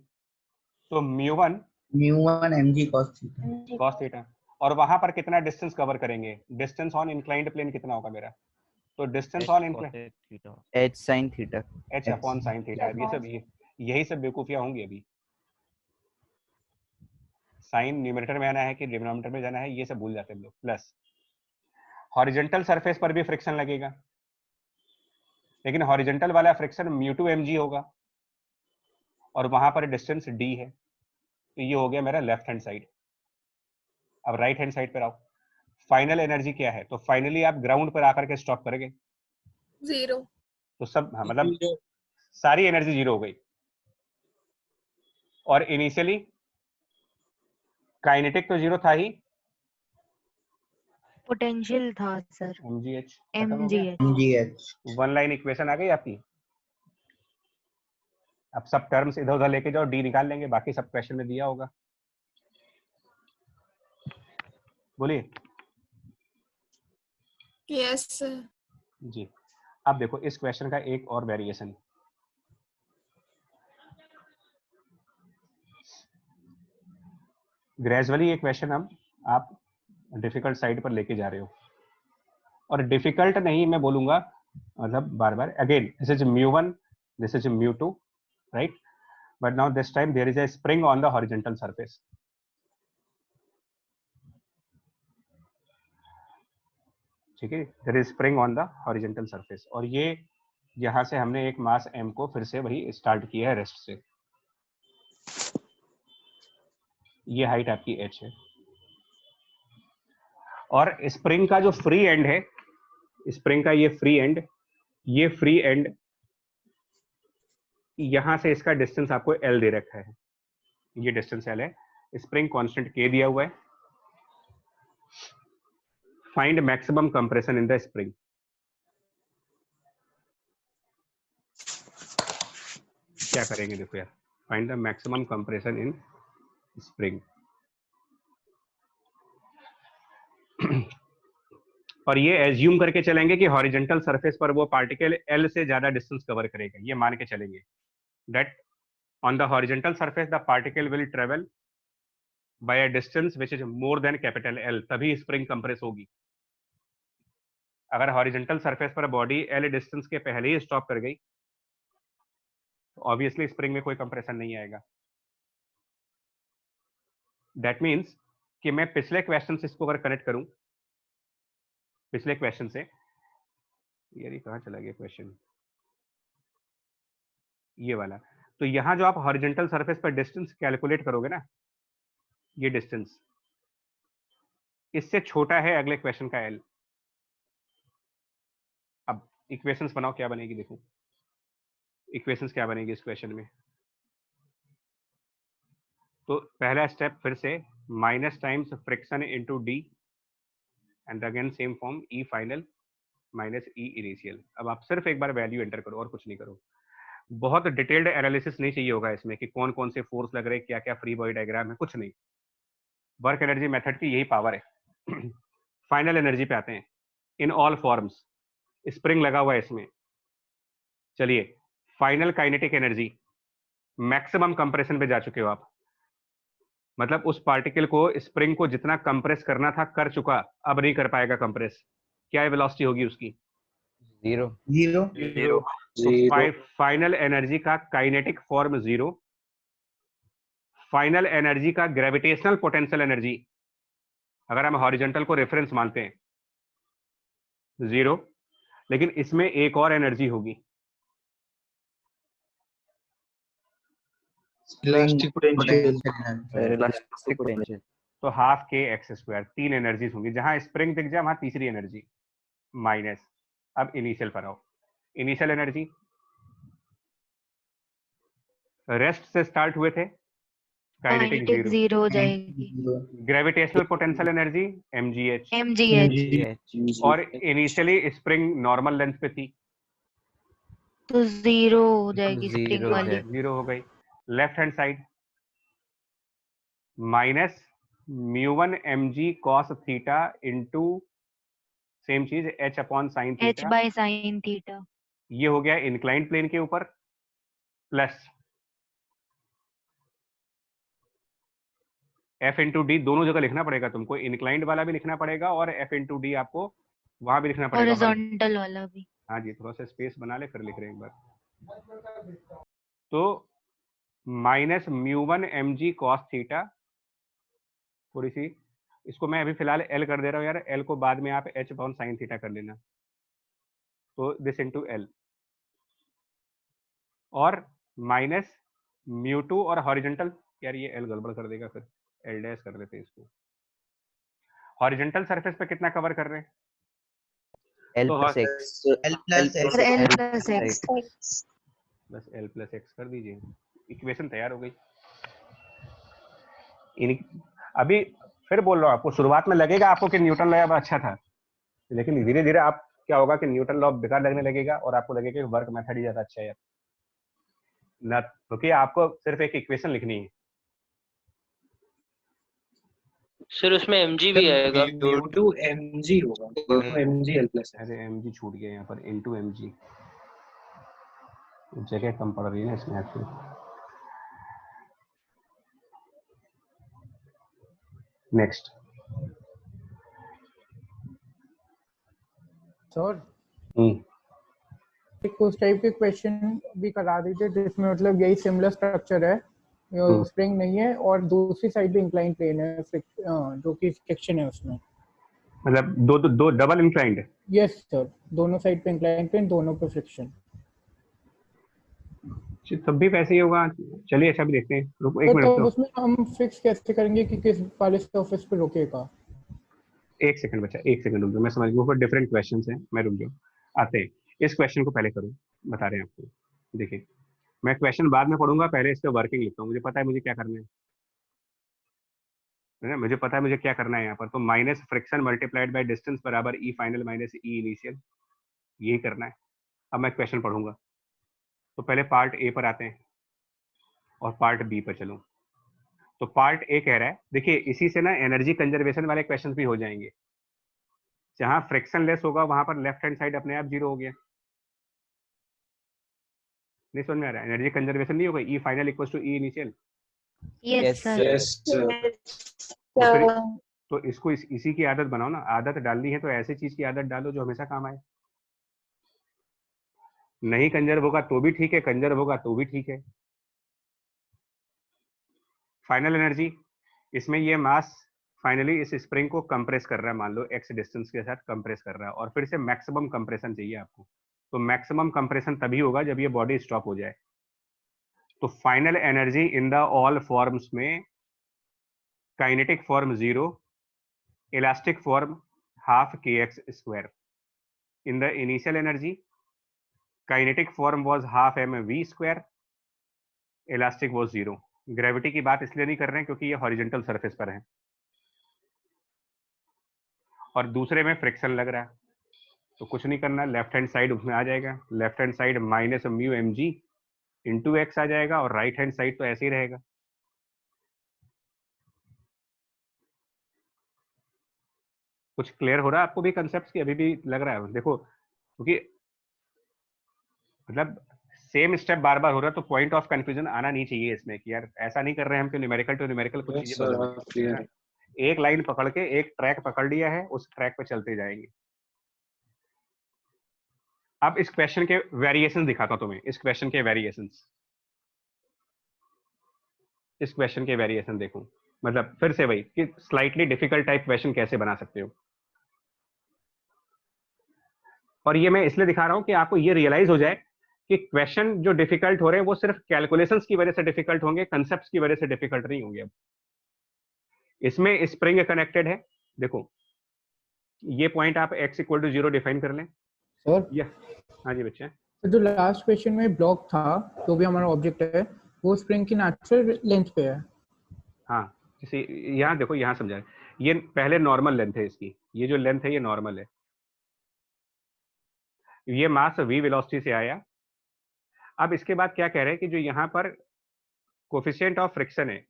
तो μ1 mg cos थीटा, और वहां पर कितना डिस्टेंस कवर करेंगे, डिस्टेंस ऑन इंक्लाइंड प्लेन कितना होगा मेरा, तो distance on inclined h sin theta, h upon sin theta. ये सब यही सब बेवकूफियां होंगी अभी। साइन न्यूमरेटर में आना है कि डिनोमिनेटर में जाना है, ये सब भूल जाते हैं लोग। प्लस हॉरिजॉन्टल सरफेस पर भी फ्रिक्शन लगेगा, लेकिन हॉरिजॉन्टल वाला फ्रिक्शन μ2 mg होगा और वहां पर डिस्टेंस d है। तो ये हो गया मेरा लेफ्ट हैंड साइड। अब राइट हैंड साइड पर आओ, फाइनल एनर्जी क्या है, तो फाइनली आप ग्राउंड पर आकर के स्टॉप करेंगे 0। तो सब हाँ, मतलब सारी एनर्जी 0 हो गई। और इनिशियली काइनेटिक तो 0 था ही, पोटेंशियल था sir, mgh। One line equation आ गई आपकी। अब सब टर्म्स इधर उधर लेके जाओ, डी निकाल लेंगे, बाकी सब क्वेश्चन में दिया होगा। बोलिए। Yes sir. जी, अब देखो इस क्वेश्चन का एक और वेरिएशन। ग्रेजुअली ये क्वेश्चन अब आप डिफिकल्ट साइड पर लेके जा रहे हो, और डिफिकल्ट नहीं मैं बोलूंगा, मतलब बार बार again this is mu1, this is mu2, right, but now this time there is a spring on the horizontal surface. ठीक है, there is spring on the horizontal surface, और ये यहाँ से हमने एक मास m को फिर से वही स्टार्ट किया है रेस्ट से। ये हाइट आपकी h है, और स्प्रिंग का जो फ्री एंड है, स्प्रिंग का ये फ्री एंड यहां से इसका डिस्टेंस आपको L दे रखा है, ये डिस्टेंस L है, स्प्रिंग कांस्टेंट K दिया हुआ है। Find maximum compression in the spring. क्या करेंगे देखो यार, find the maximum compression in spring. और ये एज्यूम करके चलेंगे कि हॉरिजॉन्टल सरफेस पर वो पार्टिकल L से ज्यादा डिस्टेंस कवर करेगा, ये मान के चलेंगे that on the horizontal surface the particle will travel by a distance which is more than capital L, तभी स्प्रिंग कंप्रेस होगी। अगर हॉरिजॉन्टल सरफेस पर बॉडी L डिस्टेंस के पहले ही स्टॉप कर गई तो ऑब्वियसली स्प्रिंग में कोई कंप्रेशन नहीं आएगा। दैट मीन्स कि मैं पिछले क्वेश्चन से इसको अगर कनेक्ट करूं, पिछले क्वेश्चन से, यार ये कहाँ चला गया क्वेश्चन, ये वाला, तो यहां जो आप हॉरिजॉन्टल सरफेस पर डिस्टेंस कैलकुलेट करोगे ना, ये डिस्टेंस इससे छोटा है अगले क्वेश्चन का L। अब इक्वेशंस बनाओ, क्या बनेगी देखो, इक्वेशंस क्या बनेगी इस क्वेश्चन में। तो पहला स्टेप फिर से minus times friction into D and again same form E final minus E initial. अब आप सिर्फ एक बार वैल्यू एंटर करो और कुछ नहीं करो। बहुत डिटेल्ड एनालिसिस नहीं चाहिए होगा इसमें कि कौन कौन से फोर्स लग रहे हैं, क्या क्या फ्री बॉडी डायग्राम है, कुछ नहीं। वर्क एनर्जी मेथड की यही पावर है। फाइनल एनर्जी पे आते हैं इन ऑल फॉर्म्स। स्प्रिंग लगा हुआ है इसमें, चलिए final kinetic energy, maximum compression पे जा चुके हो आप, मतलब उस पार्टिकल को, स्प्रिंग को जितना कंप्रेस करना था कर चुका, अब नहीं कर पाएगा कंप्रेस। क्या वेलोसिटी होगी उसकी? जीरो। फाइनल एनर्जी का काइनेटिक फॉर्म 0, फाइनल एनर्जी का ग्रेविटेशनल पोटेंशियल एनर्जी, अगर हम हॉरिजॉन्टल को रेफरेंस मानते हैं, 0, लेकिन इसमें एक और एनर्जी होगी, इलास्टिक पोटेंशियल। तो हाफ के एक्स स्क्वायर, 3 एनर्जीज होंगी। जहां स्प्रिंग दिख जाए वहां तीसरी एनर्जी माइनस। अब इनिशियल पर आओ, इनिशियल एनर्जी रेस्ट से स्टार्ट हुए थे, काइनेटिक 0 हो जाएगी, ग्रेविटेशनल पोटेंशियल एनर्जी mgh, और इनिशियली स्प्रिंग नॉर्मल लेंथ पे थी तो 0 हो जाएगी, स्प्रिंग वाली 0 हो गई। Left hand side minus mu1 mg cos theta into same चीज h upon sine h theta, by sine theta, ये हो गया इंक्लाइंड प्लेन के ऊपर, प्लस f इंटू डी, दोनों जगह लिखना पड़ेगा तुमको, इंक्लाइंड वाला भी लिखना पड़ेगा और f इंटू डी आपको वहां भी लिखना पड़ेगा, हॉरिजॉन्टल वाला भी। हाँ जी, थोड़ा सा स्पेस बना ले फिर लिख रहे हैं एक बार। तो minus mu1 mg cos theta, थोड़ी सी इसको मैं अभी फिलहाल L कर दे रहा हूँ यार, L को बाद में आप h अपॉन साइन थीटा कर लेना, तो दिस इंटू L, और माइनस mu2 और हॉरिजॉन्टल, यार ये L गड़बड़ कर देगा, फिर L डैश कर लेते हैं इसको। हॉरिजॉन्टल सरफेस पे कितना कवर कर रहे हैं? L plus x, बस L प्लस x कर दीजिए, इक्वेशन तैयार हो गई। अभी फिर बोल रहा हूँ आपको, शुरुआत में लगेगा आपको कि न्यूटन लॉ अच्छा था, लेकिन धीरे धीरे आप क्या होगा कि न्यूटन लॉ बेकार लगने लगेगा और आपको लगेगा कि वर्क मेथड ही ज्यादा अच्छा है ना, क्योंकि आपको सिर्फ एक इक्वेशन लिखनी है। सर उसमें mg भी आएगा। म्यू टू mg होगा, mg l प्लस। अरे mg छूट गया यहाँ पर, इनटू mg, जगह कम पड़ रही है इसमें एक्चुअली। नेक्स्ट सर एक उस टाइप के क्वेश्चन भी करा दीजिए जिसमें मतलब यही सिमिलर स्ट्रक्चर है, स्प्रिंग नहीं है और दूसरी साइड भी इंक्लाइन प्लेन है, जो कि फ्रिक्शन है उसमें। मतलब दो डबल इंक्लाइंड। यस सर, दोनों साइड पे इंक्लाइन प्लेन, दोनों पे फ्रिक्शन। तब भी वैसे ही होगा। चलिए अच्छा भी देखते हैं, रुको एक मिनट। तो उसमें हम फिक्स कैसे करेंगे कि किस वाले सरफेस पे रुकेगा? एक सेकंड बच्चा, एक सेकंड रुक जाओ, मैं समझ गया। ऊपर डिफरेंट क्वेश्चंस हैं, मैं रुक जाओ, आते हैं। इस क्वेश्चन को पहले करो, बता रहे हैं आपको। देखिए मैं क्वेश्चन बाद में पढ़ूंगा, पहले इसका वर्किंग लिखता हूँ। मुझे पता है मुझे क्या करना है ना, मुझे पता है मुझे क्या करना है यहाँ पर। तो minus friction multiplied by distance बराबर ई फाइनल माइनस ई इनिशियल, यही करना है। अब मैं क्वेश्चन पढ़ूंगा, तो पहले पार्ट ए पर आते हैं और पार्ट बी पर चलो। तो पार्ट ए कह रहा है, देखिए इसी से ना एनर्जी कंजर्वेशन वाले क्वेश्चन भी हो जाएंगे। जहां फ्रिक्शन लेस होगा वहां पर लेफ्ट हैंड साइड अपने आप जीरो हो गया। नहीं समझ में आ रहा है? एनर्जी कंजर्वेशन नहीं होगा, E final equals to E initial. Yes sir. तो इसको इसी की आदत बनाओ ना। आदत डालनी है तो ऐसी चीज की आदत डालो जो हमेशा काम आए। नहीं कंजर्व होगा तो भी ठीक है, कंजर्व होगा तो भी ठीक है। फाइनल एनर्जी, इसमें ये मास फाइनली इस स्प्रिंग को कंप्रेस कर रहा है, मान लो एक्स डिस्टेंस के साथ कंप्रेस कर रहा है, और फिर से मैक्सिमम कंप्रेशन चाहिए आपको। तो मैक्सिमम कंप्रेशन तभी होगा जब ये बॉडी स्टॉप हो जाए। तो final energy in the all forms में kinetic form 0, elastic form half kx square. In the initial energy kinetic form was half mv square, elastic was 0। Gravity की बात इसलिए नहीं कर रहे हैं क्योंकि ये हॉरिजॉन्टल सरफेस पर है, और दूसरे में फ्रिक्शन लग रहा है। तो कुछ नहीं करना, लेफ्ट हैंड साइड उसमें आ जाएगा। Left hand side minus mu m g into x आ जाएगा, और राइट हैंड साइड तो ऐसे ही रहेगा। कुछ क्लियर हो रहा है आपको भी कंसेप्ट की? अभी भी लग रहा है? देखो क्योंकि मतलब सेम स्टेप बार बार हो रहा है, तो पॉइंट ऑफ कंफ्यूजन आना नहीं चाहिए इसमें कि यार ऐसा नहीं कर रहे हैं हम कि न्यूमेरिकल टू न्यूमेरिकल कुछ चीजें बदल रही हैं। एक लाइन पकड़ के एक ट्रैक पकड़ लिया है, उस ट्रैक पे चलते जाएंगे। अब इस क्वेश्चन के वेरिएशन दिखाता हूं तुम्हें। इस क्वेश्चन के वेरिएशंस, इस क्वेश्चन के वेरिएशन देखो, मतलब फिर से वही कि स्लाइटली डिफिकल्ट टाइप क्वेश्चन कैसे बना सकते हो। और ये मैं इसलिए दिखा रहा हूं कि आपको ये रियलाइज हो जाए कि क्वेश्चन जो डिफिकल्ट हो रहे हैं वो सिर्फ कैलकुलेशंस की वजह से डिफिकल्ट होंगे, कंसेप्ट्स की वजह से डिफिकल्ट नहीं होंगे। अब इसमें स्प्रिंग कनेक्टेड है, देखो ये पॉइंट आप x इक्वल टू 0 डिफाइन कर लें सर। या हाँ जी बच्चे। तो जो लास्ट क्वेश्चन में ब्लॉक था, तो भी हमारा ऑब्जेक्ट है, वो स्प्रिंग की नेचुरल लेंथ पे है। हाँ जैसे यहाँ देखो, यहाँ समझाए, ये पहले नॉर्मल लेंथ है इसकी, ये जो लेंथ है ये नॉर्मल है, ये मास v वेलोसिटी से आया। अब इसके बाद क्या कह रहे हैं कि जो यहाँ पर कोफिशिएंट ऑफ फ्रिक्शन है,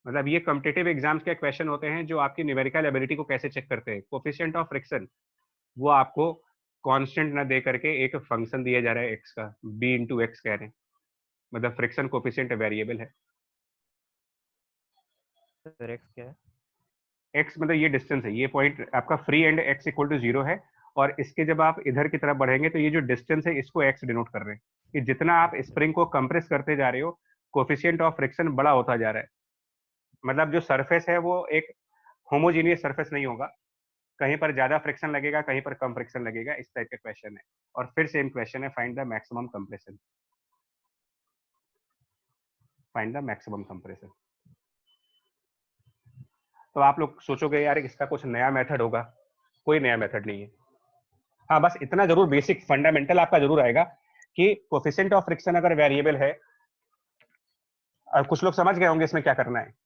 मतलब ये कॉम्पिटिटिव एग्जाम्स के क्वेश्चन होते हैं जो आपकी न्यूमेरिकल एबिलिटी को कैसे चेक करते हैं। कोफिशिएंट ऑफ फ्रिक्शन वो आपको कांस्टेंट ना दे करके एक फंक्शन दिया जा रहा है x का, b इंटू एक्स कह रहे हैं, मतलब फ्रिक्शन कोफिशिएंट वेरिएबल है। सर x क्या है? x मतलब ये डिस्टेंस है, ये पॉइंट आपका free end x equal to 0 है, और इसके जब आप इधर की तरफ बढ़ेंगे तो ये जो डिस्टेंस है इसको x डिनोट कर रहे हैं कि जितना आप स्प्रिंग को कंप्रेस करते जा रहे हो कोफिशिएंट ऑफ फ्रिक्शन बड़ा होता जा रहा है। मतलब जो सरफेस है वो एक होमोजीनियस सरफेस नहीं होगा, कहीं पर ज्यादा फ्रिक्शन लगेगा, कहीं पर कम फ्रिक्शन लगेगा, इस टाइप का क्वेश्चन है। और फिर सेम क्वेश्चन है, find the maximum compression, find the maximum compression. तो आप लोग सोचोगे यार इसका कुछ नया मेथड होगा, कोई नया मेथड नहीं है। हाँ बस इतना जरूर बेसिक फंडामेंटल आपका जरूर आएगा कि कोफिशिएंट ऑफ फ्रिक्शन अगर वेरिएबल है, और कुछ लोग समझ गए होंगे इसमें क्या करना है।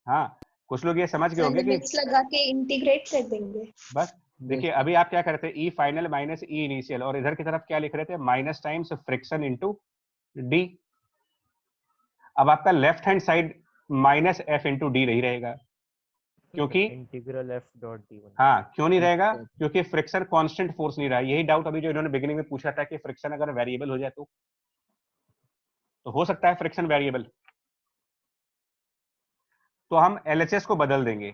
हाँ कुछ लोग ये समझ गए होंगे कि लिमिट्स लगा के इंटीग्रेट कर देंगे। बस देखिए अभी आप क्या करते हैं, ई फाइनल माइनस ई इनिशियल, और इधर की तरफ क्या लिख रहे थे, minus times friction into D. अब आपका left hand side minus f into D नहीं रहेगा, क्योंकि integral F dot D one. हाँ क्यों नहीं रहेगा? क्योंकि फ्रिक्शन कांस्टेंट फोर्स नहीं रहा। यही डाउट अभी जो इन्होंने बिगिनिंग में पूछा था कि फ्रिक्शन अगर वेरिएबल हो जाए तो हो सकता है फ्रिक्शन वेरिएबल, तो हम एलएचएस को बदल देंगे।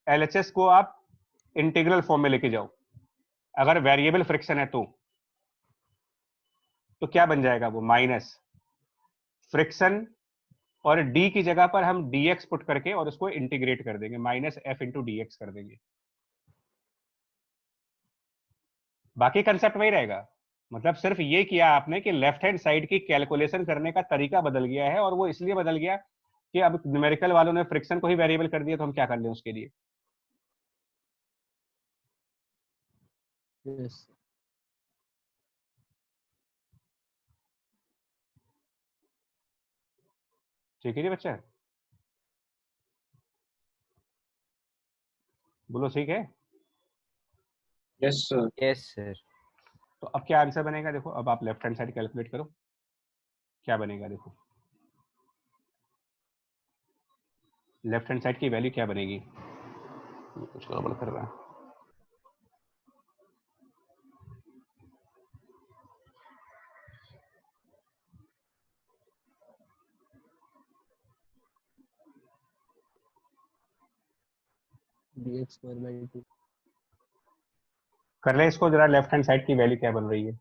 एलएचएस को आप इंटीग्रल फॉर्म में लेके जाओ। अगर वेरिएबल फ्रिक्शन है तो क्या बन जाएगा? वो माइनस फ्रिक्शन और d की जगह पर हम dx पुट करके और उसको इंटीग्रेट कर देंगे, minus f into D x कर देंगे। बाकी कंसेप्ट वही रहेगा, मतलब सिर्फ ये किया आपने कि लेफ्ट हैंड साइड की कैलकुलेशन करने का तरीका बदल गया है, और वो इसलिए बदल गया कि अब न्यूमेरिकल वालों ने फ्रिक्शन को ही वेरिएबल कर दिया, तो हम क्या कर लें उसके लिए। yes. ठीक है जी बच्चा, बोलो ठीक है। Yes sir. Yes sir. तो अब क्या आंसर बनेगा? देखो अब आप लेफ्ट हैंड साइड कैलकुलेट करो, क्या बनेगा। देखो लेफ्ट हैंड साइड की वैल्यू क्या बनेगी? कुछ गड़बड़ कर रहा है। dx square by 2 कर ले इसको जरा, लेफ्ट हैंड साइड की वैल्यू क्या बन रही है?